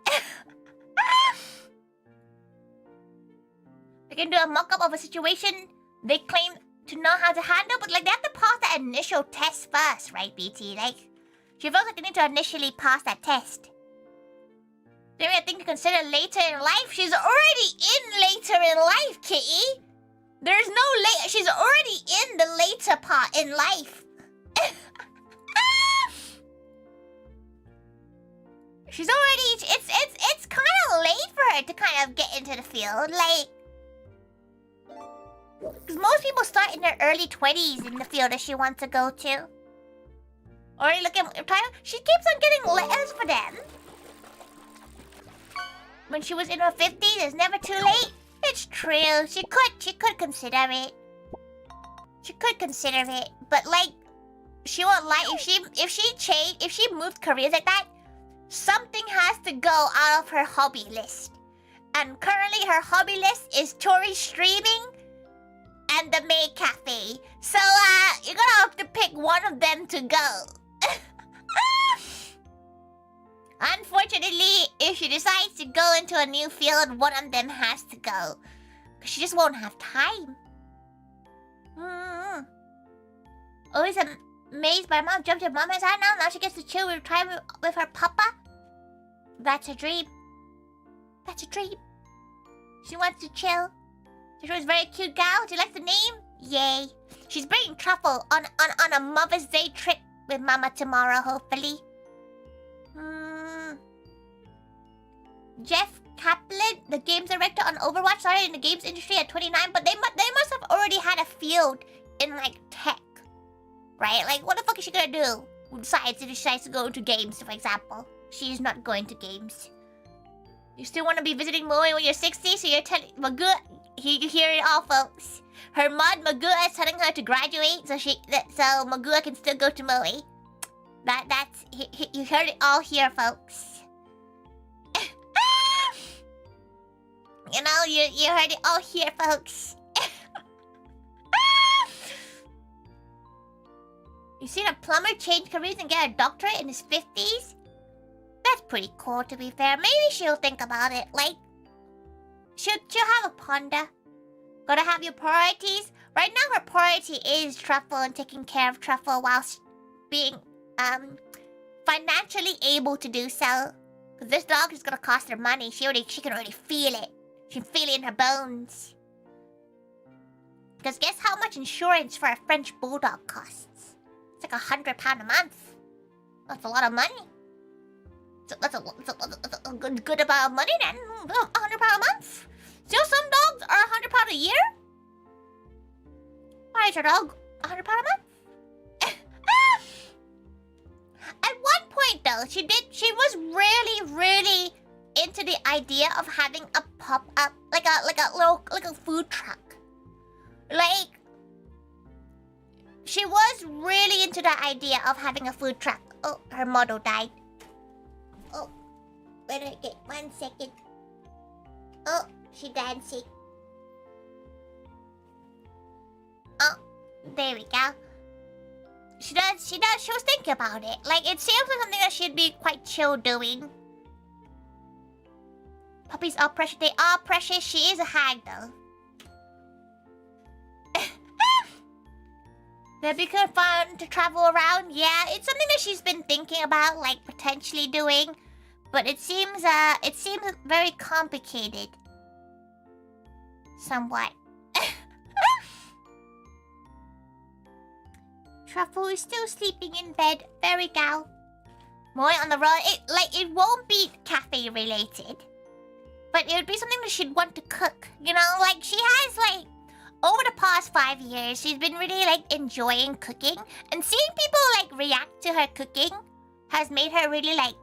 They can do a mock-up of a situation they claim to know how to handle, but like they have to pass that initial test first, right, BT? Like, she feels like they need to initially pass that test. Maybe a thing to consider later in life. She's already in later in life, Kitty. There's no late. She's already in the later part in life. She's already. It's kind of late for her to kind of get into the field, like. Because most people start in their early 20s in the field that she wants to go to. Already look at time. She keeps on getting letters for them. When she was in her 50s, it's never too late. It's true. She could consider it. She could consider it, but like, she won't lie. If she moved careers like that, something has to go out of her hobby list. And currently, her hobby list is Tori streaming and the maid cafe. So you're gonna have to pick one of them to go. Unfortunately, if she decides to go into a new field, one of them has to go. Because she just won't have time. Always amazed by mom jumped to mama's hand now. Now she gets to chill with time with her papa. That's a dream. That's a dream. She wants to chill. She was a very cute gal. Do you like the name? Yay. She's bringing truffle on a Mother's Day trip with mama tomorrow, hopefully. Jeff Kaplan, the games director on Overwatch, started in the games industry at 29, but they must have already had a field in like tech, right? Like, what the fuck is she gonna do? Besides, if she decides to go into games, for example, she's not going to games. You still want to be visiting Moe when you're 60, so you're telling Magua. You hear it all, folks. Her mod Magua is telling her to graduate, so Magua can still go to Moe. You heard it all here, folks. You know, you heard it all here, folks. You seen a plumber change careers and get a doctorate in his 50s? That's pretty cool, to be fair. Maybe she'll think about it. Like, she'll have a ponder. Gotta have your priorities. Right now, her priority is Truffle and taking care of Truffle whilst being financially able to do so. Because this dog is gonna cost her money. She can already feel it. She can feel it in her bones. Because guess how much insurance for a French bulldog costs? It's like £100 a month. That's a lot of money. That's a good amount of money then. £100 a month. So some dogs are £100 a year. Why is your dog £100 a month? At one point though, she was really into the idea of having a pop-up, like a food truck. Like, she was really into the idea of having a food truck. Oh, her model died. Oh, wait a minute, 1 second. Oh, she dancing. Oh, there we go. She was thinking about it. Like, it seems like something that she'd be quite chill doing. Puppies are precious. They are precious. She is a hag, though. That'd be good fun to travel around. Yeah, it's something that she's been thinking about, like, potentially doing. But it seems very complicated. Somewhat. Truffle is still sleeping in bed. Very gal. More on the road. It won't be cafe related. But it would be something that she'd want to cook. You know, like, she has, like, over the past 5 years, she's been really, like, enjoying cooking. And seeing people, like, react to her cooking has made her really, like,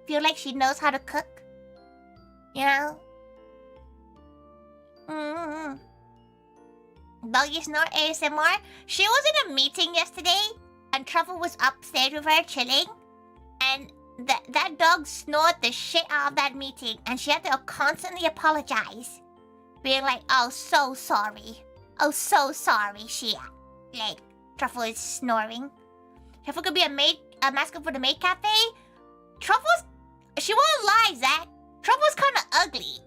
feel like she knows how to cook. You know? Doggy snore ASMR. She was in a meeting yesterday, and Truffle was upstairs with her chilling. And that dog snored the shit out of that meeting, and she had to constantly apologize. Being like, oh, so sorry. Oh, so sorry, like, Truffle is snoring. Truffle could be a mascot for the maid cafe. She won't lie, Zach. Truffle's kind of ugly.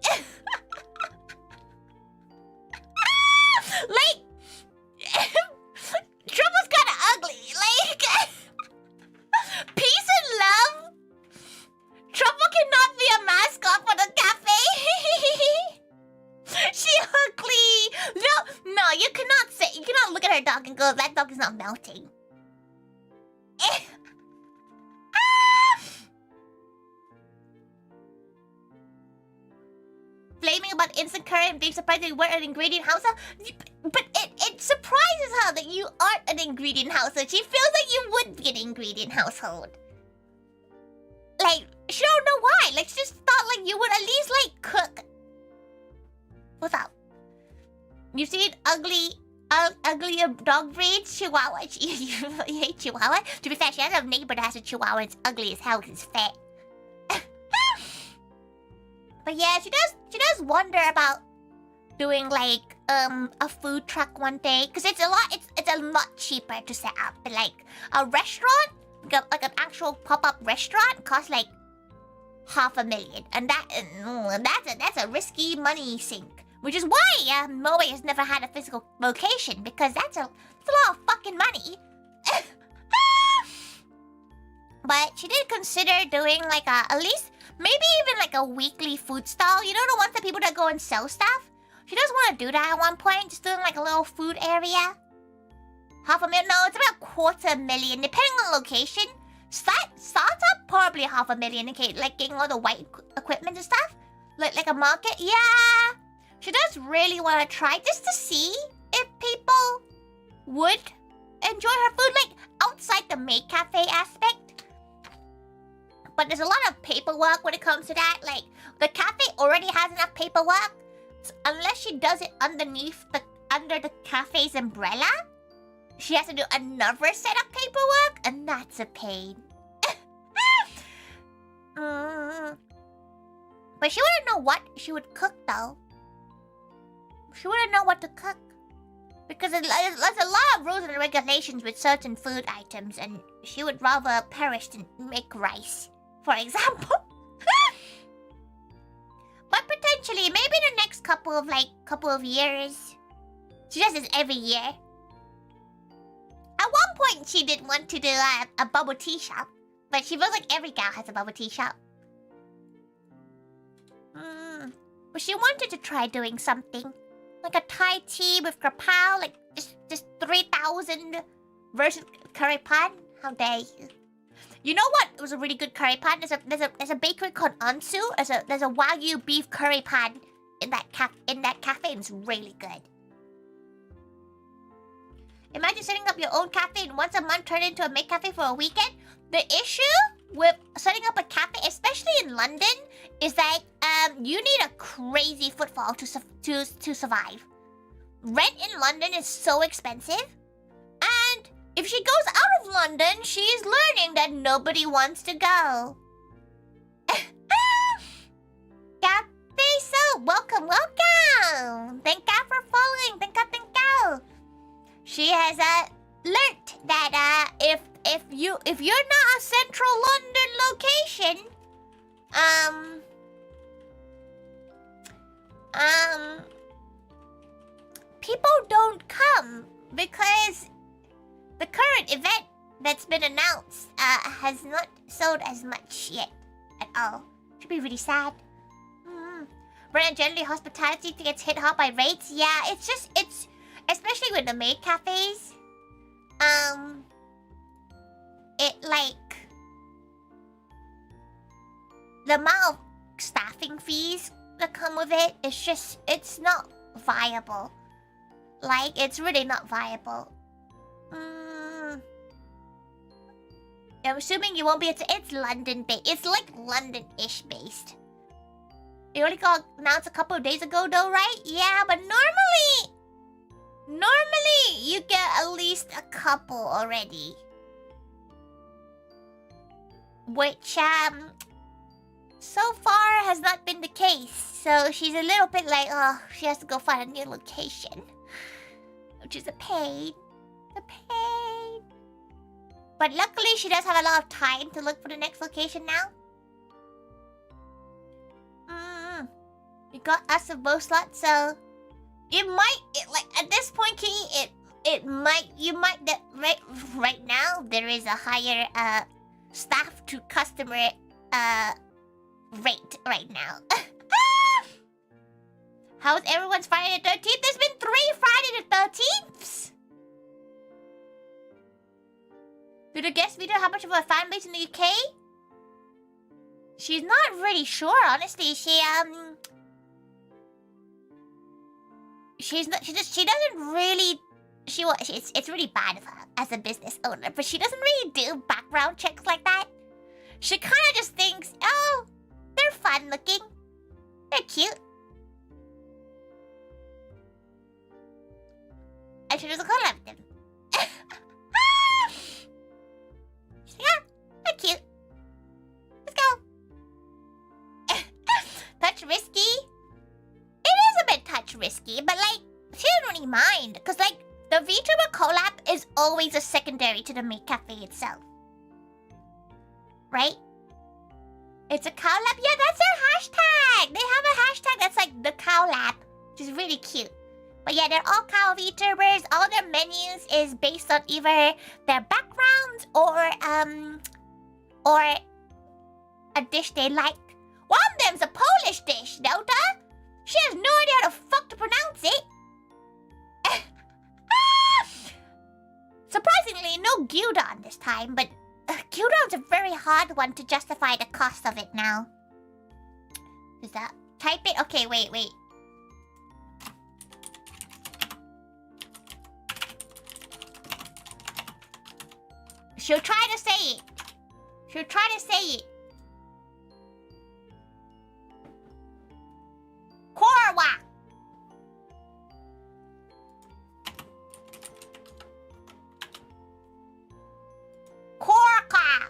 Like, Truffle's kind of ugly. Like, peace and love. Truffle cannot be a mascot for the cafe. She ugly. No, you cannot look at her dog and go, that dog is not melting. Blaming about instant current, being surprised that you weren't an ingredient household. But it surprises her that you aren't an ingredient household. She feels like you would be an ingredient household. Like, she don't know why. Like, she just thought like you would at least like cook. What's up? You seen ugly dog breeds? Chihuahua. You hate Chihuahua? To be fair, she has a neighbor that has a Chihuahua and it's ugly as hell because it's fat. But yeah, she does wonder about doing like a food truck one day, because it's a lot cheaper to set up. But like a restaurant, like an actual pop-up restaurant, costs like $500,000, and that's a risky money sink. Which is why Moe has never had a physical location, because that's a lot of fucking money. But she did consider doing like at least maybe even like a weekly food stall. You know, the ones that people that go and sell stuff? She does want to do that at one point, just doing like a little food area. $500,000? No, it's about $250,000, depending on location. Starts up probably $500,000, okay, like getting all the white equipment and stuff. Like a market, yeah. She does really want to try just to see if people would enjoy her food, like outside the maid cafe aspect. But there's a lot of paperwork when it comes to that. Like, the cafe already has enough paperwork. So unless she does it under the cafe's umbrella, she has to do another set of paperwork, and that's a pain. But she wouldn't know what she would cook, though. she wouldn't know what to cook. Because there's a lot of rules and regulations with certain food items, and she would rather perish than make rice, for example. But potentially, maybe in the next couple of years. She does this every year. At one point, she did want to do a bubble tea shop, but she feels like every gal has a bubble tea shop. But she wanted to try doing something. Like a Thai tea with grapao, like just 3,000 versus curry pan. How dare you? You know what was a really good curry pan? There's a bakery called Ansu. There's a Wagyu beef curry pan in that cafe, and it's really good. Imagine setting up your own cafe and once a month turn it into a make cafe for a weekend. The issue with setting up a cafe, especially in London, is that you need a crazy footfall to survive. Rent in London is so expensive, and if she goes out of London, she's learning that nobody wants to go. Cafe so welcome. Thank God for following. Thank God. She has learnt that if you're not a central London location, people don't come because the current event that's been announced has not sold as much yet at all. Should be really sad. But generally, hospitality gets hit hard by rates. Yeah, it's especially with the maid cafes. The amount of staffing fees that come with it, it's not viable. Like, it's really not viable. I'm assuming you won't be able to. It's London-based. It's like London-ish based. It only got announced a couple of days ago though, right? Yeah, but normally you get at least a couple already. Which, so far has not been the case. So she's a little bit like, oh, she has to go find a new location. Which is a pain. But luckily she does have a lot of time to look for the next location now. We got us a bow slot, so at this point, Kitty, right now there is a higher staff to customer rate right now. How's everyone's Friday the 13th? There's been 3 Friday the 13ths. Did the guest video how much of a fan base in the UK? She's not really sure, honestly. It's really bad of her as a business owner, but she doesn't really do background checks like that. She kind of just thinks, oh, they're fun looking, they're cute, and she doesn't collab with them. Yeah, they're cute. Let's go. Touch risky. It is a bit touch risky, but like, she doesn't really mind. Because like, the Vtuber collab is always a secondary to the maid cafe itself. Right? It's a collab. Yeah, that's their hashtag. They have a hashtag that's like the collab, which is really cute. But yeah, they're all cow Vtubers. All their menus is based on either their backgrounds or a dish they like. One of them's a Polish dish, Dota. She has no idea how the fuck to pronounce it. Surprisingly, no gyudon this time, but gyudon's a very hard one to justify the cost of it now. Is that... Type it... Okay, wait. She'll try to say it. Korwa. Korka.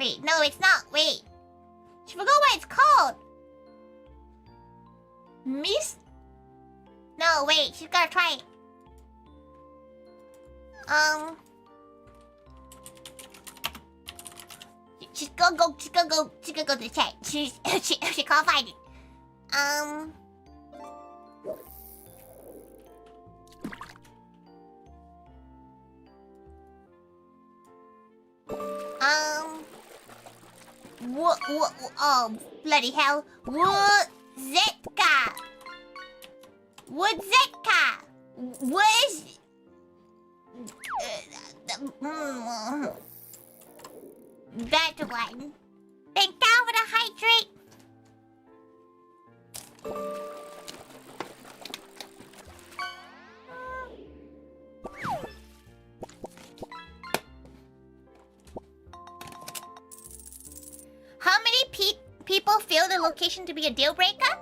Wait, no, it's not. Wait. She forgot what it's called. Miss? No, wait. She's gotta try it. She's gonna go to the chat. She can't find it. What, oh, bloody hell. Woodzitka. What is... That one. Thank you for the hydrate. How many people feel the location to be a deal breaker?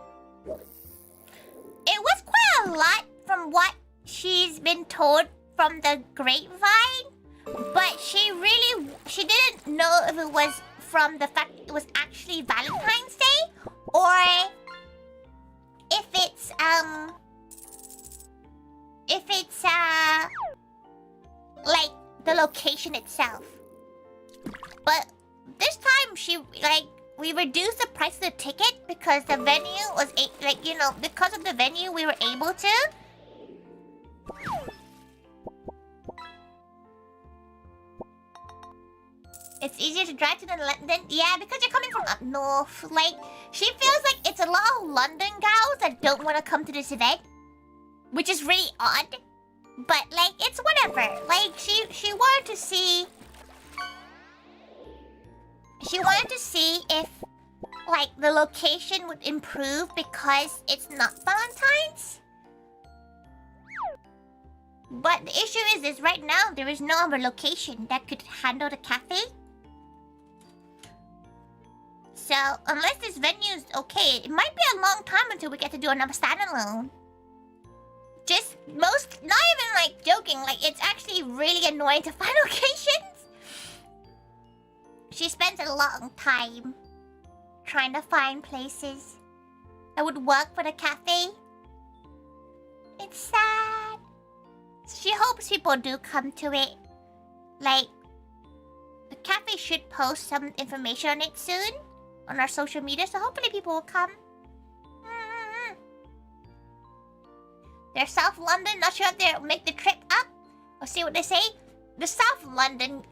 It was quite a lot from what she's been told from the grapevine, but she didn't know if it was from the fact it was actually Valentine's Day or if it's like the location itself. But this time we reduced the price of the ticket because the venue was because of the venue we were able to. It's easier to drive to London. Yeah, because you're coming from up north. Like, she feels like it's a lot of London gals that don't want to come to this event, which is really odd. But like, it's whatever. Like, she wanted to see. She wanted to see if like the location would improve because it's not Valentine's. But the issue is right now there is no other location that could handle the cafe. So unless this venue is okay, it might be a long time until we get to do another standalone. Not even like joking, like it's actually really annoying to find locations. She spends a long time trying to find places that would work for the cafe. It's sad. She hopes people do come to it. Like, the cafe should post some information on it soon on our social media, so hopefully people will come. They're South London, not sure if they'll make the trip up. I'll see what they say. The South London...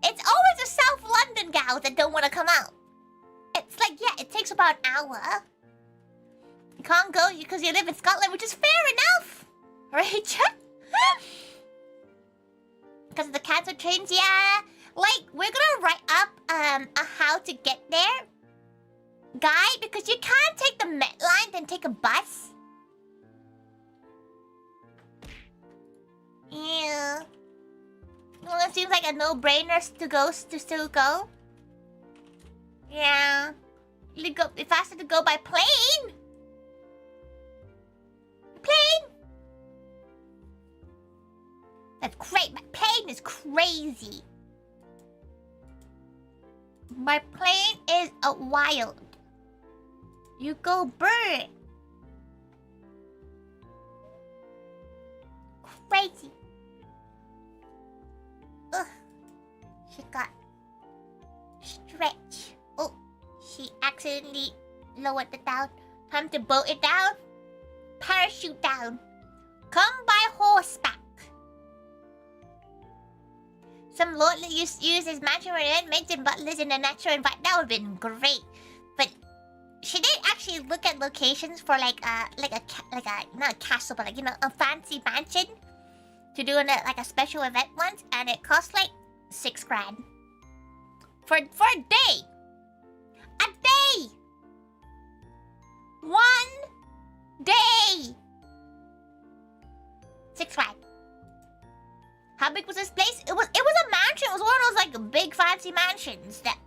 It's always the South London gals that don't want to come out. It's like, yeah, it takes about an hour. You can't go because you live in Scotland, which is fair enough. Right? Because of the cancelled trains, yeah. Like, we're gonna write up a how to get there guide, because you can't take the Met line then take a bus. Yeah. Well, it seems like a no-brainer to still go. Yeah. It's faster to go by plane. Plane. That's great. My plane is crazy. My plane is a wild. You go bird. Crazy. Ugh. She got stretch. Oh, she accidentally lowered it down. Time to boat it down. Parachute down. Come by horseback. Some lord used to use his mansion where mentioned butlers in a natural environment. That would have been great. But she did actually look at locations for not a castle, but a fancy mansion to do a special event once, and it cost like $6 grand for a day. A day. 1 day. $6 grand. How big was this place? It was a mansion. It was one of those big fancy mansions that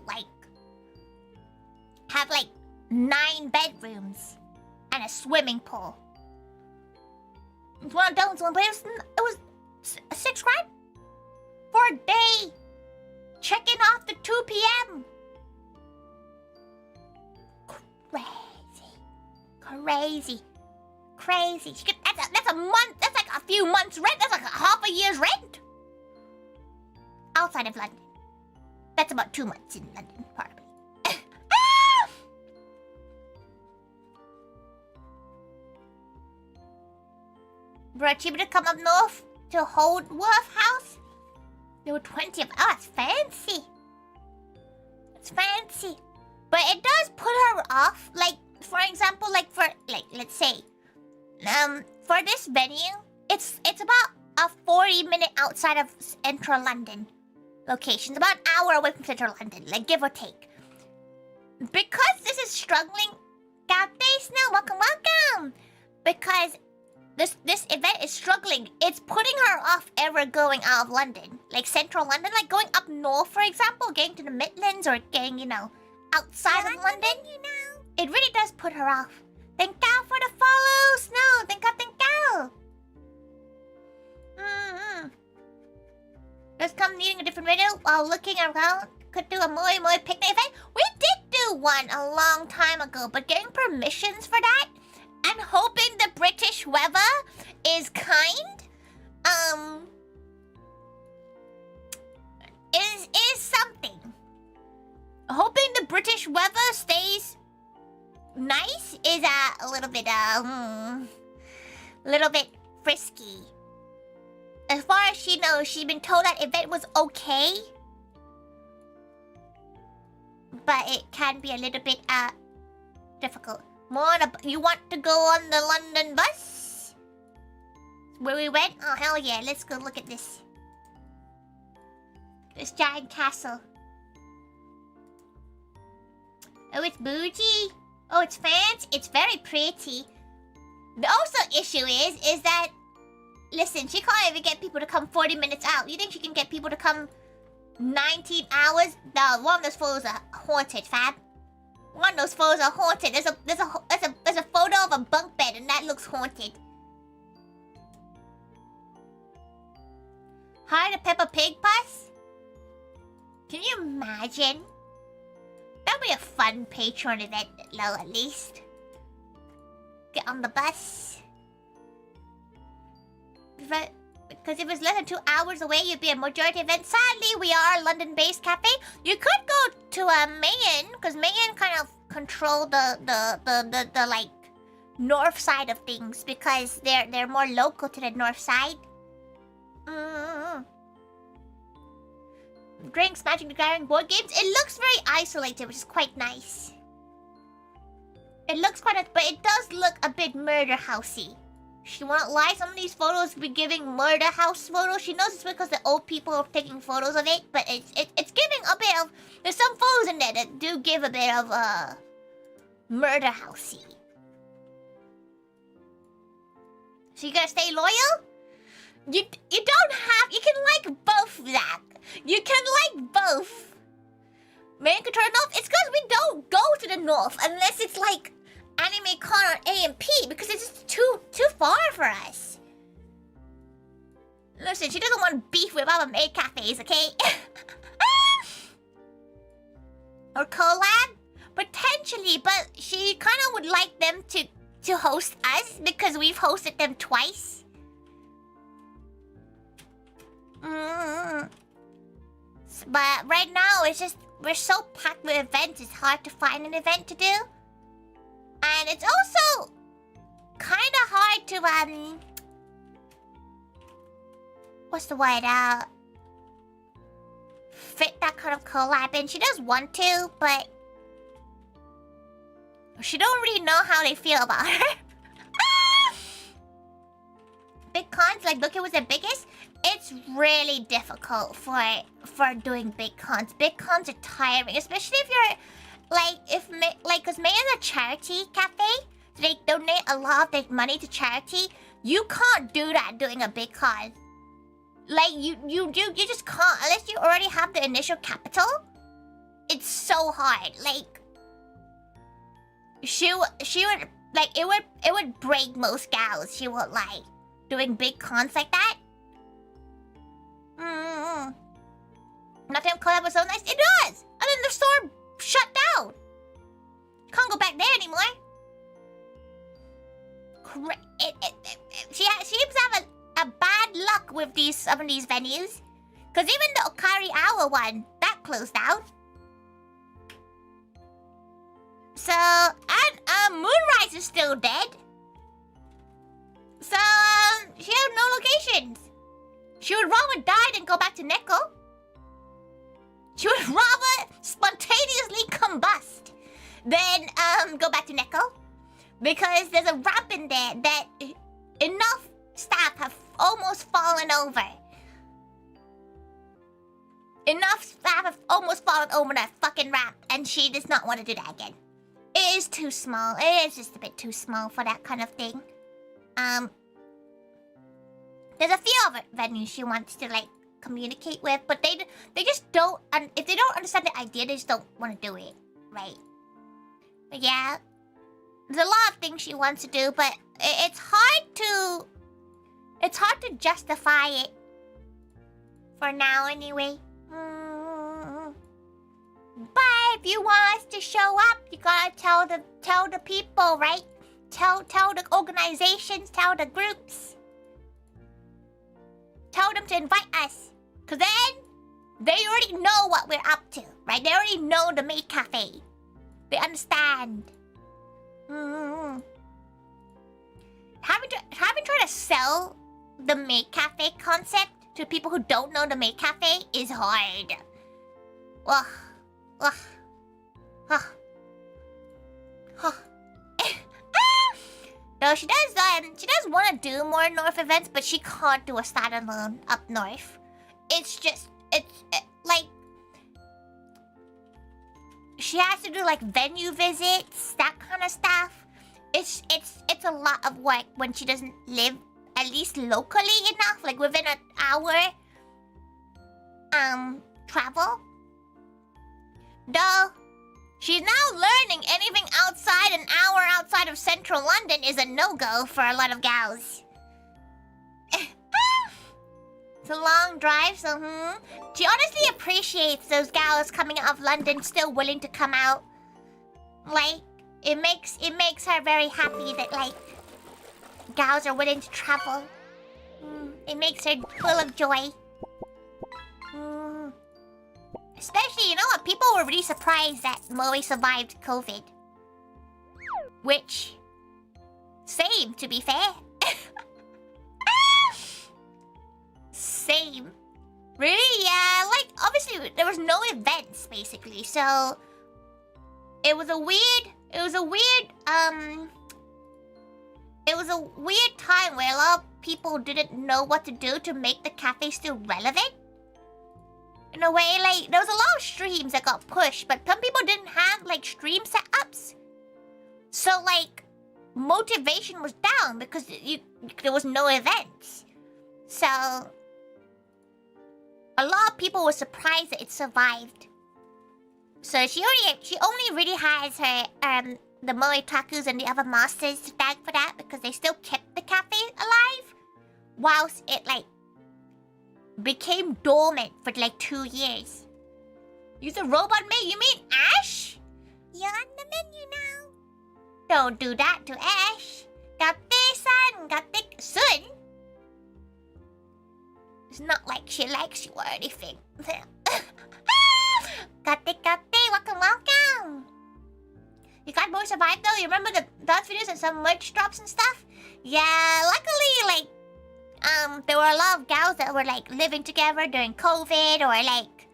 have 9 bedrooms and a swimming pool. It's one of those ones, but it was $6 grand for a day. Checking off the 2 p.m. crazy. Crazy. That's a month. That's like a few months' rent. That's like half a year's rent. Outside of London. That's about 2 months in London, probably. Bro, cheaper to come up north to Holdworth House? There were 20 of... Oh, it's fancy. It's fancy. But it does put her off. Like, for example, like for... Like, let's say... For this venue, it's about a 40-minute outside of central London location. It's about an hour away from central London, like give or take. Because this is struggling... Cathay Snow, welcome! Because... This event is struggling. It's putting her off ever going out of London. Like central London, like going up north, for example, getting to the Midlands or getting, you know, outside of London. It really does put her off. Thank you for the follow, Snow. Thank you. Just come needing a different video while looking around. Could do a Moi picnic event. We did do one a long time ago, but getting permissions for that and hoping the British weather is kind, is something. Hoping the British weather stays nice is a little bit frisky. As far as she knows, she's been told that event was okay, but it can be a little bit difficult. You want to go on the London bus? Where we went? Oh, hell yeah. Let's go look at this. This giant castle. Oh, it's bougie. Oh, it's fancy. It's very pretty. The also issue is that... Listen, she can't even get people to come 40 minutes out. You think she can get people to come 19 hours? No, one of those photos are haunted, fab. One of those photos are haunted. There's a photo of a bunk bed and that looks haunted. Hire the Peppa Pig bus? Can you imagine? That'd be a fun Patreon event, low at least. Get on the bus. Because if it's less than 2 hours away, you'd be a majority event. Sadly, we are a London-based cafe. You could go to Mayan, because Mayan kind of control the like north side of things because they're more local to the north side. Drinks, Magic the Gathering, board games. It looks very isolated, which is quite nice. It looks quite nice, but it does look a bit murder housey. She won't lie, some of these photos be giving murder house photos. She knows it's because the old people are taking photos of it, but it's giving a bit of... There's some photos in there that do give a bit of murder housey. So you gotta stay loyal? You don't have... You can like both, Zach. You can like both. Man control north? It's because we don't go to the north unless it's like Anime Con or AMP because it's just too far for us. Listen, she doesn't want beef with our maid cafes, okay? Or collab? Potentially, but she kind of would like them to host us because we've hosted them twice. But right now, it's just, we're so packed with events, it's hard to find an event to do. And it's also kind of hard to, what's the word, fit that kind of collab in. She does want to, but she don't really know how they feel about her. Big cons, like Booker was the biggest. It's really difficult for doing big cons. Big cons are tiring, especially if you're because May is a charity cafe. So they donate a lot of their money to charity. You can't do that doing a big con. Like you just can't unless you already have the initial capital. It's so hard. Like she would like it would break most gals. She would like doing big cons like that. Nottingham collab was so nice. It does! And then the store shut down. Can't go back there anymore. some of these venues. Because even the Okari Hour one, that closed down. So, and Moonrise is still dead. So, she had no locations. She would rather die than go back to Neko. She would rather spontaneously combust than go back to Neko. Because there's a ramp in there that enough staff have almost fallen over. Enough staff have almost fallen over that fucking ramp, and she does not want to do that again. It is too small. It is just a bit too small for that kind of thing. There's a few other venues she wants to like communicate with, but they just don't. And if they don't understand the idea, they just don't want to do it, right? But yeah, there's a lot of things she wants to do, but it's hard to justify it for now, anyway. But if you want us to show up, you gotta tell the people, right? Tell the organizations, tell the groups. Tell them to invite us. Cause then they already know what we're up to, right? They already know the maid cafe. They understand. Having tried to sell the maid cafe concept to people who don't know the maid cafe is hard. No, she does want to do more North events, but she can't do a standalone up North. It's like she has to do like venue visits, that kind of stuff. It's a lot of work when she doesn't live at least locally enough, like within an hour travel. Though she's now learning anything outside an hour outside of central London is a no-go for a lot of gals. It's a long drive, so she honestly appreciates those gals coming out of London still willing to come out. Like, it makes her very happy that like gals are willing to travel. It makes her full of joy. Especially, you know what? People were really surprised that Moe survived COVID. Which, same, to be fair. Same. Really? Yeah, like, obviously, there was no events, basically, so... It was a weird time where a lot of people didn't know what to do to make the cafe still relevant. In a way, like, there was a lot of streams that got pushed, but some people didn't have, like, stream setups. So, like, motivation was down because there was no events. So, a lot of people were surprised that it survived. So she only really has her, the Moe Takus and the other masters to thank for that because they still kept the cafe alive. Whilst it, like, became dormant for like 2 years. Use a robot maid? You mean Ash? You're on the menu now. Don't do that to Ash. Gate-san, Sun. It's not like she likes you or anything. Gate, welcome. You got more survived though? You remember the dance videos and some merch drops and stuff? Yeah, luckily, like, there were a lot of gals that were, like, living together during COVID or, like,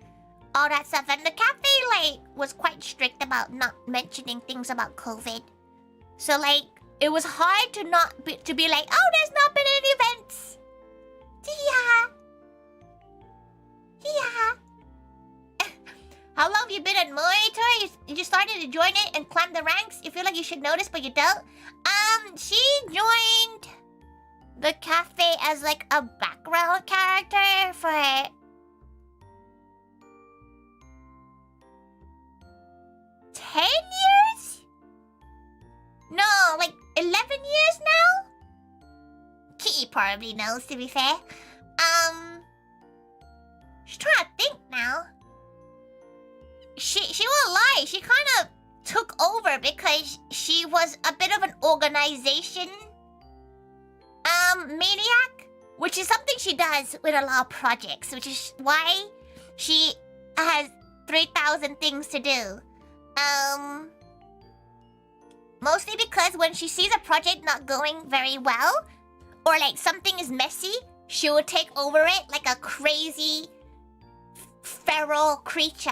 all that stuff. And the cafe, like, was quite strict about not mentioning things about COVID. So, like, it was hard to be like, oh, there's not been any events. Yeah. How long have you been at Moe, Tori? You just started to join it and climb the ranks? You feel like you should notice, but you don't? She joined the cafe as like a background character for 10 years? No, like 11 years now? Kitty probably knows, to be fair. She's trying to think now. She won't lie, she kind of took over because she was a bit of an organization maniac which is something she does with a lot of projects, which is why she has 3,000 things to do. Mostly because when she sees a project not going very well, or like something is messy, she will take over it like a crazy feral creature.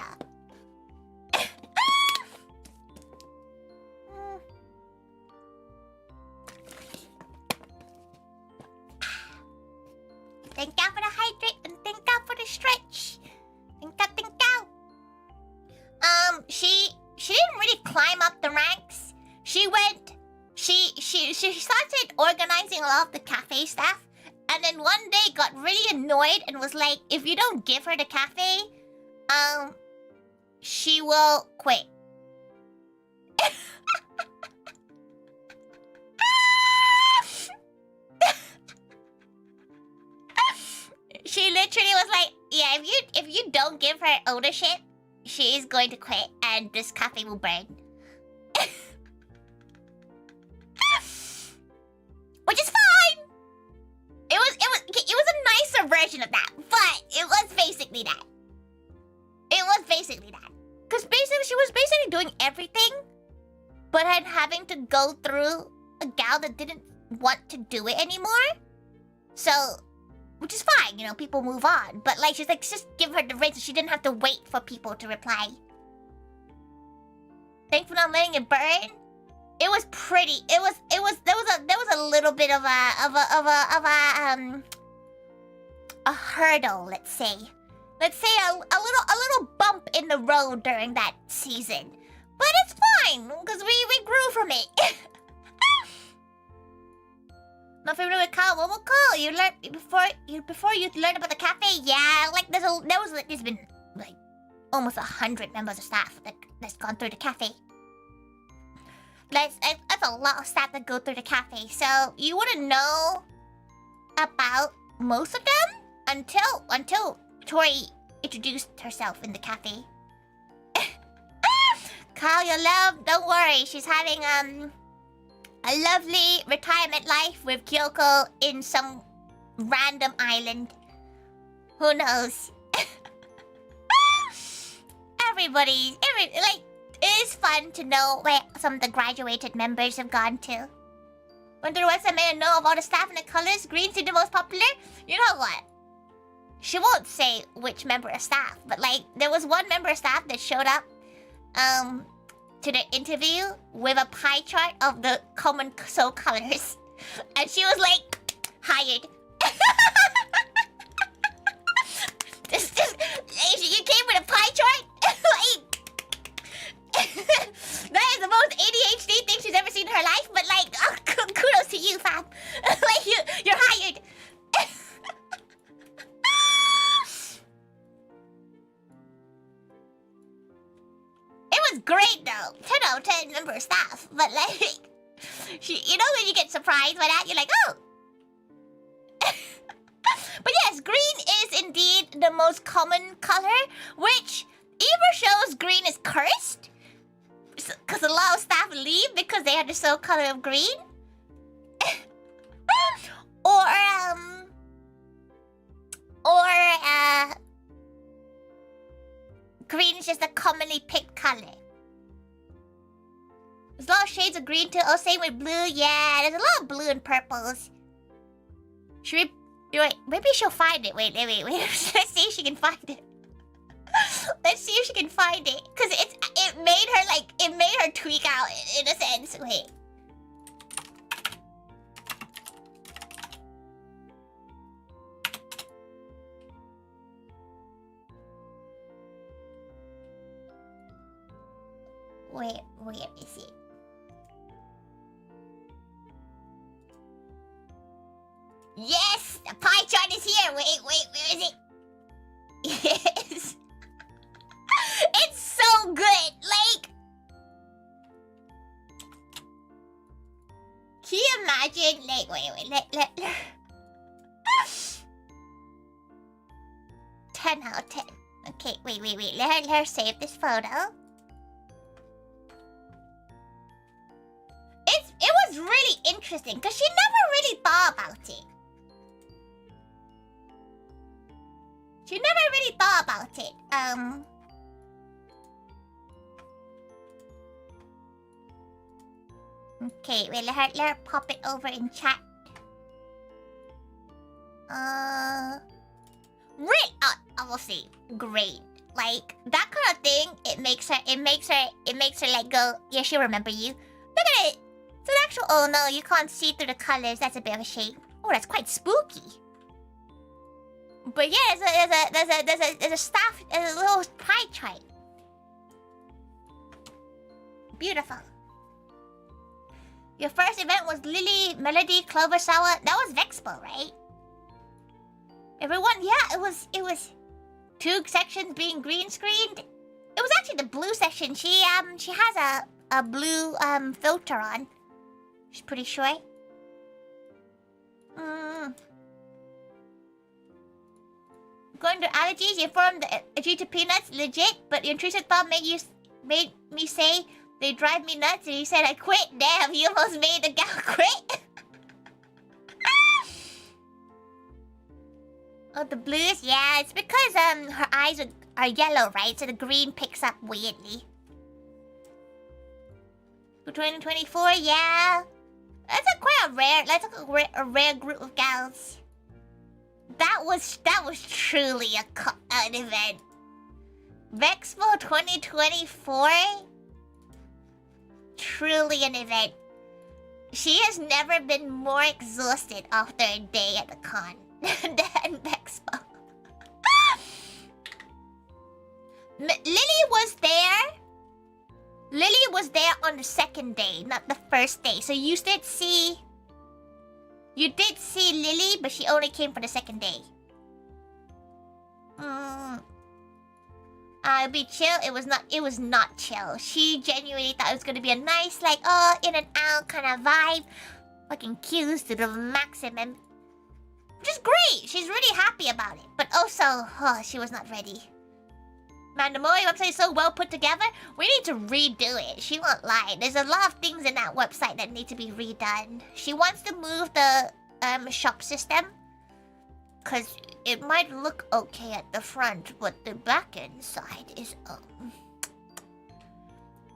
Thank God for the hydrate and thank God for the stretch. Thank God, thank God. She didn't really climb up the ranks. She started organizing a lot of the cafe staff, and then one day got really annoyed and was like, if you don't give her the cafe, she will quit. She literally was like, yeah, if you don't give her ownership, she is going to quit and this cafe will burn. Which is fine. It was a nicer version of that, but it was basically that. It was basically that. Because basically she was basically doing everything, but then having to go through a gal that didn't want to do it anymore. So, which is fine, you know, people move on. But like, she's like, just give her the reins so she didn't have to wait for people to reply. Thanks for not letting it burn. It was pretty. There was a little bit of a hurdle, let's say. Let's say a little bump in the road during that season. But it's fine, because we grew from it. Not familiar with Kyle Momoko? You learned before you learned about the cafe? Yeah, like there's been like almost 100 members of staff that's gone through the cafe. That's a lot of staff that go through the cafe, so you wouldn't know about most of them until Tori introduced herself in the cafe. Kyle, your love, don't worry, she's having a lovely retirement life with Kyoko in some random island. Who knows? It is fun to know where some of the graduated members have gone to. Wonder what's I may know of all the staff and the colors. Green seemed the most popular. You know what? She won't say which member of staff, but like there was one member of staff that showed up to the interview with a pie chart of the common soul colors. And she was like, hired. You came with a pie chart? Like, that is the most ADHD thing she's ever seen in her life, but like, oh, kudos to you, fam. Like, you're hired. It was great though. 10 out of 10 member of staff. But like, you know when you get surprised by that, you're like, oh. But yes, green is indeed the most common color, which either shows green is cursed, because a lot of staff leave because they have the soul color of green, or green is just a commonly picked color. There's a lot of shades of green too. Oh, same with blue. Yeah, there's a lot of blue and purples. Should we... Wait, maybe she'll find it. Wait. Let's see if she can find it. Let's see if she can find it. Because it made her tweak out in a sense. Wait. Where is it? Yes! The pie chart is here! Wait, where is it? Yes! It's so good! Like... Can you imagine? Like, wait, let... 10 out of 10. Okay, wait. Let her save this photo. It was really interesting, because she never really thought about it. She never really thought about it. Okay, wait, let her pop it over in chat. I will see. Great. Like that kind of thing, it makes her like go, yeah, she'll remember you. Look at it. It's an actual, oh no, you can't see through the colors. That's a bit of a shame. Oh, that's quite spooky. But yeah, there's a staff, there's a little pie chart. Beautiful. Your first event was Lily, Melody, Clover, Sour. That was Vexpo, right? Everyone, yeah, it was 2 sections being green screened. It was actually the blue section. She has a blue filter on. She's pretty sure. Going to allergies, you formed due to peanuts, legit, but your intrusive thought made me say they drive me nuts, and you said I quit. Damn, you almost made the gal quit. Oh, the blues? Yeah, it's because her eyes are yellow, right? So the green picks up weirdly. For 2024, yeah. That's quite a rare group of gals. That was truly an event. Vexpo 2024? Truly an event. She has never been more exhausted after a day at the con than Vexpo. Lily was there. Lily was there on the second day, not the first day. So you did see Lily, but she only came for the second day. It'd be chill. It was not chill. She genuinely thought it was gonna be a nice, like, in and out kind of vibe. Fucking cues to the maximum. Which is great. She's really happy about it. But also, she was not ready. Man, the Moe website is so well put together. We need to redo it. She won't lie. There's a lot of things in that website that need to be redone. She wants to move the shop system. Because it might look okay at the front, but the back end side is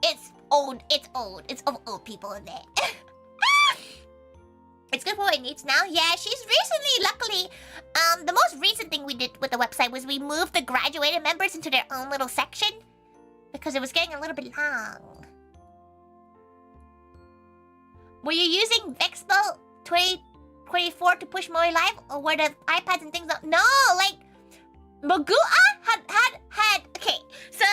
it's old. It's of old people in there. It's good for what it needs now. Yeah, she's recently, luckily, the most recent thing we did with the website was we moved the graduated members into their own little section. Because it was getting a little bit long. Were you using Vexpo 2024 to push Moe Live? Or were the iPads and things not? No, like, Magua had, okay, so,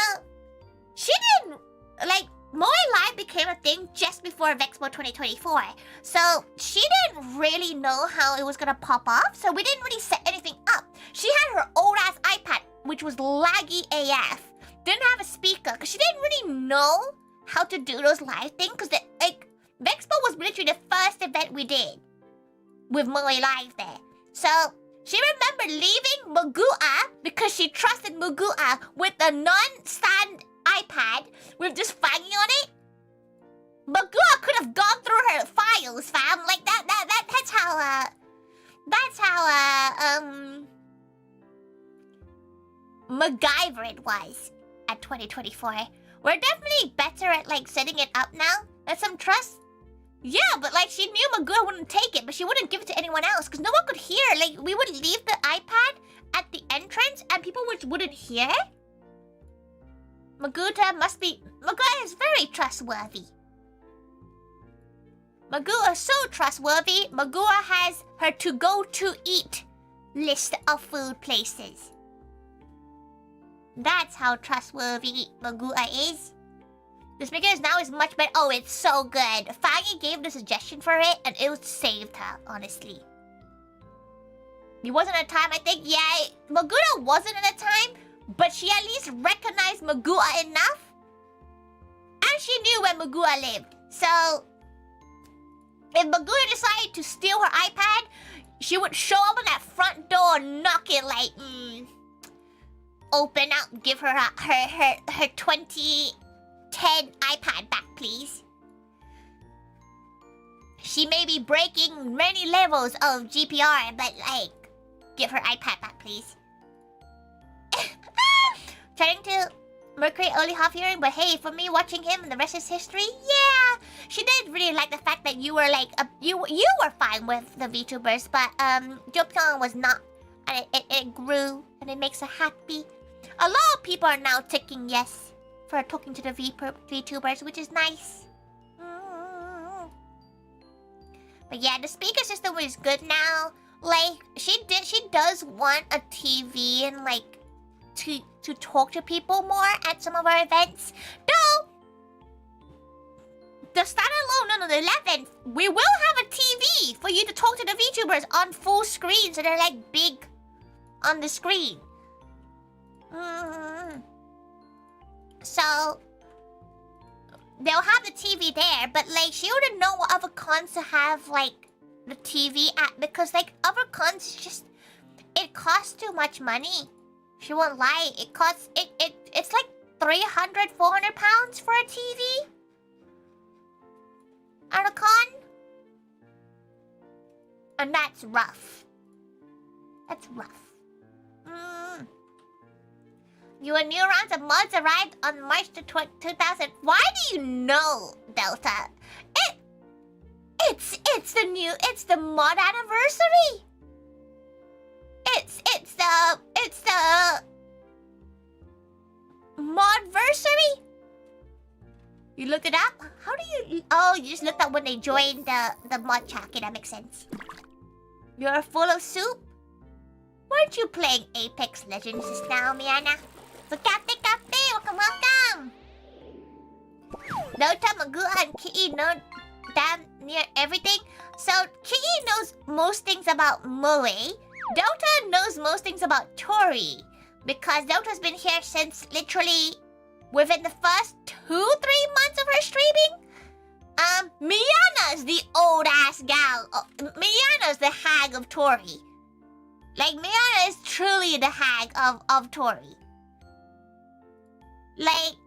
she didn't, like, Moe Live became a thing just before Vexpo 2024. So she didn't really know how it was gonna pop off, so we didn't really set anything up. She had her old ass iPad, which was laggy AF. Didn't have a speaker, because she didn't really know how to do those live things, because like Vexpo was literally the first event we did with Moe Live there. So she remembered leaving Magua because she trusted Magua with a non-stand iPad with just Fangy on it. Magua could have gone through her files, fam. Like that's how MacGyver it was at 2024. We're definitely better at like setting it up now. That's some trust. Yeah, but like she knew Magua wouldn't take it, but she wouldn't give it to anyone else because no one could hear. Like we would leave the iPad at the entrance and people wouldn't hear. Magua is very trustworthy. Magua is so trustworthy. Magua has her to-go-to-eat list of food places. That's how trustworthy Magua is. The speaker now is much better. Oh, it's so good. Fangy gave the suggestion for it, and it saved her, honestly. It wasn't a time, I think. Yeah, Magua wasn't at a time, but she at least recognized Magua enough. And she knew where Magua lived. So, if Magua decided to steal her iPad, she would show up at that front door, knock it like, open up, give her her 2010 iPad back, please. She may be breaking many levels of GPR, but like, give her iPad back, please. Turning to Mercury only half hearing, but hey, for me watching him and the rest is history. Yeah, she did really like the fact that you were like you were fine with the VTubers, but Jopyeon was not, and it grew and it makes her happy. A lot of people are now ticking yes for talking to the VTubers, which is nice. But yeah, the speaker system is good now. Like she does want a TV and like to talk to people more at some of our events. Though the standalone on the 11th, we will have a TV for you to talk to the VTubers on full screen, so they're like big on the screen. So they'll have the TV there, but like she wouldn't know what other cons to have like the TV at, because like other cons just it costs too much money. She won't lie, it costs it's like 300-400 pounds for a TV at a con, and that's rough. That's rough. Your new rounds of mods arrived on March 2000. Why do you know, Delta? It's the mod anniversary. It's the modversary. You looked it up? How do you? Oh, you just looked up when they joined the mod chat. Okay, that makes sense. You're full of soup. Weren't you playing Apex Legends just now, Miana? So Cafe, welcome. Dota, Magua, and Kitty know damn near everything. So Kitty knows most things about Moe. Dota knows most things about Tori, because Dota's been here since literally within the first 2-3 months of her streaming. Miana's the old ass gal. Miana's the hag of Tori. Like Miana is truly the hag of Tori. Like,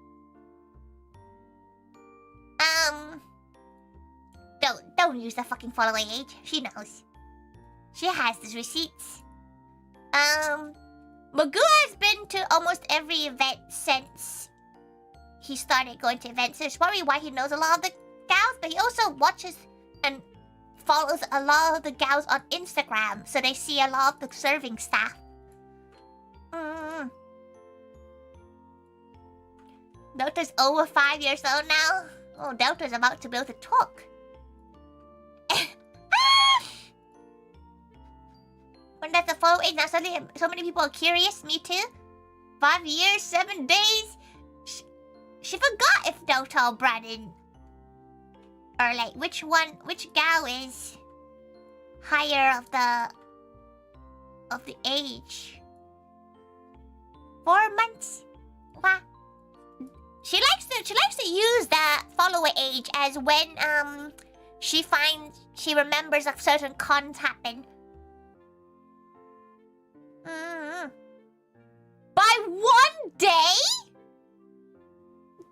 don't use the fucking follow age. She knows. She has the receipts. Magua has been to almost every event since he started going to events. So it's probably why he knows a lot of the gals, but he also watches and follows a lot of the gals on Instagram, so they see a lot of the serving staff. Dota's over 5 years old now. Oh, Dota's about to be able to talk. When that's a follow age, now suddenly so many people are curious. Me too. 5 years, 7 days. She forgot if Dota or Brandon, or like which gal is higher of the age. 4 months. Wow. She likes to use that follower age as when she remembers a certain cons happen. By 1 day?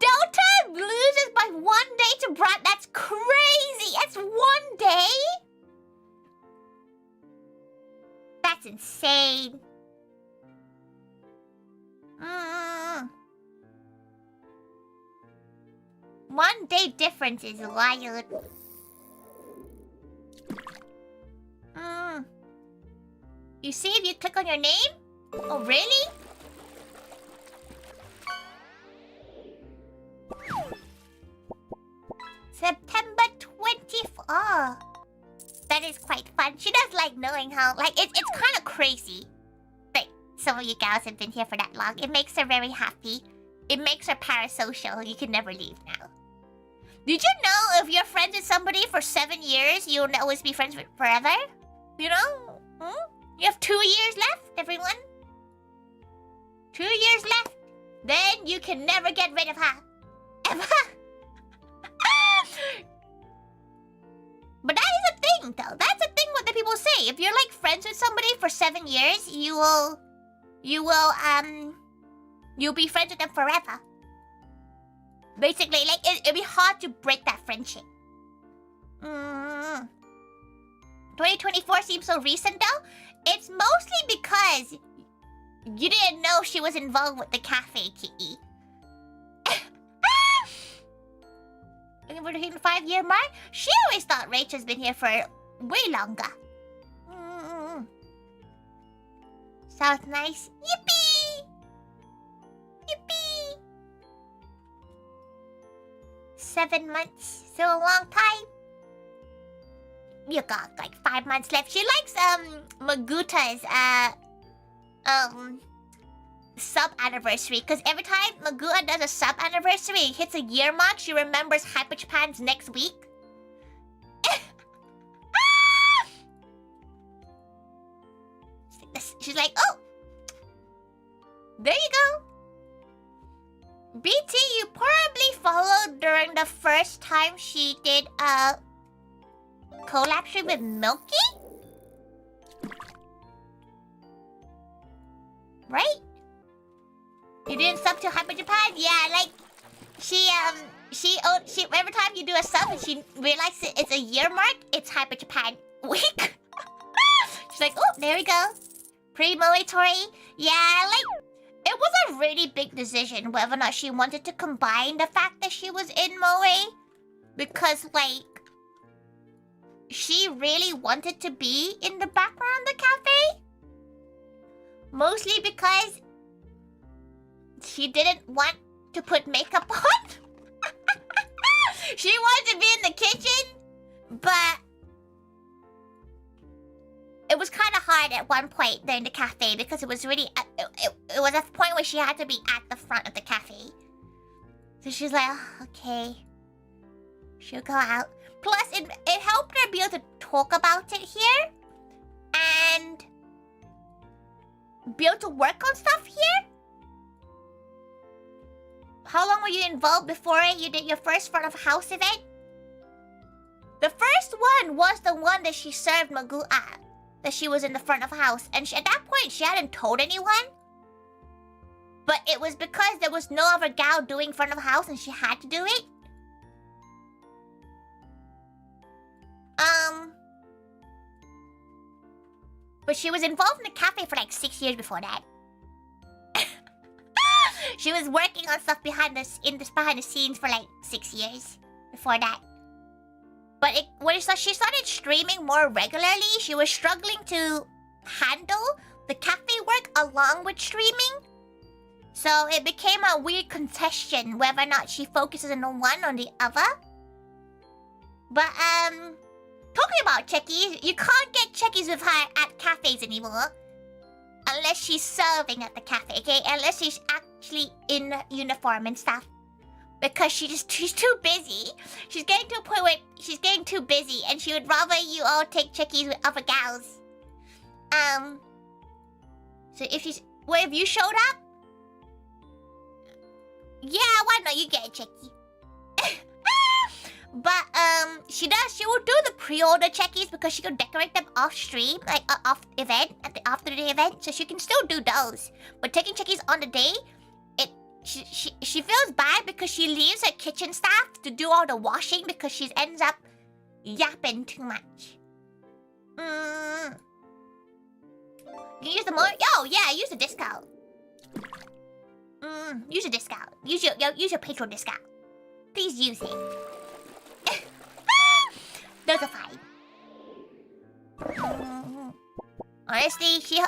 Delta loses by 1 day to Brad. That's crazy. That's 1 day? That's insane. 1 day difference is wild. You see if you click on your name? Oh, really? September 24th. Oh, that is quite fun. She does like knowing how, like, it's kind of crazy that some of you gals have been here for that long. It makes her very happy. It makes her parasocial. You can never leave now. Did you know if you're friends with somebody for 7 years, you'll always be friends with forever? You know? You have 2 years left, everyone. 2 years left. Then you can never get rid of her. Ever. But that is a thing, though. That's a thing what the people say. If you're like friends with somebody for 7 years, you'll be friends with them forever. Basically, like it'd be hard to break that friendship. 2024 seems so recent, though. It's mostly because You didn't know she was involved with the cafe, Kitty. Looking for the hidden 5-year mark? She always thought Rachel's been here for way longer. Sounds nice. Yippee! Yippee! 7 months. Still a long time. You got like 5 months left. She likes Maguta's sub anniversary, because every time Maguta does a sub anniversary, it hits a year mark, she remembers Hyper Japan's next week. She's like, oh, there you go. BT, you probably followed during the first time she did a collab stream with Milky? Right? You didn't sub to Hyper Japan? Yeah, like she every time you do a sub and she realizes it's a year mark, it's Hyper Japan week. She's like, oh, there we go. Pre-Moe Tori. Yeah, like it was a really big decision whether or not she wanted to combine the fact that she was in Moe, because like she really wanted to be in the background of the cafe. Mostly because she didn't want to put makeup on. She wanted to be in the kitchen, but it was kind of hard at one point during the cafe because it was really... It was a point where she had to be at the front of the cafe. So she's like, oh, okay. She'll go out. Plus, it helped her be able to talk about it here. And be able to work on stuff here. How long were you involved before you did your first front of house event? The first one was the one that she served Magoo at. That she was in the front of house. And at that point, she hadn't told anyone. But it was because there was no other gal doing front of house and she had to do it. But she was involved in the cafe for like 6 years before that. She was working on stuff behind the scenes for like 6 years before that. But when she started streaming more regularly, she was struggling to handle the cafe work along with streaming. So it became a weird contestation whether or not she focuses on the one or the other. But talking about checkies, you can't get checkies with her at cafes anymore. Unless she's serving at the cafe, okay? Unless she's actually in uniform and stuff. Because she's too busy. She's getting to a point where she's getting too busy and she would rather you all take checkies with other gals. So if you showed up? Yeah, why not? You get a checkie. But she will do the pre-order checkies because she can decorate them off stream, like off event, after the event, so she can still do those. But taking checkies on the day, she feels bad because she leaves her kitchen staff to do all the washing because she ends up yapping too much. You use the more? Oh yeah, use the discount. Use a discount. Use your Patreon discount. Please use it. Those are fine. Honestly, she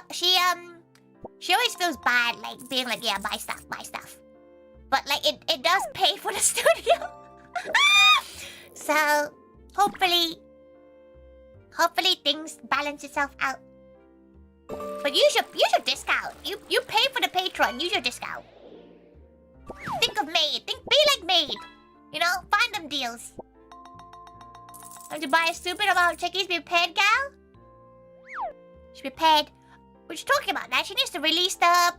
always feels bad, like being like, yeah, buy stuff. But like it does pay for the studio. So hopefully things balance itself out. But use your discount. You pay for the Patreon. Use your discount. Think of Maid. Be like Maid. You know, find them deals. Have to buy a stupid amount of checkies. Be prepared, gal. She's prepared. We're just talking about that. She needs to release the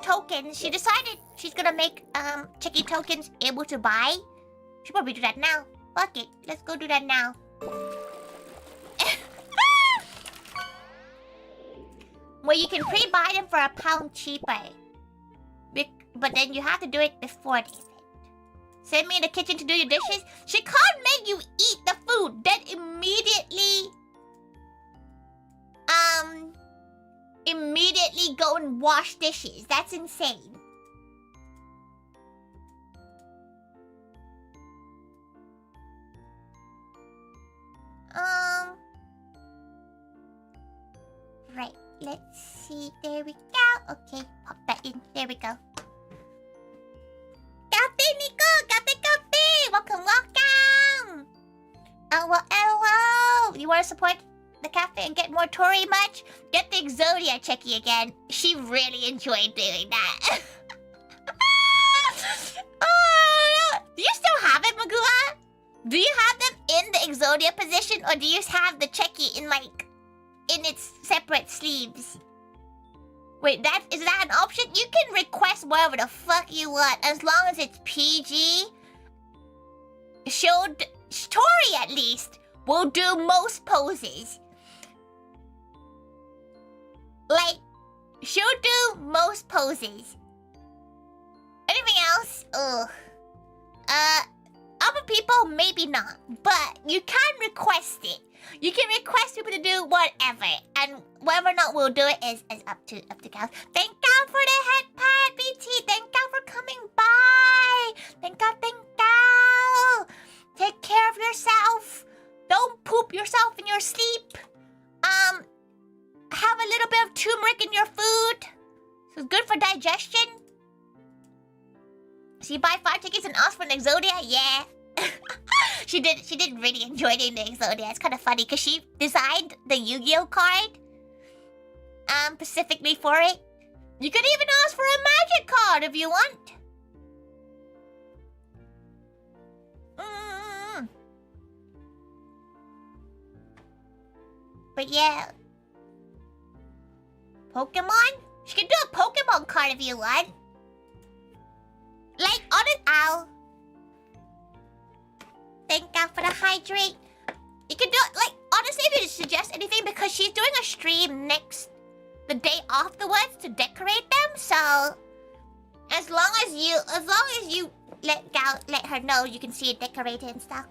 tokens. She decided she's gonna make checkie tokens able to buy. She'll probably do that now. Fuck it. Let's go do that now. Well, you can pre-buy them for £1 cheaper. But then you have to do it before the event. Send me in the kitchen to do your dishes. She can't make you eat the food. Then immediately immediately go and wash dishes. That's insane. Right. Let's see. There we go. Okay, pop that in. There we go. Cafe, Nico! Cafe! Welcome! Well, hello! You want to support the cafe and get more Tori much? Get the Exodia Checky again. She really enjoyed doing that. Oh, no. Do you still have it, Magua? Do you have them in the Exodia position, or do you have the Checky in, like, in its separate sleeves? Wait, is that an option? You can request whatever the fuck you want, as long as it's PG. Tori, at least, will do most poses. Like, she'll do most poses. Anything else? Ugh. Other people, maybe not. But you can request it. You can request people to do whatever, and whether or not we'll do it is up to Cal. Thank God for the head pad, BT. Thank God for coming by. Thank God. Take care of yourself. Don't poop yourself in your sleep. Have a little bit of turmeric in your food. So it's good for digestion. So you buy 5 tickets and ask for an Exodia? Yeah. She did really enjoy doing the Exodia. It's kind of funny because she designed the Yu-Gi-Oh card specifically for it. You could even ask for a magic card if you want. But yeah. Pokemon? She can do a Pokemon card if you want. Like, on an owl. Thank God for the hydrate. You can do it, like, honestly, if you suggest anything, because she's doing a stream the day afterwards to decorate them, so as long as you let her know you can see it decorated and stuff.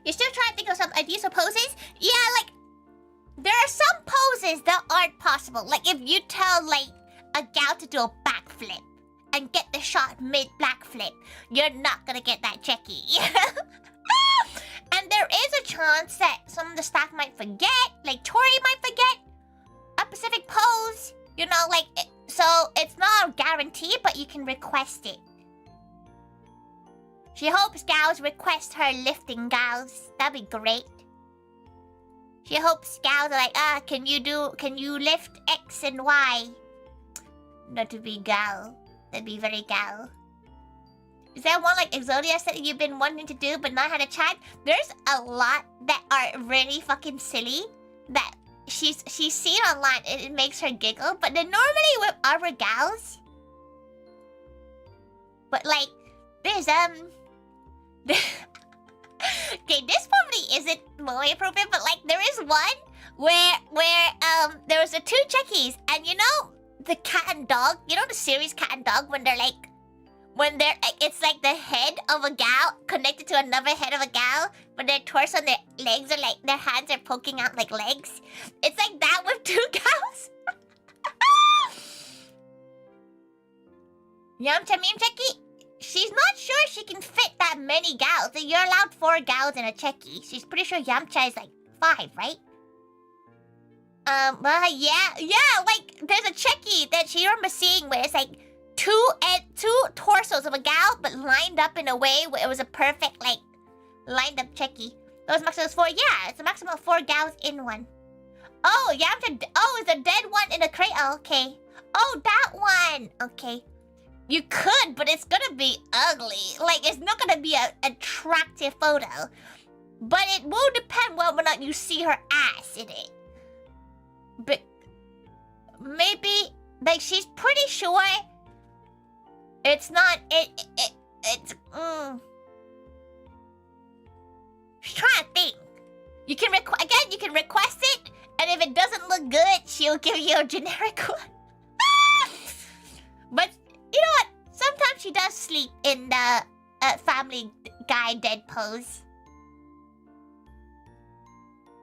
You're still trying to think of some ideas for poses? Yeah, like, there are some poses that aren't possible. Like, if you tell, like, a gal to do a backflip and get the shot mid-backflip, you're not gonna get that checky. And there is a chance that some of the staff might forget, like Tori might forget a specific pose. You know, like, so it's not a guarantee, but you can request it. She hopes gals request her lifting gals. That'd be great. She hopes gals are like, can you lift X and Y? Not to be gal. That'd be very gal. Is there one like Exodia that you've been wanting to do but not had a chance? There's a lot that are really fucking silly that she's seen online and it makes her giggle, but then normally with other gals. But like, there's okay, this probably isn't really appropriate, but like there is one where there was the 2 checkies, and you know the cat and dog, you know the series Cat and Dog, when it's like the head of a gal connected to another head of a gal, but their torso and their legs are like, their hands are poking out like legs. It's like that with 2 gals. Yamcha Meme Checky? She's not sure she can fit that many gals. You're allowed 4 gals in a checky. She's pretty sure Yamcha is like 5, right? Well, yeah, like, there's a checky that she remembers seeing where it's like 2 torsos of a gal, but lined up in a way where it was a perfect, like, lined up checky. Those maximum 4, yeah, it's a maximum of 4 gals in one. Oh, Yamcha, it's a dead one in a crate. Oh, okay. Oh, that one. Okay. You could, but it's gonna be ugly. Like, it's not gonna be an attractive photo. But it will depend whether or not you see her ass in it. But maybe, like, she's pretty sure it's not, it's She's trying to think. You can request it, and if it doesn't look good, she'll give you a generic one. But you know what? Sometimes she does sleep in the Family Guy dead pose.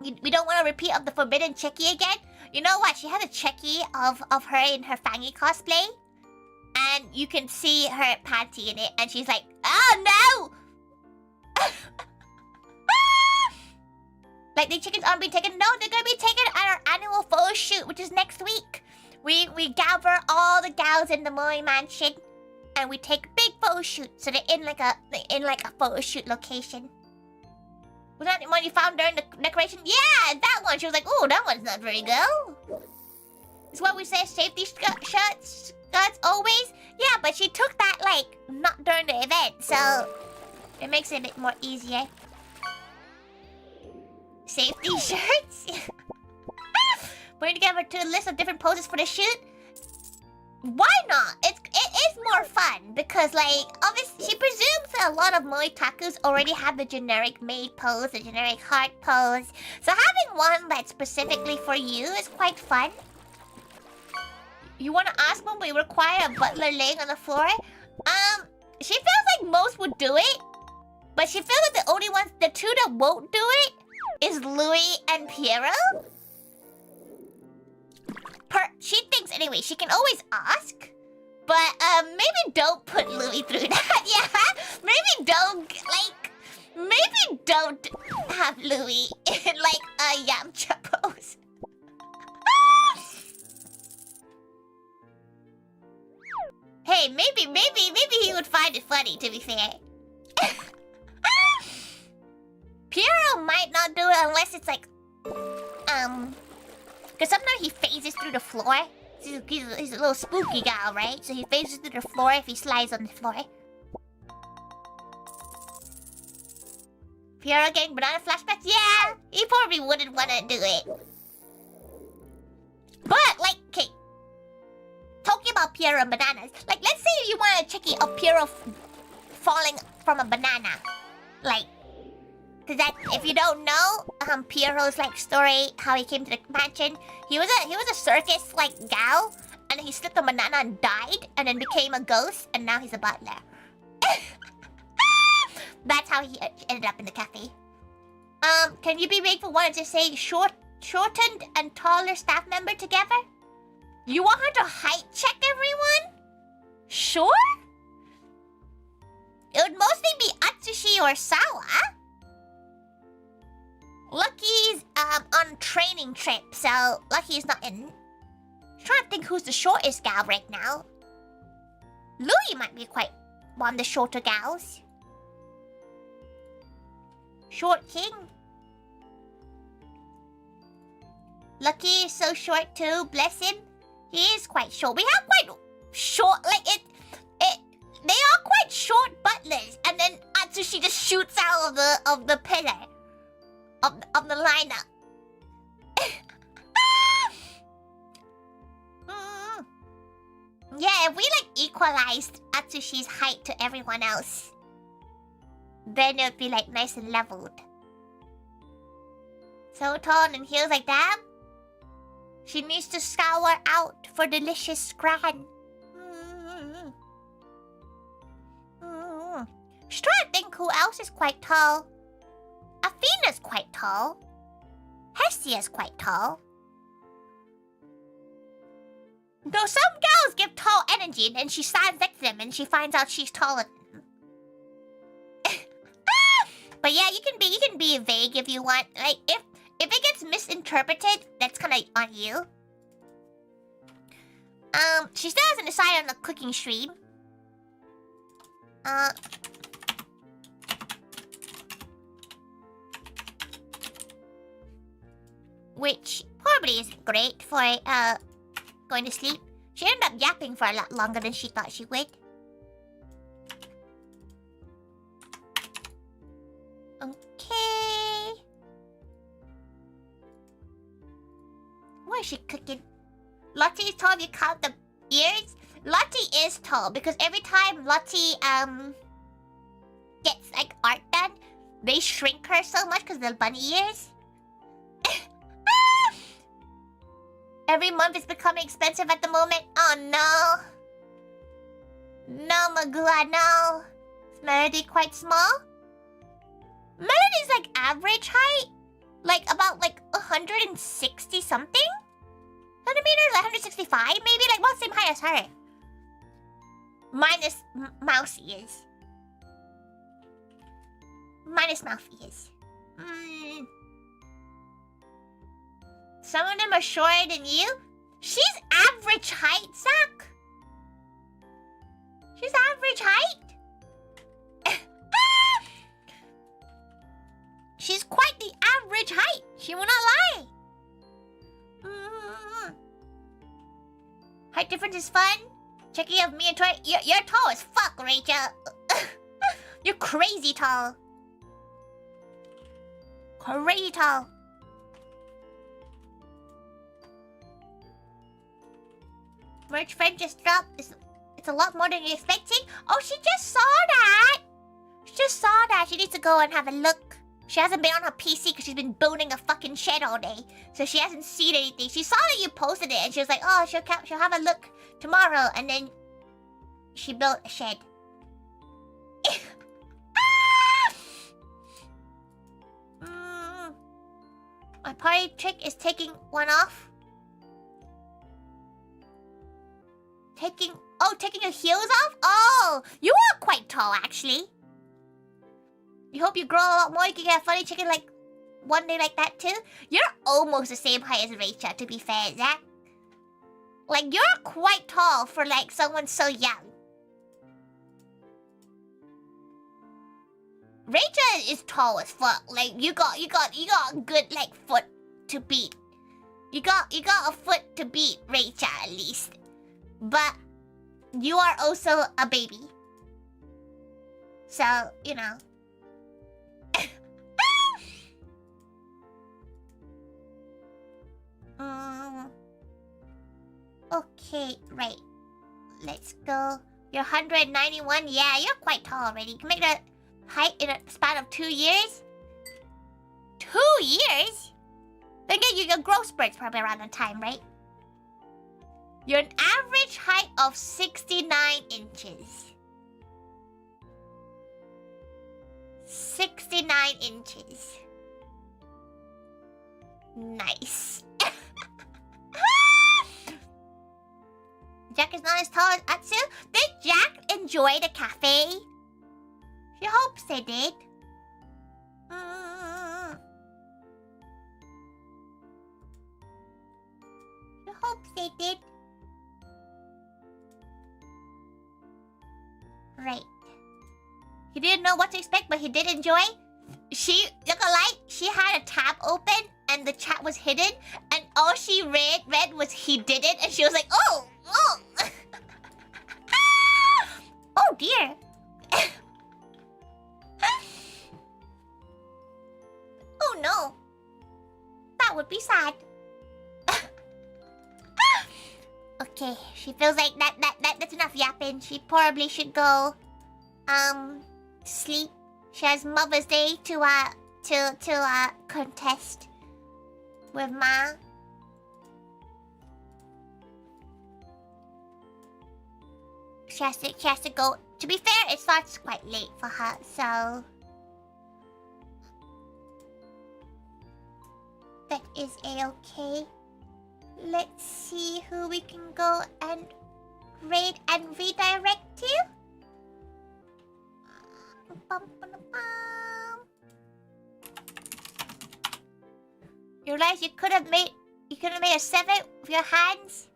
We don't want to repeat of the forbidden Chicky again. You know what? She has a Chicky of her in her Fangy cosplay. And you can see her panty in it. And she's like, oh no! Like, the chickens aren't being taken. No, they're going to be taken at our annual photo shoot, which is next week. We gather all the gals in the Moe mansion. And we take a big photo shoot. So they're in like a photo shoot location. Was that the one you found during the decoration? Yeah, that one. She was like, oh, that one's not very good. It's what we say, safety skirts always. Yeah, but she took that, like, not during the event. So it makes it a bit more easier. Safety shirts? Putting together a list of different poses for the shoot? Why not? It is more fun because, like, obviously, she presumes that a lot of Moe Takus already have the generic maid pose, the generic heart pose. So having one that's specifically for you is quite fun. You want to ask when we require a butler laying on the floor? She feels like most would do it, but she feels like the two that won't do it is Louis and Piero. She thinks anyway, she can always ask. But maybe don't put Louis through that. Yeah, maybe don't have Louis in like a Yamcha pose. Hey, maybe he would find it funny, to be fair. Piero might not do it unless it's like because sometimes he phases through the floor. He's a little spooky guy, right? So he phases through the floor if he slides on the floor. Piero getting banana flashbacks? Yeah, he probably wouldn't want to do it. But, like, okay. Talking about Piero and bananas. Like, let's say you want a checkie of Piero falling from a banana. Like, cause that, if you don't know, Piero's like story, how he came to the mansion. He was a circus like gal, and then he slipped a banana and died, and then became a ghost, and now he's a butler. That's how he ended up in the cafe. Can you be made for one and just say shortened and taller staff member together? You want her to height check everyone? Sure. It would mostly be Atsushi or Sawa. Lucky's on training trip, so Lucky's not in. I'm trying to think who's the shortest gal right now. Louie might be quite one of the shorter gals. Short King. Lucky is so short too, bless him. He is quite short. We have quite short, like they are quite short butlers, and then Atsushi just shoots out of the pillar. Of the lineup. Yeah, if we like equalized Atsushi's height to everyone else, then it would be like nice and leveled. So tall and heels like that. She needs to scour out for delicious scran. Just trying to think who else is quite tall. Athena's quite tall. Hestia's quite tall. Though some gals give tall energy and then she stands next to them and she finds out she's taller than them. But yeah, you can be vague if you want. Like if it gets misinterpreted, that's kinda on you. She still hasn't decided on the cooking stream. Which probably isn't great for going to sleep. She ended up yapping for a lot longer than she thought she would. Okay. What is she cooking? Lottie is tall if you count the ears. Lottie is tall because every time Lottie gets like art done, they shrink her so much because of the bunny ears. Every month is becoming expensive at the moment. Oh no. No, Magua, no. Melody quite small? Melody's like average height. Like about like 160 something? Centimeters? 165 maybe? Like about the same height as her. Minus Mousy is. Minus Mouthy is. Some of them are shorter than you. She's average height, Zach. She's average height. She's quite the average height. She will not lie. Height difference is fun. Checking of me and Tori. You're tall as fuck, Rachel. You're crazy tall. Crazy tall. Merch friend just dropped. It's a lot more than you're expecting. Oh, she just saw that. She just saw that. She needs to go and have a look. She hasn't been on her PC because she's been building a fucking shed all day. So she hasn't seen anything. She saw that you posted it and she was like, oh, she'll have a look tomorrow. And then she built a shed. My party trick is taking one off. Taking your heels off? Oh, you are quite tall, actually. You hope you grow a lot more. You can get a funny chicken like one day like that too. You're almost the same height as Rachel, to be fair, Zach. Like, you're quite tall for like someone so young. Rachel is tall as fuck. Like, you got a good like foot to beat. You got a foot to beat Rachel at least. But you are also a baby. So, you know. Okay, right. Let's go. You're 191. Yeah, you're quite tall already. You can make the height in a span of 2 years. 2 years? Then again, your growth spurt's probably around that time, right? You're an average height of 69 inches. 69 inches. Nice. Jack is not as tall as Atsu. Did Jack enjoy the cafe? She hopes they did. She hopes they did. Right. He didn't know what to expect, but he did enjoy. Look alike, she had a tab open and the chat was hidden, and all she read was he did it, and she was like, oh. Oh dear. Oh no. That would be sad. Okay, she feels like that's enough yapping. She probably should go sleep. She has Mother's Day to contest with Ma. She has to go. To be fair, it starts quite late for her, so that is a-okay. Let's see who we can go and raid and redirect to. You realize you could have made a 7 with your hands?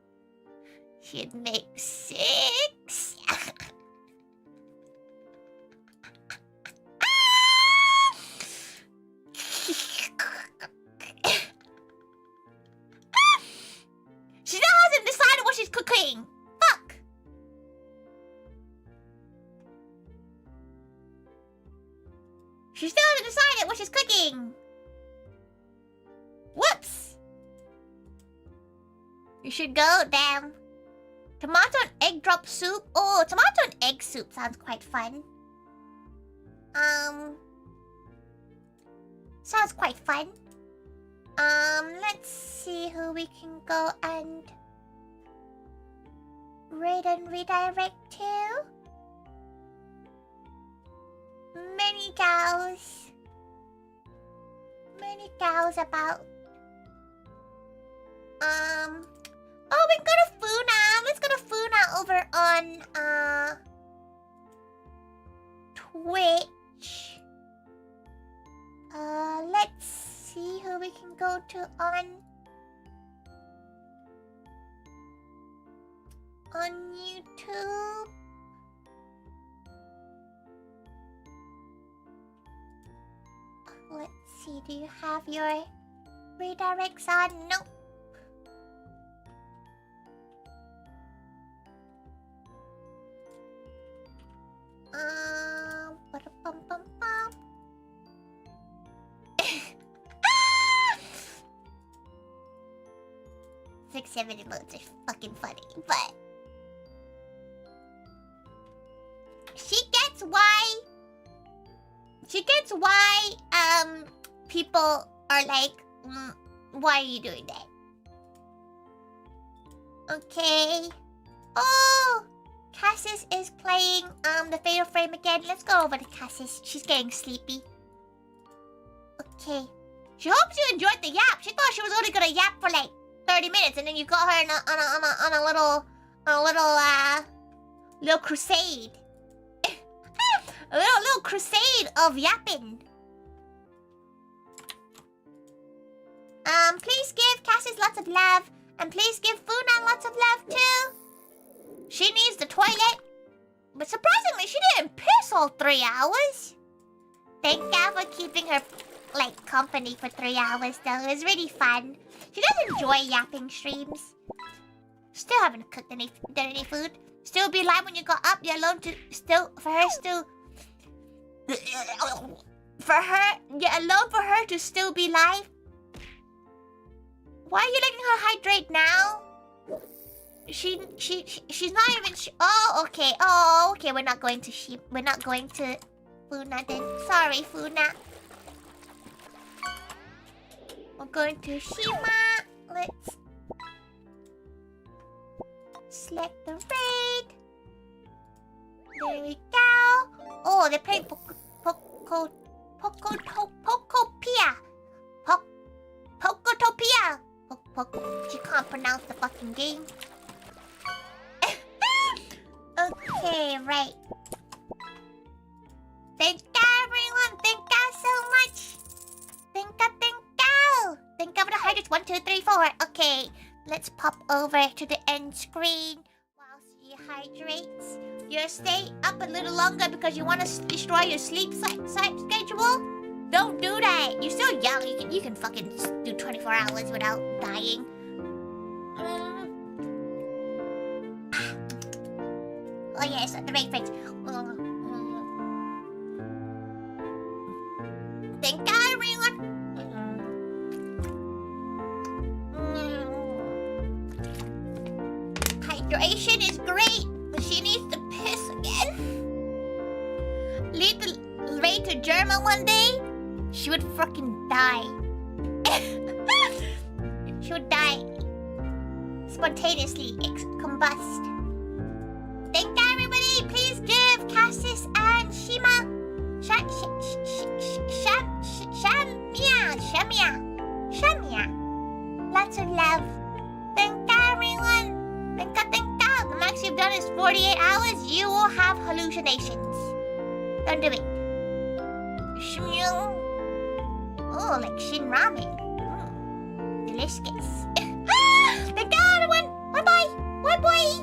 You'd make 6. She still hasn't decided what she's cooking. Fuck. She still hasn't decided what she's cooking. Whoops. You should go, damn. Tomato and egg drop soup. Oh, tomato and egg soup sounds quite fun. Sounds quite fun. Let's see who we can go and raid and redirect to. Many cows. Many cows about. Oh, we go to Funa. Let's go to Funa over on Twitch. Let's see who we can go to on YouTube. Let's see, do you have your redirects on? Nope. Ba-da-bum-bum-bum. 6-7 emotes are fucking funny, but she gets why people are like, why are you doing that? Okay. Oh, Cassis is playing the Fatal Frame again. Let's go over to Cassis. She's getting sleepy. Okay. She hopes you enjoyed the yap. She thought she was only gonna yap for like 30 minutes, and then you got her on a little crusade. a little crusade of yapping. Please give Cassis lots of love, and please give Funa lots of love too. She needs the toilet, but surprisingly, she didn't piss all 3 hours. Thank God for keeping her like company for 3 hours though. It was really fun. She does enjoy yapping streams. Still haven't cooked any food. Still be live when you got up. You're alone to still you're alone for her to still be live. Why are you letting her hydrate now? She's not even. Oh, okay. Oh, okay. We're not going to Funa then. Sorry, Funa. We're going to Shima. Let's select the raid. There we go. Oh, they're playing Pokotopia. Pokotopia. She can't pronounce the fucking game. Okay, right. Thank you, everyone. Thank you so much. Thank you. Thank you for the hydrates. 1, 2, 3, 4. Okay, let's pop over to the end screen while she hydrates. You'll stay up a little longer because you want to destroy your sleep schedule. Don't do that. You're still young. You can fucking do 24 hours without dying. Oh yes, the right friends. Thank you, everyone. Hydration is great, but she needs to piss again. Lead the raid to German one day, she would fucking die. She would die spontaneously, combust. Thank you, everybody. Please give Cassis and Shima Shamia lots of love. Thank you, everyone. Thank you. The max you've done is 48 hours. You will have hallucinations. Don't do it. Shmyung. Oh, like Shin Ramen. Delicious. Thank you, everyone. Bye-bye. Bye-bye.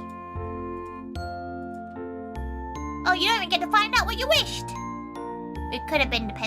Oh, you don't even get to find out what you wished. It could have been dependent.